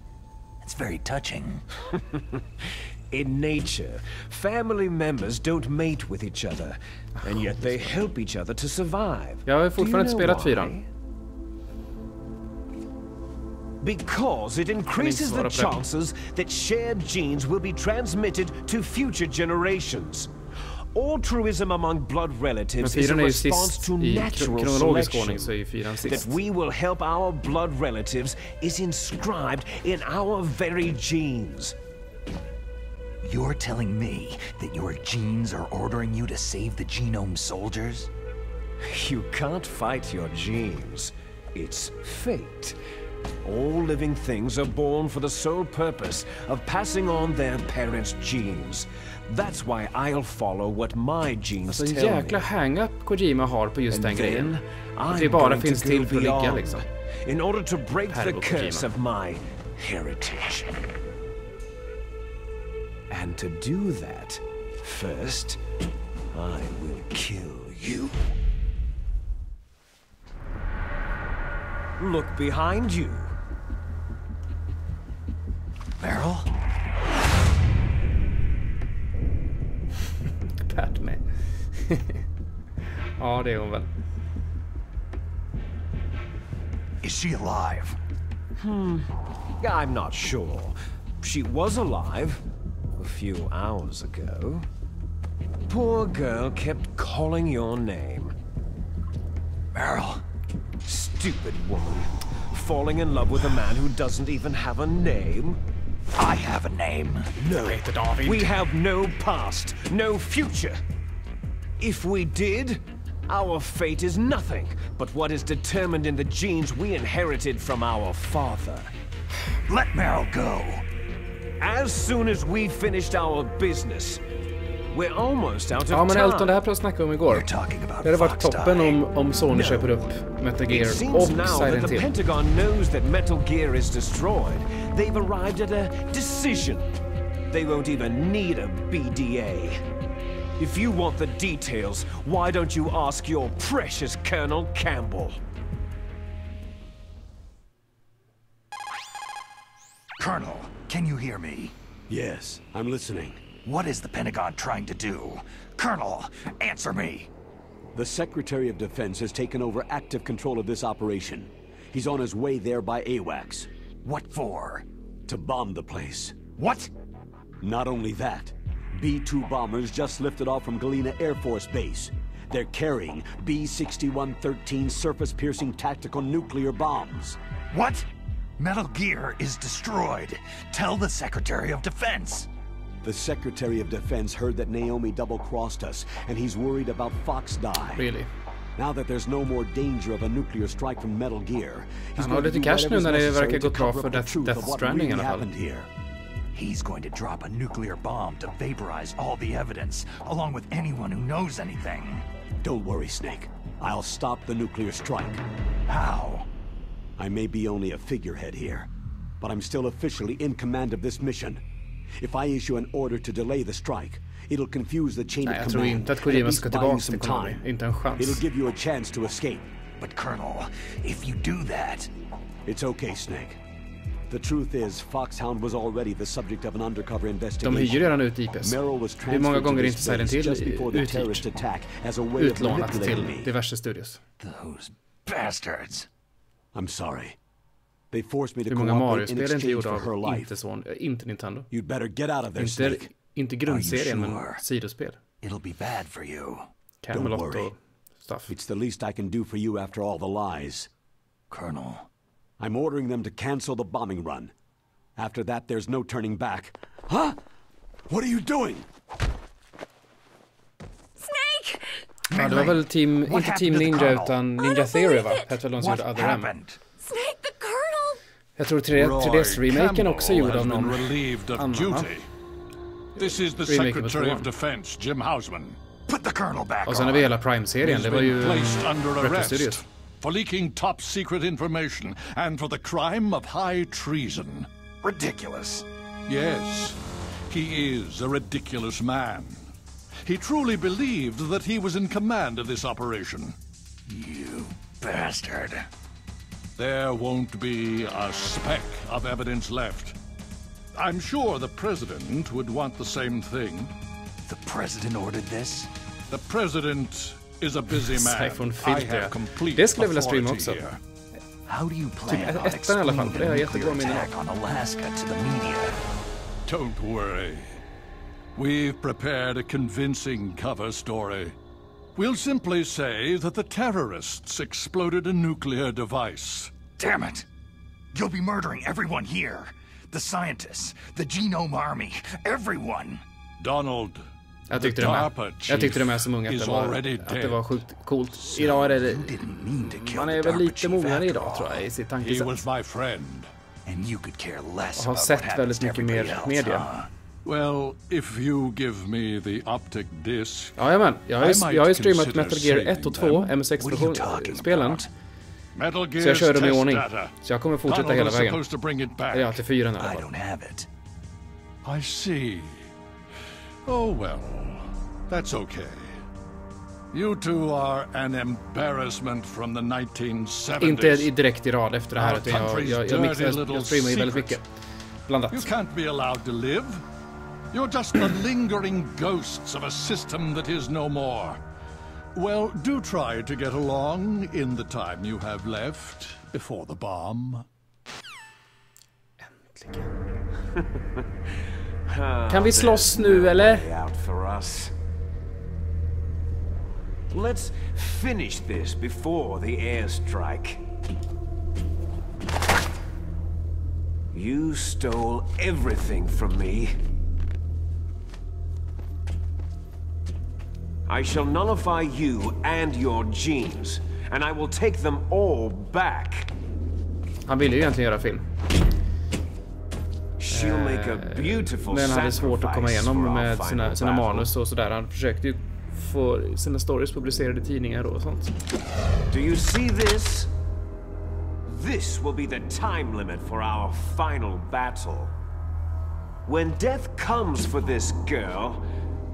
It's very touching. In nature, family members don't mate with each other, and yet they help each other to survive. Jag har fortfarande inte spelat 4. Because it increases the chances that shared genes will be transmitted to future generations. Altruism among blood relatives is a response to natural selection. That we will help our blood relatives is inscribed in our very genes. You're telling me that your genes are ordering you to save the genome soldiers? You can't fight your genes. It's fate. All living things are born for the sole purpose of passing on their parents' genes. That's why I'll follow what my genes alltså, tell me. jäkla hang-up Kojima har på just den grejen. Det bara finns till för att ligga liksom. In order to break the curse of my heritage. And to do that, first, I will kill you. Look behind you. Meryl? Padme. Ja, det är hon väl. Is she alive? I'm not sure. She was alive a few hours ago. Poor girl kept calling your name. Meryl. Stupid woman. Falling in love with a man who doesn't even have a name. I have a name. No, we have no past, no future. If we did, our fate is nothing but what is determined in the genes we inherited from our father. Let Meryl go. As soon as we finished our business, we're almost out of ja, men time. Elton, det här snackade om igår. Det hade varit toppen om Sony köper upp Metal Gear och Silent Hill. The Pentagon knows that Metal Gear is destroyed. They've arrived at a decision. They won't even need a BDA. If you want the details, why don't you ask your precious Colonel Campbell? Colonel, can you hear me? Yes, I'm listening. What is the Pentagon trying to do? Colonel, answer me! The Secretary of Defense has taken over active control of this operation. He's on his way there by AWACS. What for? To bomb the place. What? Not only that, B-2 bombers just lifted off from Galena Air Force Base. They're carrying B-6113 surface-piercing tactical nuclear bombs. What? Metal Gear is destroyed. Tell the Secretary of Defense. The Secretary of Defense heard that Naomi double-crossed us, and he's worried about Fox Die. Really? Now that there's no more danger of a nuclear strike from Metal Gear, he's Han har lite cash nu när det verkar gått bra för Death Stranding i alla fall. He's going to drop a nuclear bomb to vaporize all the evidence, along with anyone who knows anything. Don't worry, Snake. I'll stop the nuclear strike. How? I may be only a figurehead here, but I'm still officially in command of this mission. If I issue an order to delay the strike, it'll confuse the chain of command. Jag tror inte att Kojima ska tillbaka till Konami. Inte en chans. It'll give you a chance to escape. But Colonel, if you do that... It's okay, Snake. The truth is, Foxhound was already the subject of an undercover investigation. De hyr redan ut IPs. Hur många gånger är inte Silent Hill utlånat till diverse studios? Those bastards. I'm sorry. They forced me to Hur många cooperate in Mario-spel är inte exchange gjorda for her av life. inte Nintendo? You'd better get out of there, Snake. Inte grundserien, men sidospel. It'll be bad for you. Camelot och stuff. It's the least I can do for you after all the lies. Colonel. I'm ordering them to cancel the bombing run. After that, there's no turning back. Huh? What are you doing? Snake! Ja, det var väl inte Team Ninja utan Ninja Theory, va? Hette väl de som gjorde Other M. Snake, the Colonel! Jag tror 3DS-remaken också gjord av någon annan. This is the Secretary of Defense, Jim Hausman. Put the Colonel back Och sen har vi hela Prime-serien, det var ju Retro Studios. For leaking top secret information and for the crime of high treason. Ridiculous. Yes, he is a ridiculous man. He truly believed that he was in command of this operation. You bastard. There won't be a speck of evidence left. I'm sure the President would want the same thing. The President ordered this? The President is a busy man. I have complete det skulle jag vilja streama också. How do you plan on ettan i alla fall, det har jättebra minne. attack on Alaska to the media? Don't worry. We've prepared a convincing cover story. We'll simply say that the terrorists exploded a nuclear device. Damn it! You'll be murdering everyone here. The scientists, the Genome Army, everyone. Donald, Jag tyckte det med som ung att det var sjukt coolt. Idag är det... Man är väl lite mognare idag, tror jag, i sitt tankesätt. Och har sett väldigt mycket mer media. Well, if you give me the optic disc. Ja, jag har ju streamat Metal Gear 1 och 2 MSX-spelen. Så jag kör dem i ordning. Så jag kommer fortsätta hela vägen. Ja, till 4 i alla fall. I see. Oh well, that's okay. You two are an embarrassment from the 1970s. Inte direkt i rad efter det här, utan jag streamar ju väldigt mycket. Blandat. You can't be allowed to live. You're just the lingering ghosts of a system that is no more. Well, do try to get along in the time you have left before the bomb. Äntligen. Kan vi slåss nu, eller? Let's finish this before the airstrike. You stole everything from me. I shall nullify you and your genes, and I will take them all back. Han ville ju egentligen göra film. Men han hade svårt att komma igenom med sina manus och sådär. Han försökte ju få sina stories publicerade i tidningar och sånt. Do you see this? This will be the time limit for our final battle. When death comes for this girl,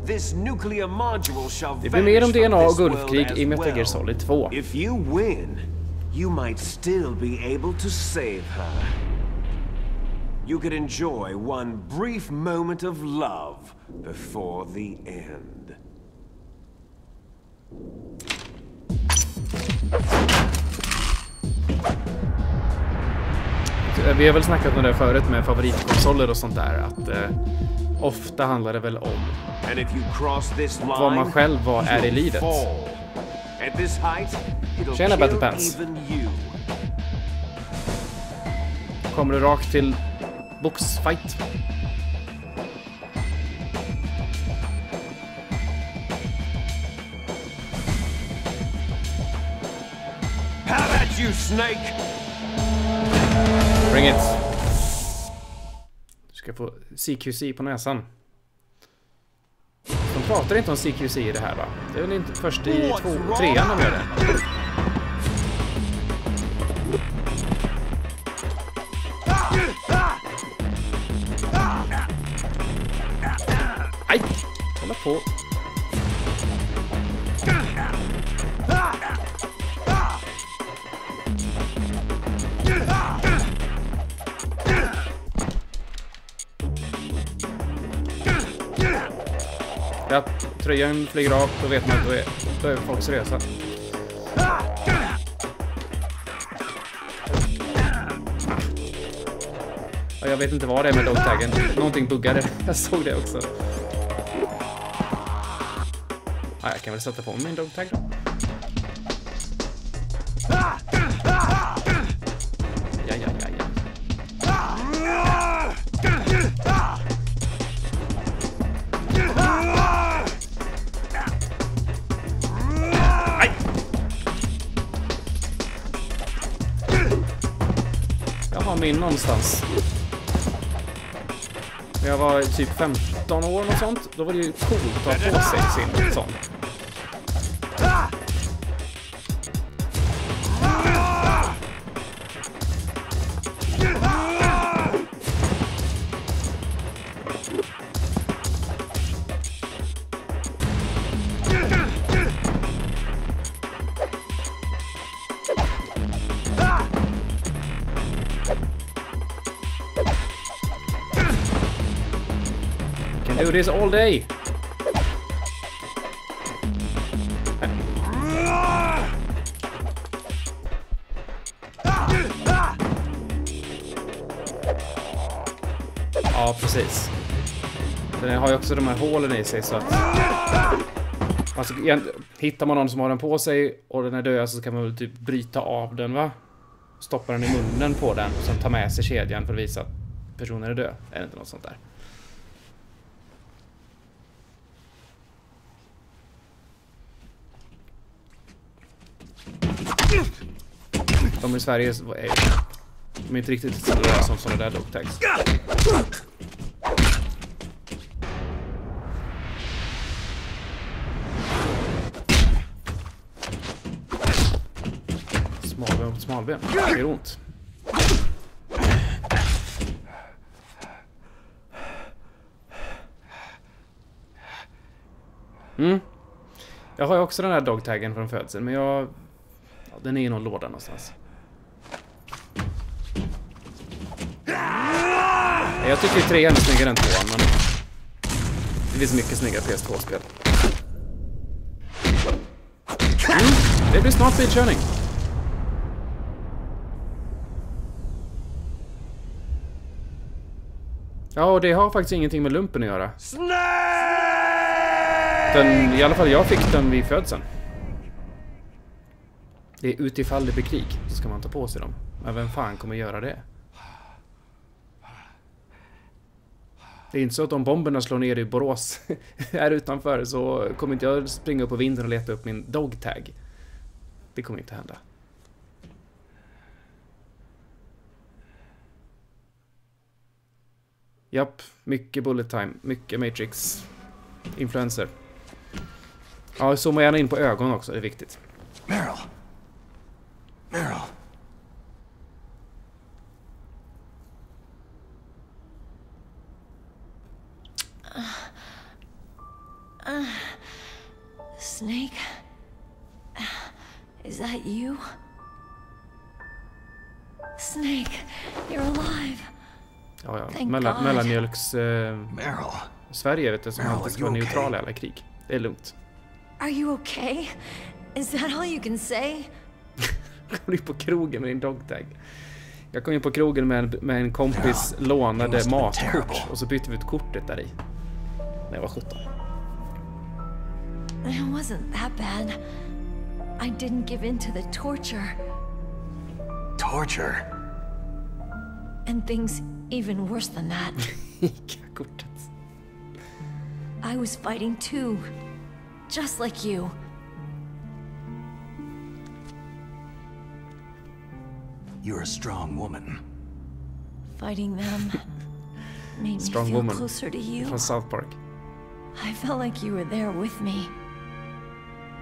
this nuclear module shall det blir mer om DNA och Gulfkrig i Metal Gear Solid 2. If you win, you might still be able to save her. You could enjoy one brief moment of love before the end. Vi har väl snackat om det förut med favoritkonsoler och sånt där, att ofta handlar det väl om vad man själv är i livet. Tjena Battle Pants. Kommer du rakt till boxfight? Have at you, Snake! Bring it. Du ska få CQC på näsan. De pratar inte om CQC i det här, va? Det är väl inte först i 3:an de gör det. Aj! Hålla på. Ja, tröjan flyger av, då vet man att då är folk seriösa. Ja, jag vet inte vad det är med dogtaggen. Någonting buggade. Jag såg det också. Ja, jag kan väl sätta på min dogtag då. Min någonstans. När jag var typ 15 år och sånt, då var det ju coolt att ha på sig sin sån. Do this all day. Ja, precis. Den har ju också de här hålen i sig, så att alltså, hittar man någon som har den på sig och den är död, så kan man väl typ bryta av den, va? Stoppa den i munnen på den och sen ta med sig kedjan för att visa att personen är död. Är det inte något sånt där? De i Sverige de är inte riktigt sådär som sådana där dog tags. Smalben mot smalben. Det gör ont. Jag har ju också den här dogtaggen från födseln, men den är i någon låda någonstans. Jag tycker 3 är snyggare än 2, men det finns mycket snyggare PS2-spel. Det blir snart bilkörning. Ja, och det har faktiskt ingenting med lumpen att göra. I alla fall jag fick den vid födseln. Det är utifall det blir krig, så ska man ta på sig dem. Men vem fan kommer göra det? Det är inte så att om bomberna slår ner i Borås här utanför så kommer inte jag springa upp på vinden och leta upp min dogtag. Det kommer inte hända. Japp, mycket bullet time, mycket Matrix influencer. Ja, zooma gärna in på ögon också, det är viktigt. Meryl. Snake? Is that you? Snake, you're alive. Ja. Mellanmjölks... Sverige, vet du, som alltid ska vara neutral i alla krig. Det är lugnt. Are you okay? Is that all you can say? Kom in på krogen med din dogtag. Jag kom in på krogen med en kompis lånade matkort. Och så bytte vi ut kortet där i. När jag var 17. It wasn't that bad. I didn't give in to the torture. Torture? And things even worse than that. Kortet. I was fighting too. Just like you. You're a strong woman. Fighting them made strong me feel woman closer to you. From South Park. I felt like you were there with me.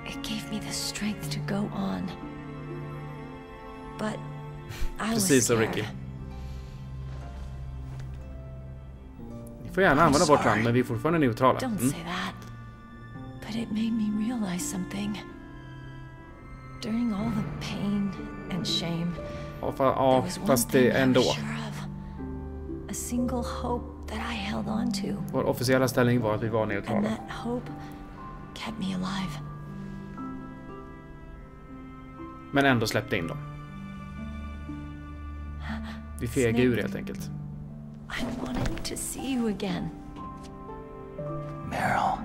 It gave me the strength to go on. But I was precis så, scared. Ricky. Ni får gärna använda vårt land, men vi är fortfarande neutrala. Don't say that. But it made me realize something. During all the pain and shame, ja, fast det ändå. A single hope that I held on to. Vår officiella ställning var att vi var neutrala. And that hope kept me alive. Men ändå släppte in dem. Vi fegade ur helt enkelt. I wanted to see you again. Meryl.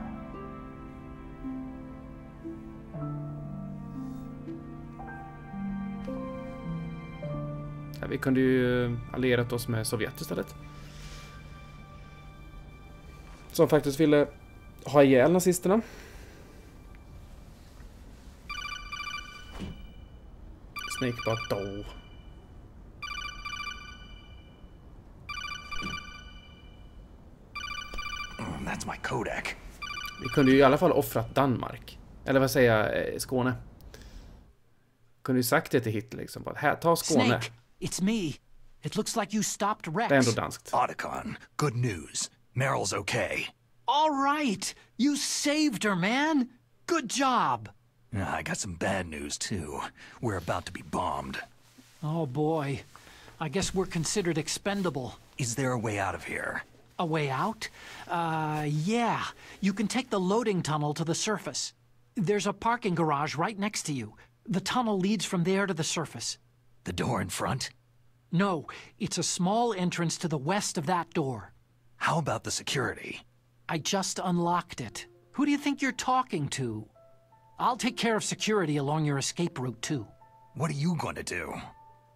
Ja, vi kunde ju allierat oss med Sovjet istället. Som faktiskt ville ha ihjäl nazisterna. Snake bara då. That's my Kodak. Vi kunde ju i alla fall offrat Danmark. Eller vad säger jag, Skåne. Kunde ju sagt det till Hitler liksom. Bara, här, ta Skåne. Snake, it's me. It looks like you stopped Rex. Det är ändå danskt. Otacon, good news. Meryl's okay. All right. You saved her, man. Good job. I got some bad news, too. We're about to be bombed. Oh, boy. I guess we're considered expendable. Is there a way out of here? A way out? Yeah. You can take the loading tunnel to the surface. There's a parking garage right next to you. The tunnel leads from there to the surface. The door in front? No, it's a small entrance to the west of that door. How about the security? I just unlocked it. Who do you think you're talking to? I'll take care of security along your escape route, too. What are you going to do?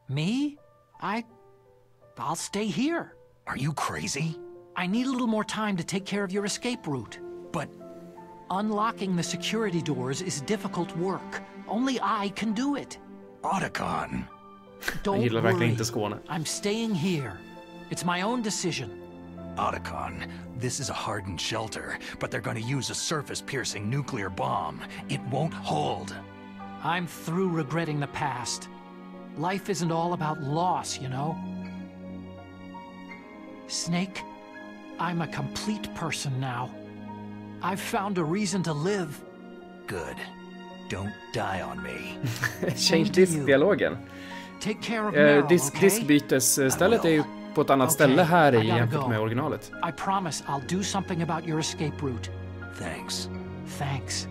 Me? I'll stay here. Are you crazy? I need a little more time to take care of your escape route. But... Unlocking the security doors is difficult work. Only I can do it. Otacon. Don't gillar verkligen worry. inte Skåne. I'm staying here. It's my own decision. Otacon, this is a hardened shelter, but they're going to use a surface-piercing nuclear bomb. It won't hold. I'm through regretting the past. Life isn't all about loss, you know? Snake, I'm a complete person now. I've found a reason to live. Good. Don't die on me. Change disk-dialogen. Take care of Meryl, okay? Diskbytesstället är ju på ett annat ställe här i jämfört med originalet. I promise I'll do something about your escape route. Thanks. Thanks.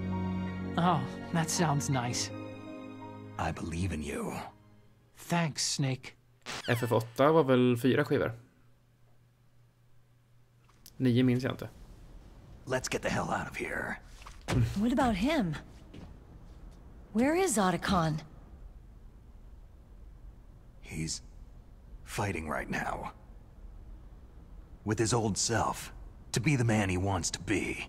Oh, that sounds nice. I believe in you. Thanks, Snake. FF8 var väl 4 skivor? 9 minns jag inte. Let's get the hell out of here. What about him? Where is Otacon? He's fighting right now. With his old self. To be the man he wants to be.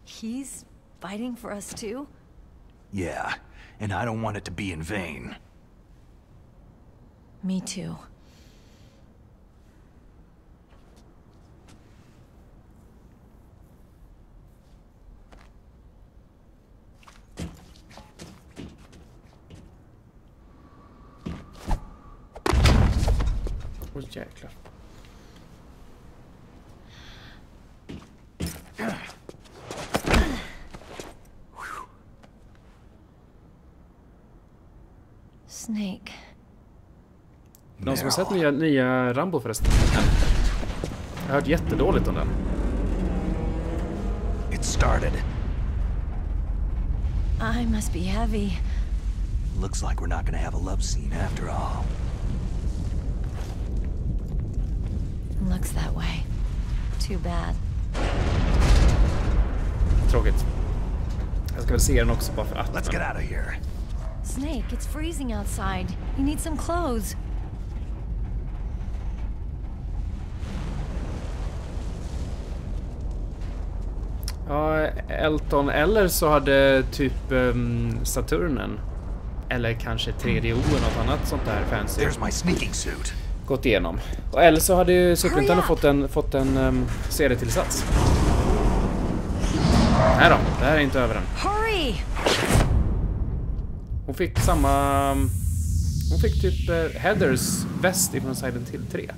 He's fighting for us too? Yeah, and I don't want it to be in vain. Me too. Åh jäklar. Snake. Någon som har sett nya Rambo förresten? Jag har hört jättedåligt om den. It started. I must be heavy. Looks like we're not gonna have a love scene after all. Looks that way. Too bad. Tråkigt. Jag ska väl se den också bara för att. Let's get out of here. Snake, it's freezing outside. You need some clothes. Ja, Elton, eller så hade typ Saturnen eller kanske 3DO eller något annat sånt där fancy. There's my sneaking suit. Gått igenom. Och eller så hade ju Super Nintendo fått en serietillsats. Nej då, det här är inte över än. Hurry! Hon fick samma... Hon fick typ Heathers väst ifrån Silent Hill 3.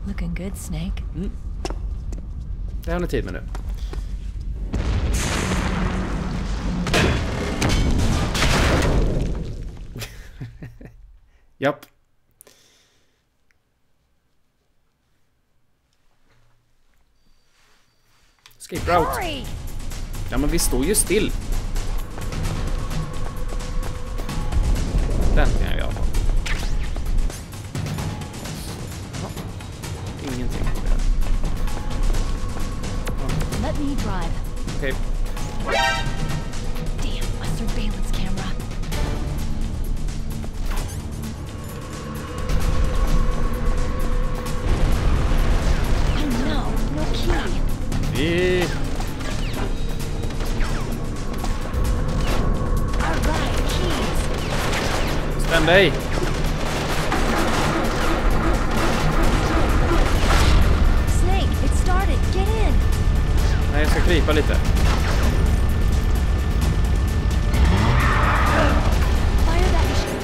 Looking good, Snake. Det har ni tid med nu. Japp. Escape route. Ja, men vi står ju still. Den kan jag i alla fall. Ingenting på det. Let me drive. Okej. Damn, a surveillance camera. Oh no, no key. All right, keys. Stäm dig. Snake, it started. Get in. Nej, jag ska krypa lite. Fire that machine.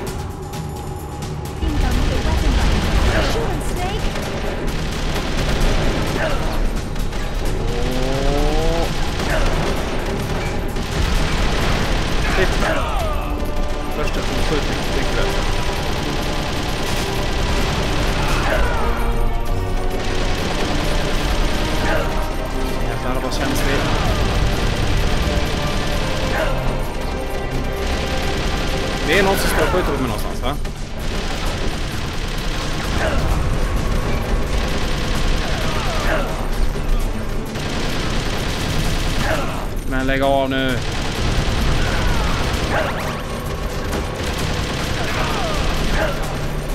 Beam gun with a weapon button. Shoot him, Snake. Första skjutning sticker väl. Jävlar vad känsligt. Det är någon som ska skjuta på mig någonstans, va? Men lägg av nu.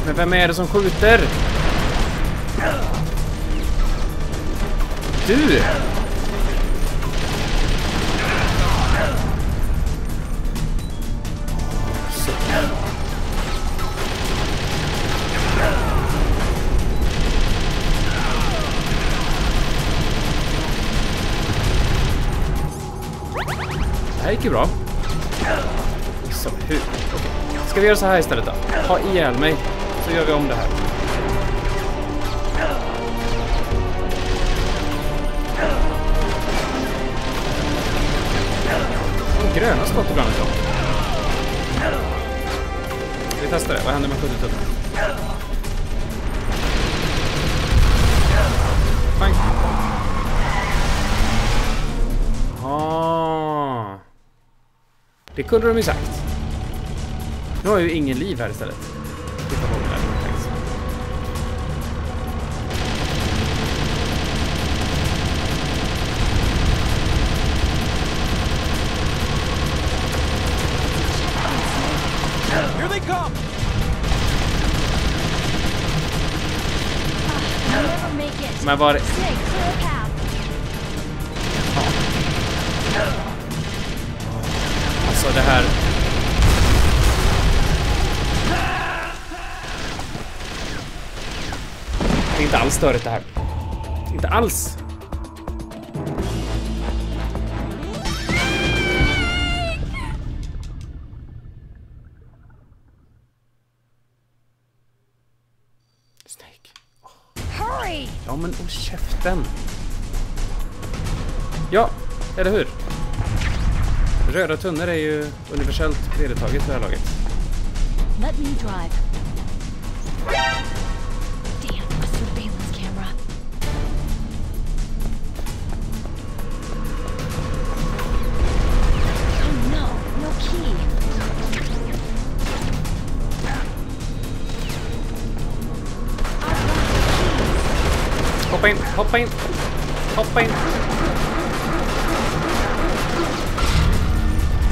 Men vem är det som skjuter? du? Så. Det här gick ju bra. Så, hur? Okej. Ska vi göra så här istället då? Ha ihjäl mig, så gör vi om det här. Gröna skott ibland idag. Vi testar det. Vad händer med 70 tunnor? Bang. Ah. Det kunde de ju sagt. Nu har jag ju ingen liv här istället. Titta på det här. Here they come! Men var det... Alltså det här... Det är inte alls störigt det här. Inte alls. Ja, men käften. Ja, eller hur? Röda tunnor är ju universellt vedertaget för det här laget. Let me drive. Damn, a surveillance camera. Oh no, no key. Hoppa in, hoppa in, hoppa in.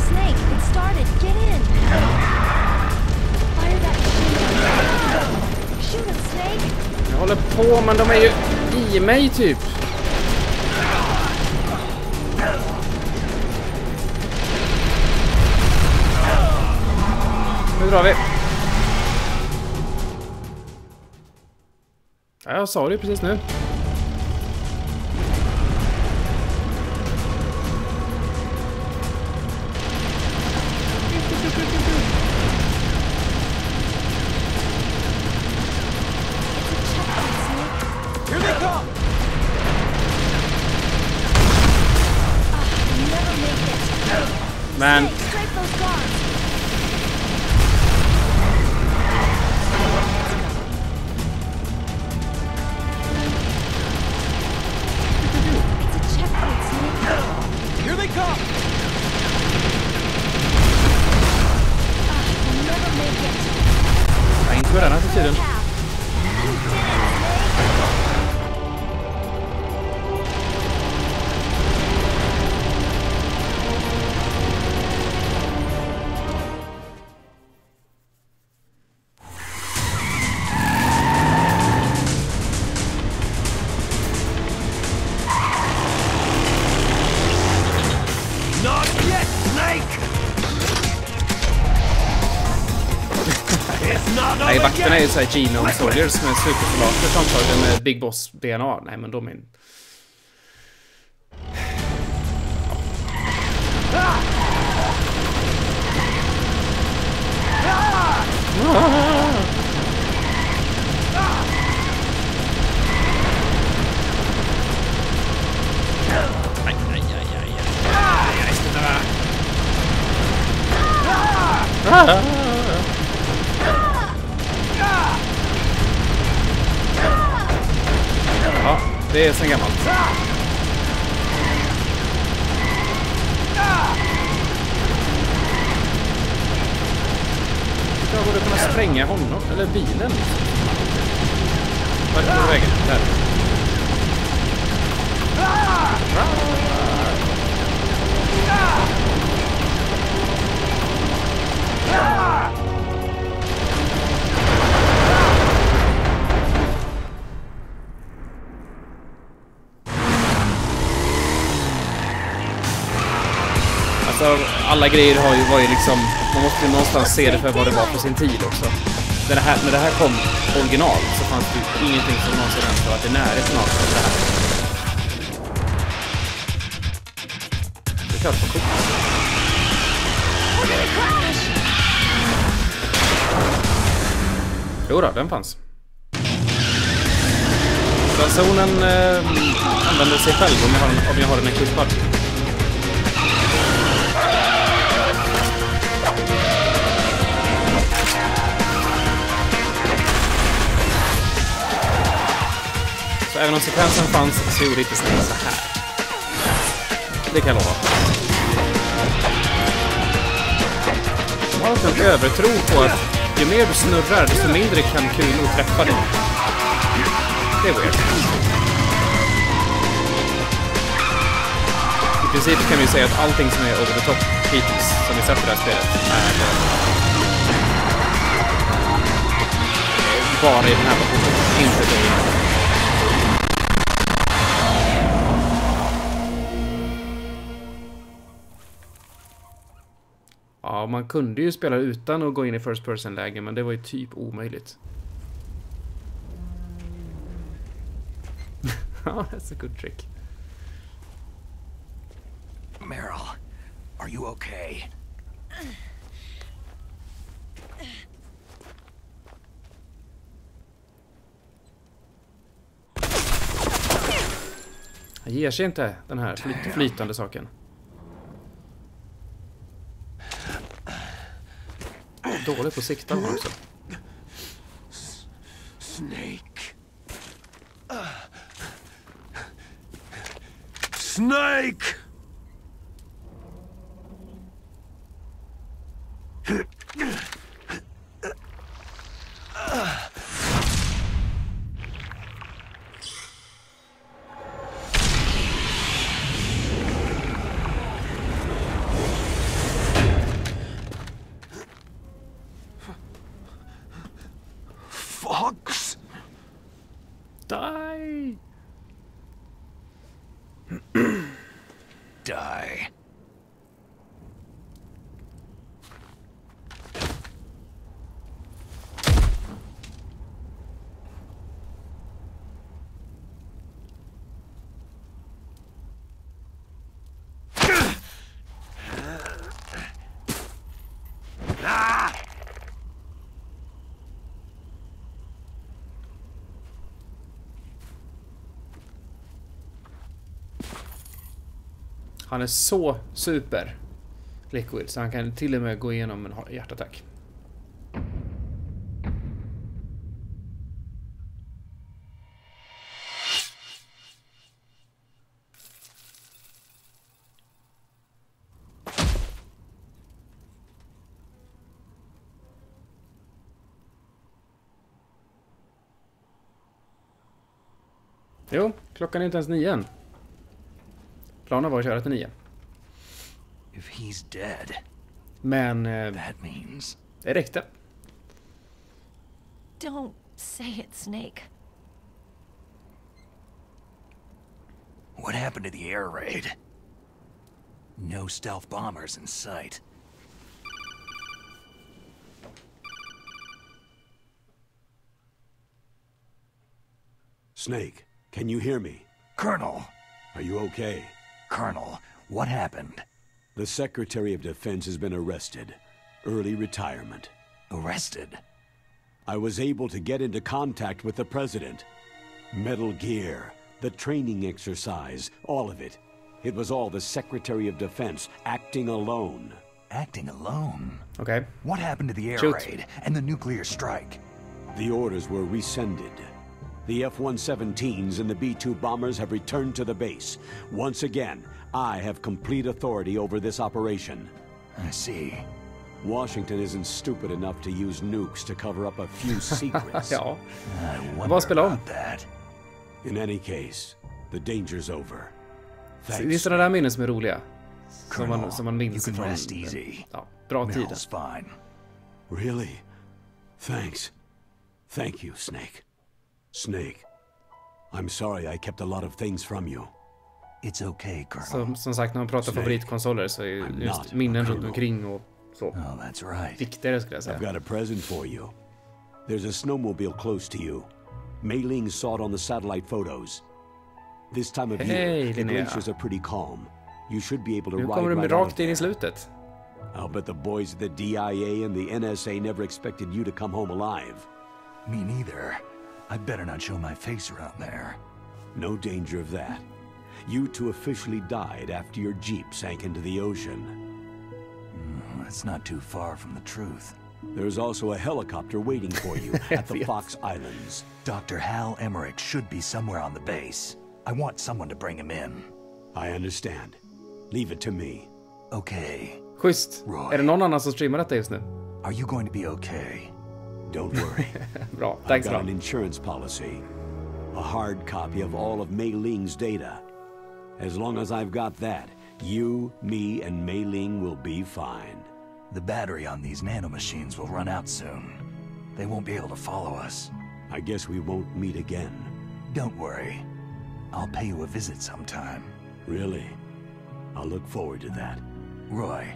Snake, it started. Get in. Fire that machine. Shoot him, Snake. Jag håller på, men de är ju i mig typ. Nu drar vi. Ja, jag sa det precis nu. Here they come! Men... Here they come! Jag är inte på den här tiden. Nej, vakterna är ju såhär Genome Soldiers med supersoldater antagligen med Big Boss DNA. Nej, men de är... Ja, det är sen gammalt. Jag borde kunna spränga honom, eller bilen. Vart är vägen? Där. alla grejer var ju liksom... Man måste ju någonstans se det för vad det var på sin tid också. När det här kom original så fanns det ingenting som någonsin ens varit i närheten av det här. Det är klart för coolt. Jo då, den fanns. Zonen använder sig själv om jag har den equippad. Så även om sekvensen fanns så gjorde det inte så här. Det kan jag lova. Jag har en övertro på att ju mer du snurrar desto mindre kan kulor träffa dig. Det är weird. I princip kan vi säga att allting som är over the top hittills som vi sett i det här spelet är bara i den här versionen, inte det. Ja, man kunde ju spela utan att gå in i first person-läge, men det var ju typ omöjligt. Ja, that's a good trick. Meryl, are you okay? Jag ger sig inte den här flytande saken. Dåligt på sikta har också. Snake. Snake! Fox! Die! Die. Han är så super liquid så han kan till och med gå igenom en hjärtattack. Jo, klockan är inte ens 9 än. Planen var att köra till 9. If he's dead, men that means det räckte. Don't say it, Snake. what happened to the air raid? No stealth bombers in sight. Snake, can you hear me? Colonel! Are you okay? Colonel, what happened? The Secretary of Defense has been arrested. Early retirement. Arrested? I was able to get into contact with the President. Metal Gear, the training exercise, all of it. It was all the Secretary of Defense acting alone. Acting alone? Okay. What happened to the air raid and the nuclear strike? The orders were rescinded. The F-117s and the B-2 bombers have returned to the base. Once again, I have complete authority over this operation. I see. Washington isn't stupid enough to use nukes to cover up a few secrets. Ja. I wonder about that. In any case, the danger's over. Det är sådana där minnen som är roliga. Som man minns från bra tid. Fine. Really? Thanks. Thank you, Snake. Snake, I'm sorry I kept a lot of things from you. It's okay, Colonel. Som sagt, när man pratar favoritkonsoler så är just minnen runt omkring och så. Oh, that's right. Viktigare skulle jag säga. I've got a present for you. There's a snowmobile close to you. Mei Ling saw it on the satellite photos. This time of year, the glaciers are pretty calm. You should be able to ride right out rakt in I slutet. I'll bet the boys at the DIA and the NSA never expected you to come home alive. Me neither. I better not show my face around there. No danger of that. You two officially died after your jeep sank into the ocean. That's not too far from the truth. There's also a helicopter waiting for you at the Fox Islands. Dr. Hal Emmerich should be somewhere on the base. I want someone to bring him in. I understand. Leave it to me. Okay. Schysst. Roy. Är det någon annan som streamar detta just nu? Are you going to be okay? Don't worry. Bra. Thanks, I've got an insurance policy. A hard copy of all of Mei Ling's data. As long as I've got that, you, me, and Mei Ling will be fine. The battery on these nanomachines will run out soon. They won't be able to follow us. I guess we won't meet again. Don't worry. I'll pay you a visit sometime. Really? I'll look forward to that. Roy,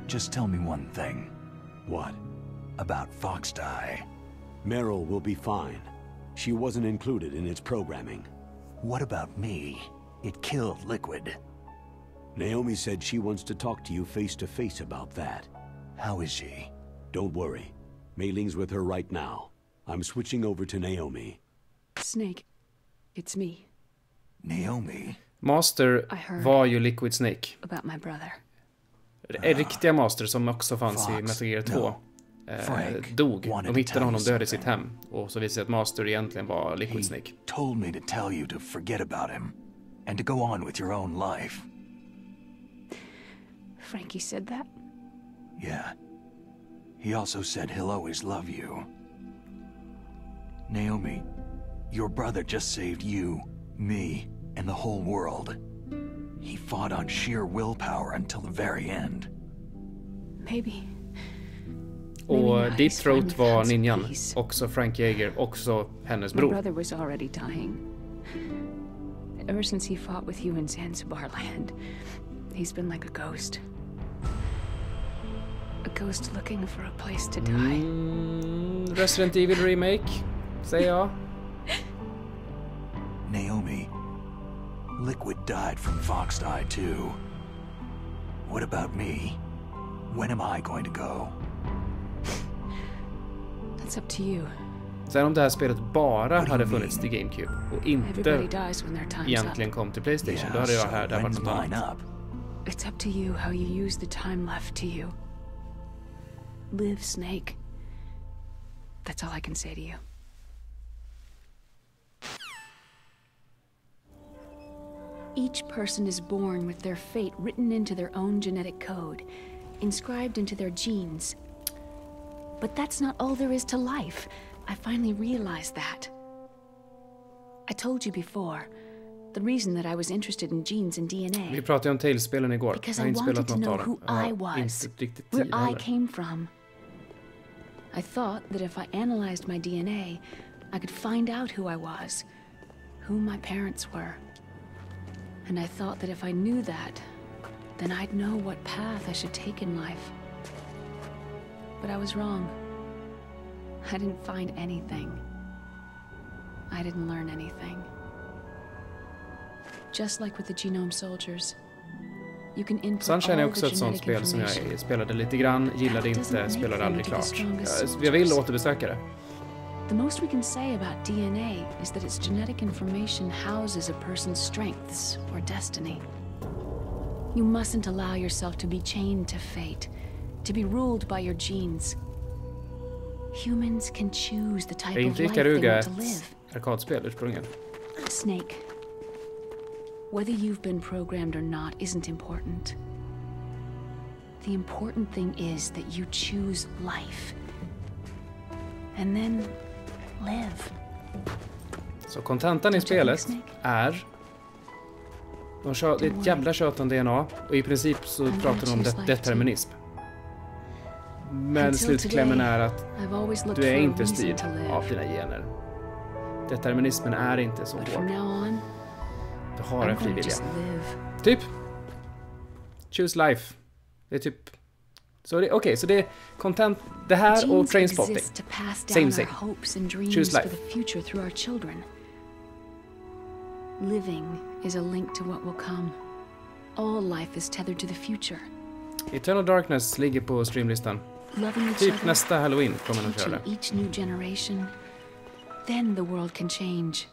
just tell me one thing. What? About Foxdie. Meryl will be fine. She wasn't included in its programming. What about me? It killed Liquid. Naomi said she wants to talk to you face to face about that. How is she? Don't worry. Mei Ling's with her right now. I'm switching over to Naomi. Snake, it's me. Naomi? Master var ju Liquid Snake. About my brother. Riktiga Master som också fanns i Metal Gear 2 dog. De hittade honom död i sitt hem. Och så visade sig att Master egentligen var Liquid Snake. He told me to tell you to forget about him. And to go on with your own life. Frankie said that? Yeah. He also said he'll always love you. Naomi, your brother just saved you, me, and the whole world. He fought on sheer willpower until the very end. Maybe. Och Deep Throat var ninjan. Också Frank Jaeger. Också hennes bror. My brother was already dying. Ever since he fought with you in Zanzibar land, he's been like a ghost. A ghost looking for a place to die. Resident Evil Remake, säger jag. Naomi, Liquid died from Foxdie too. What about me? When am I going to go? That's up to you. Sen om det här spelet bara hade funnits till GameCube och inte egentligen kom till PlayStation, då hade jag här där varit något annat. It's up to you how you use the time left to you. Live, Snake. That's all I can say to you. Each person is born with their fate written into their own genetic code, inscribed into their genes. But that's not all there is to life. I finally realized that. I told you before, the reason that I was interested in genes and DNA. Vi pratade om Tales-spelen igår. Because I wanted to know who I was, where I came from. I thought that if I analyzed my DNA, I could find out who I was, who my parents were. And I thought that if I knew that, then I'd know what path I should take in life. But I was wrong. I didn't find anything. I didn't learn anything. Just like with the Genome Soldiers. You can input Sunshine är all också the ett sånt genetic spel som information. jag spelade lite grann, gillade inte, spelade aldrig klart. Jag vill återbesöka det. The most we can say about DNA is that its genetic information houses a person's strengths or destiny. You mustn't allow yourself to be chained to fate, to be ruled by your genes. Humans can choose the type of life they want to live. Arkadspel ursprungligen. Snake, whether you've been programmed or not isn't important. The important thing is that you choose life. And then live. Så kontentan i spelet är... det är ett jävla tjat om DNA. Och i princip så pratar de om determinism. Men slutklämmen är att du är inte styrd av dina gener. Determinismen är inte så hård. Du har en fri vilja. Typ. Choose life. Det är typ... Så det, okej, så det är content... Det här och Trainspotting. Same. Choose life. Living is a link to what will come. All life is tethered to the future. Eternal Darkness ligger på streamlistan. Typ nästa Halloween kommer de köra det. Each new generation, then the world can change.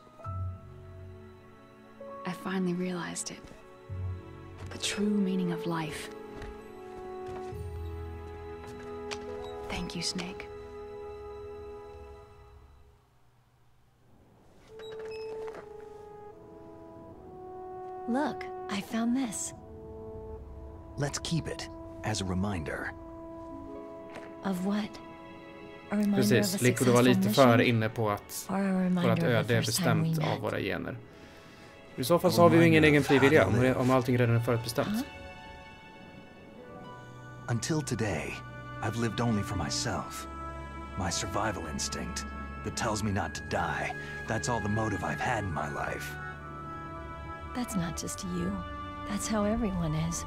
I finally realized it. The true meaning of life. Thank you, Snake. Look, I found this. Let's keep it as a reminder. Of what? A reminder Precis, of a Lico, du var lite mission? för inne på att vårt öde är bestämt av våra gener. I så fall så har vi ju ingen egen frivilliga om allting redan är förutbestämt. Until today, I've lived only for myself. My survival instinct that tells me not to die. That's all the motive I've had in my life. That's not just you. That's how everyone is.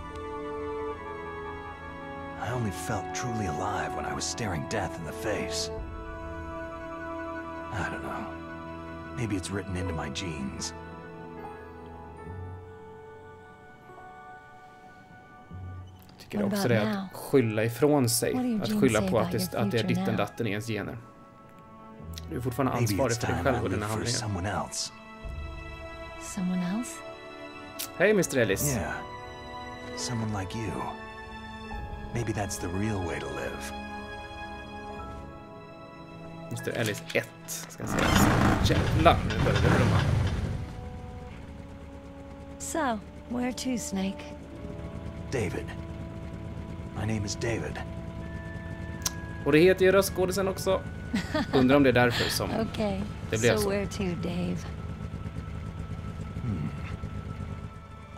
I only felt truly alive when I was staring death in the face. I don't know. Maybe it's written into my genes. Jag tycker också det är att skylla ifrån sig. Att skylla på att det är ditten datten i ens gener. Du är fortfarande ansvarig för dig själv och dina handlingar. Someone else? Hej, Mr. Ellis. Yeah. Someone like you. Maybe that's the real way to live. Mr. Ellis 1 ska jag säga. Jävlar, nu börjar det brumma. So, where to, Snake? David. My name is David. Och det heter ju röstskådisen också. Undrar om det är därför som det blev så. Where to, Dave?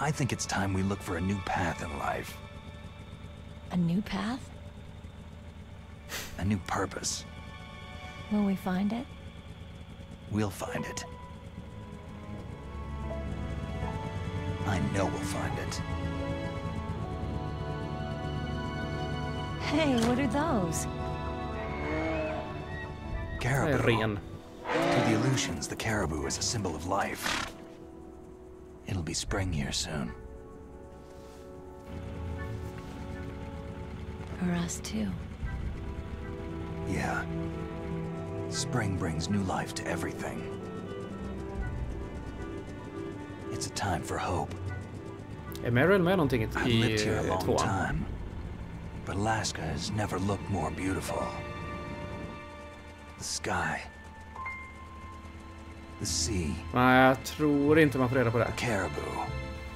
I think it's time we look for a new path in life. A new path? A new purpose. Will we find it? We'll find it. I know we'll find it. Hey, what are those? Caribou. Ren. To the illusions, the caribou is a symbol of life. It'll be spring here soon. For us too. Yeah. Spring brings new life to everything. It's a time for hope. Är Meryl med någonting i I've lived here a long tvåan? time, but Alaska has never looked more beautiful. The sky. The sea. Nej, jag tror inte man får reda på det. Caribou.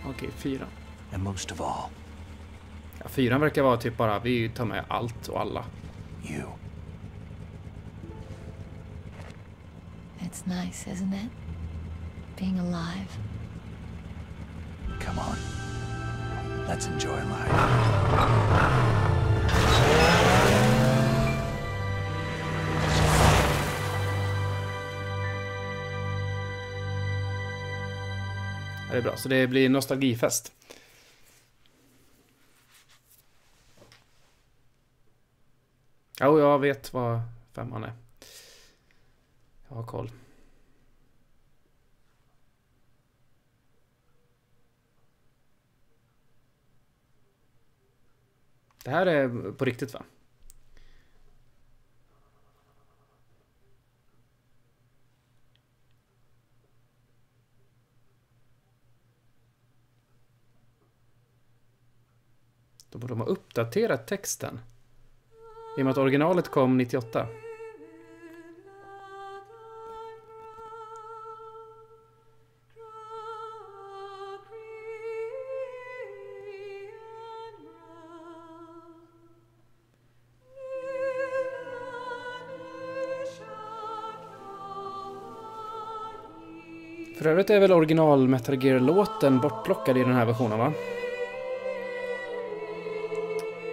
Okej, 4. And most of all. Ja, 4 verkar vara typ bara vi tar med allt och alla. You. It's nice, isn't it? Being alive. Come on. Let's enjoy life. Ja, det är bra, så det blir nostalgifest. Ja, jag vet vad 5:an är. Jag har koll. Det här är på riktigt, va? Då borde de ha uppdaterat texten. I och med att originalet kom 98. För övrigt är väl original Metal Gear-låten bortplockad i den här versionen, va?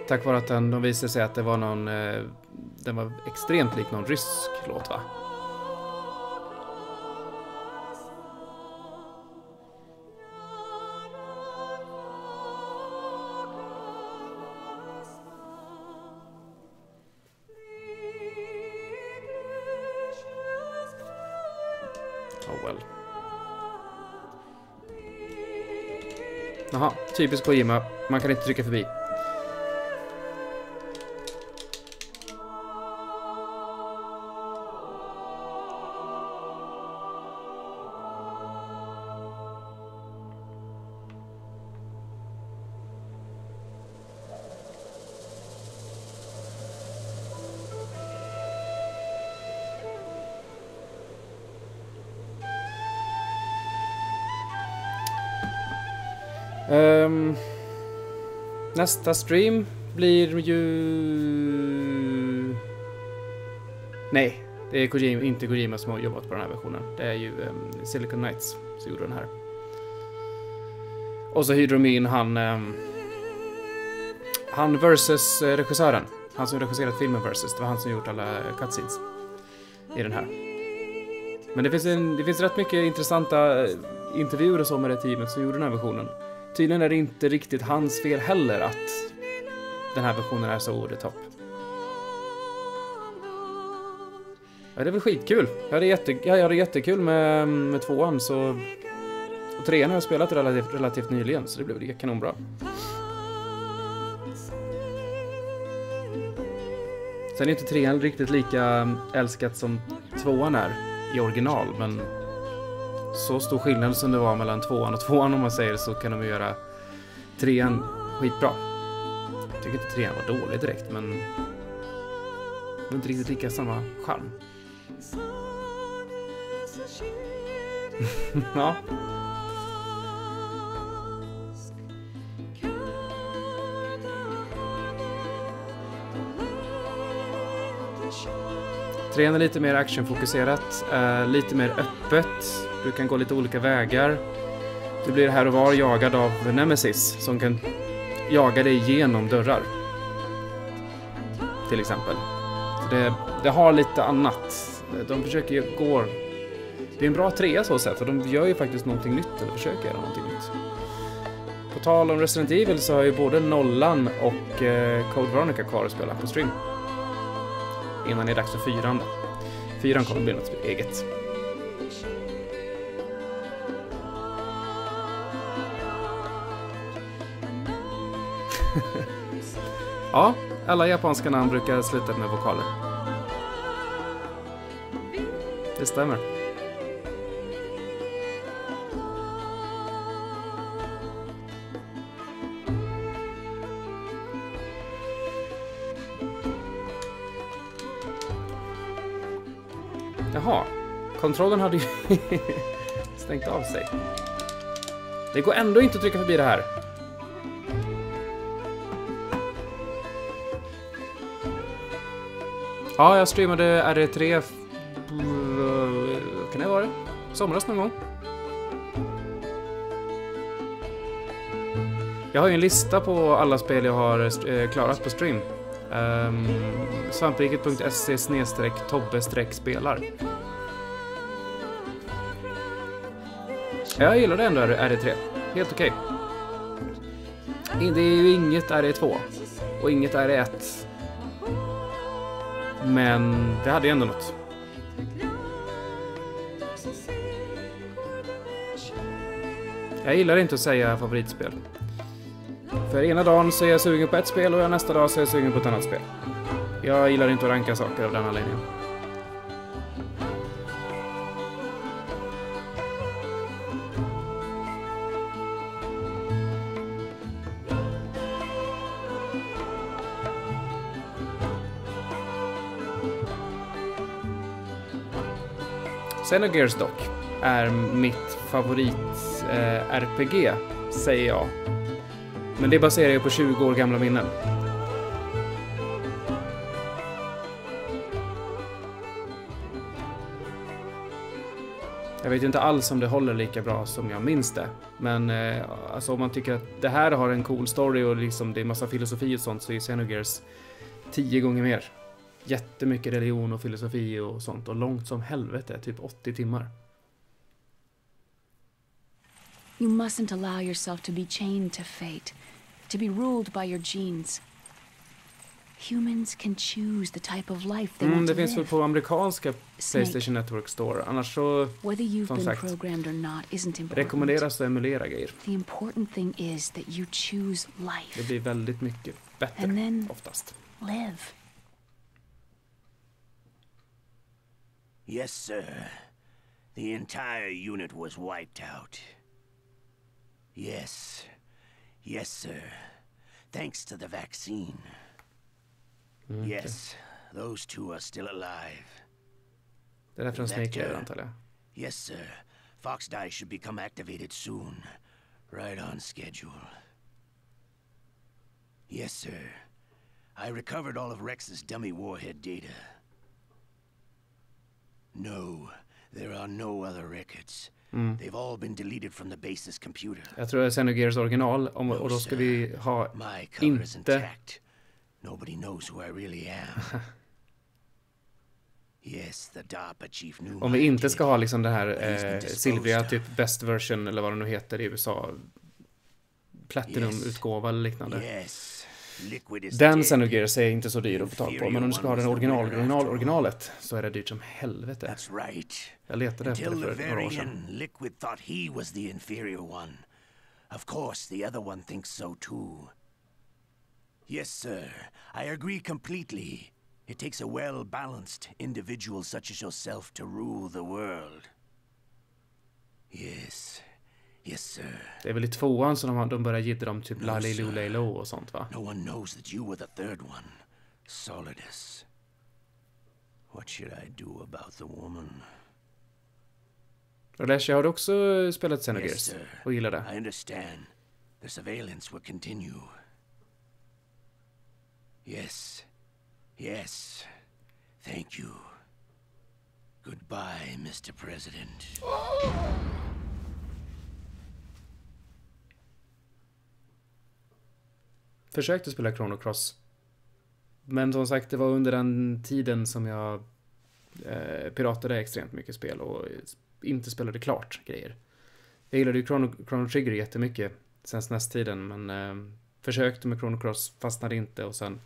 Tack vare att de visade sig att det var någon... den var extremt lik någon rysk låt, va? Oh well. Jaha, typiskt Kojima. Man kan inte trycka förbi. Nästa stream blir ju... Nej, det är inte Kojima som har jobbat på den här versionen. Det är ju Silicon Knights som gjorde den här. Och så hyrde de in han versus regissören. Han som regisserat filmen versus. Det var han som gjort alla cutscenes i den här. Men det finns rätt mycket intressanta intervjuer och så med det teamet som gjorde den här versionen. Tydligen är det inte riktigt hans fel heller att den här versionen är så over the top. Ja, det är väl skitkul. Jag hade jättekul med tvåan så... Och trean har jag spelat relativt nyligen så det blev kanonbra. Sen är inte trean riktigt lika älskat som tvåan är i original, men så stor skillnad som det var mellan tvåan om man säger så kan de göra trean skitbra. Jag tycker inte trean var dålig direkt, men det var inte riktigt lika samma charm. Ja. Trean är lite mer actionfokuserat, lite mer öppet. Du kan gå lite olika vägar. Du blir här och var jagad av Nemesis som kan jaga dig genom dörrar. Till exempel. Så det har lite annat. De försöker gå... Det är en bra trea så sett, för de gör ju faktiskt någonting nytt, eller försöker göra någonting nytt. På tal om Resident Evil så har ju både Nollan och Code Veronica kvar att spela på stream. Innan det är dags för fyran då. Fyran kommer bli något eget. Ja, alla japanska namn brukar sluta med vokaler. Det stämmer. Jaha, kontrollen hade ju stängt av sig. Det går ändå inte att trycka förbi det här. Ja, jag streamade RE3 kan det vara det? Somras någon gång. Jag har ju en lista på alla spel jag har klarat på stream. Svampriket.se/Tobbe-spelar. Jag gillar det ändå RE3. Helt okej. Det är ju inget RE2 och inget RE1. Men det hade ju ändå något. Jag gillar inte att säga favoritspel. För ena dagen så är jag sugen på ett spel och nästa dag så är jag sugen på ett annat spel. Jag gillar inte att ranka saker av den anledningen. Xenogears dock är mitt favorit RPG, säger jag. Men det baserar ju på 20 år gamla minnen. Jag vet inte alls om det håller lika bra som jag minns det. Men alltså, om man tycker att det här har en cool story och liksom det är massa filosofi och sånt så är Xenogears 10 gånger mer. Jättemycket religion och filosofi och sånt. Och långt som helvete, typ 80 timmar. You mustn't allow yourself to be chained to fate, to be ruled by your genes. Humans can choose the type of life they want Det to finns väl live. på amerikanska PlayStation Network Store. Annars så, Whether you've som been sagt, programmed or not isn't important. rekommenderas att emulera grejer. The important thing is that you choose life. Det blir väldigt mycket bättre And then oftast. live. Yes, sir. The entire unit was wiped out. Yes. Yes, sir. Thanks to the vaccine. Yes, those two are still alive. Det är därför de smeker, antar jag. Yes, sir. Fox Die should become activated soon. Right on schedule. Yes, sir. I recovered all of Rex's dummy warhead data. No, there are no other records. They've all been deleted from the base's computer. Jag tror det är Xenogears original, och då ska vi ha inte... Nobody knows who I really am. Yes, the DARPA chief knew. Om vi inte ska ha liksom det här silvriga typ best version eller vad det nu heter i USA, Platinum-utgåva eller liknande. Den Xenogears är inte så dyr att få tag på, men om du ska ha den originalet så är det dyrt som helvete. Jag letade efter det för några år sedan. Liquid thought he was the inferior one. Of course, the other one thinks so too. Yes, sir. I agree completely. It takes a well-balanced individual such as yourself to rule the world. Yes. Yes, sir. Det är väl i tvåan som de börjar jiddra om typ Lalilu Laylo och sånt, va? No one knows that you were the third one. Solidus. What should I do about the woman? Ralesh, har du också spelat Xenogears? Yes, sir. Och gillar det? I understand. The surveillance will continue. Yes. Yes. Thank you. Goodbye, Mr. President. Försökte spela Chrono Cross. Men som sagt, det var under den tiden som jag piratade extremt mycket spel och inte spelade klart grejer. Jag gillade ju Chrono Trigger jättemycket sen SNES-tiden, men försökte med Chrono Cross, fastnade inte och sen...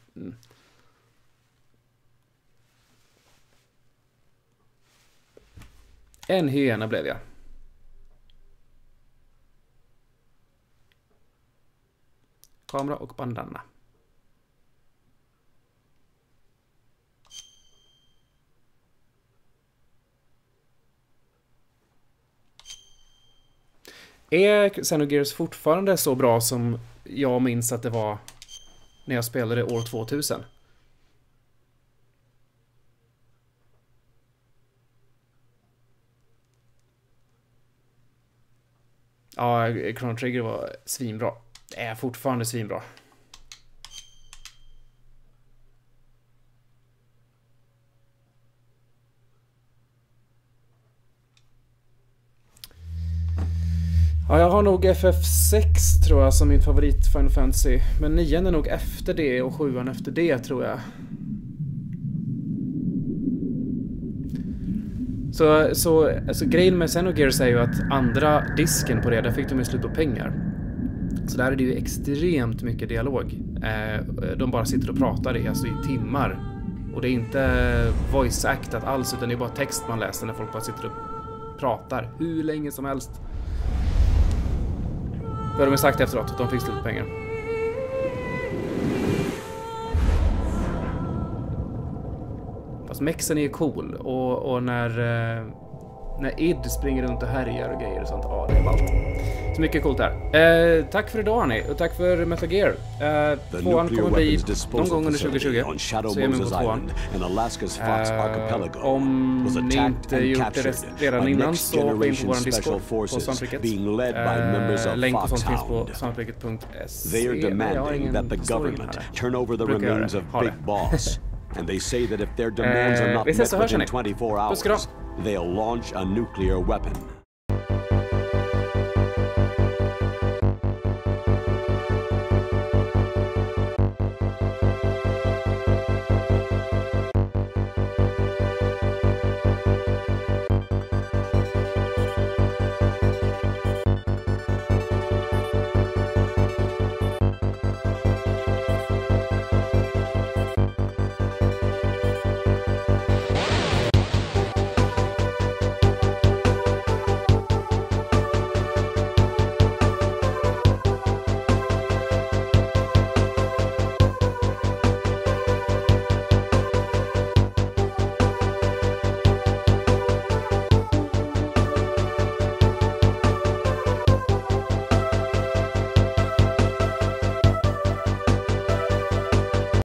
En hyena blev jag. Kamera och bandana. Är Xenogears fortfarande så bra som jag minns att det var när jag spelade år 2000? Ja, Chrono Trigger var svinbra. Det är fortfarande svinbra. Ja, jag har nog FF6 tror jag som min favorit Final Fantasy. Men 9 är nog efter det och 7 efter det tror jag. Så alltså, grejen med Xenogears är ju att andra disken på det, där fick de ju slut på pengar. Så där är det ju extremt mycket dialog. De bara sitter och pratar i timmar. Och det är inte voice actat alls, utan det är bara text man läser när folk bara sitter och pratar hur länge som helst. Vad de har sagt efteråt, att de fick slut på pengar. Fast mexen är ju cool. Och när Id springer runt och härjar och grejer och sånt. Ja, det är ballt. Så mycket coolt här. Tack för idag, hörni. Och tack för Metal Gear. Tvåan kommer bli någon gång under 2020. Så är jag med på tvåan. Om ni inte gjort det redan innan så gå in på vår Discord på Svampriket. Länk och sånt finns på svampriket.se. They are demanding that the government turn over the remains of Big Boss. And they say that if their demands are not met within 24 hours, they'll launch a nuclear weapon.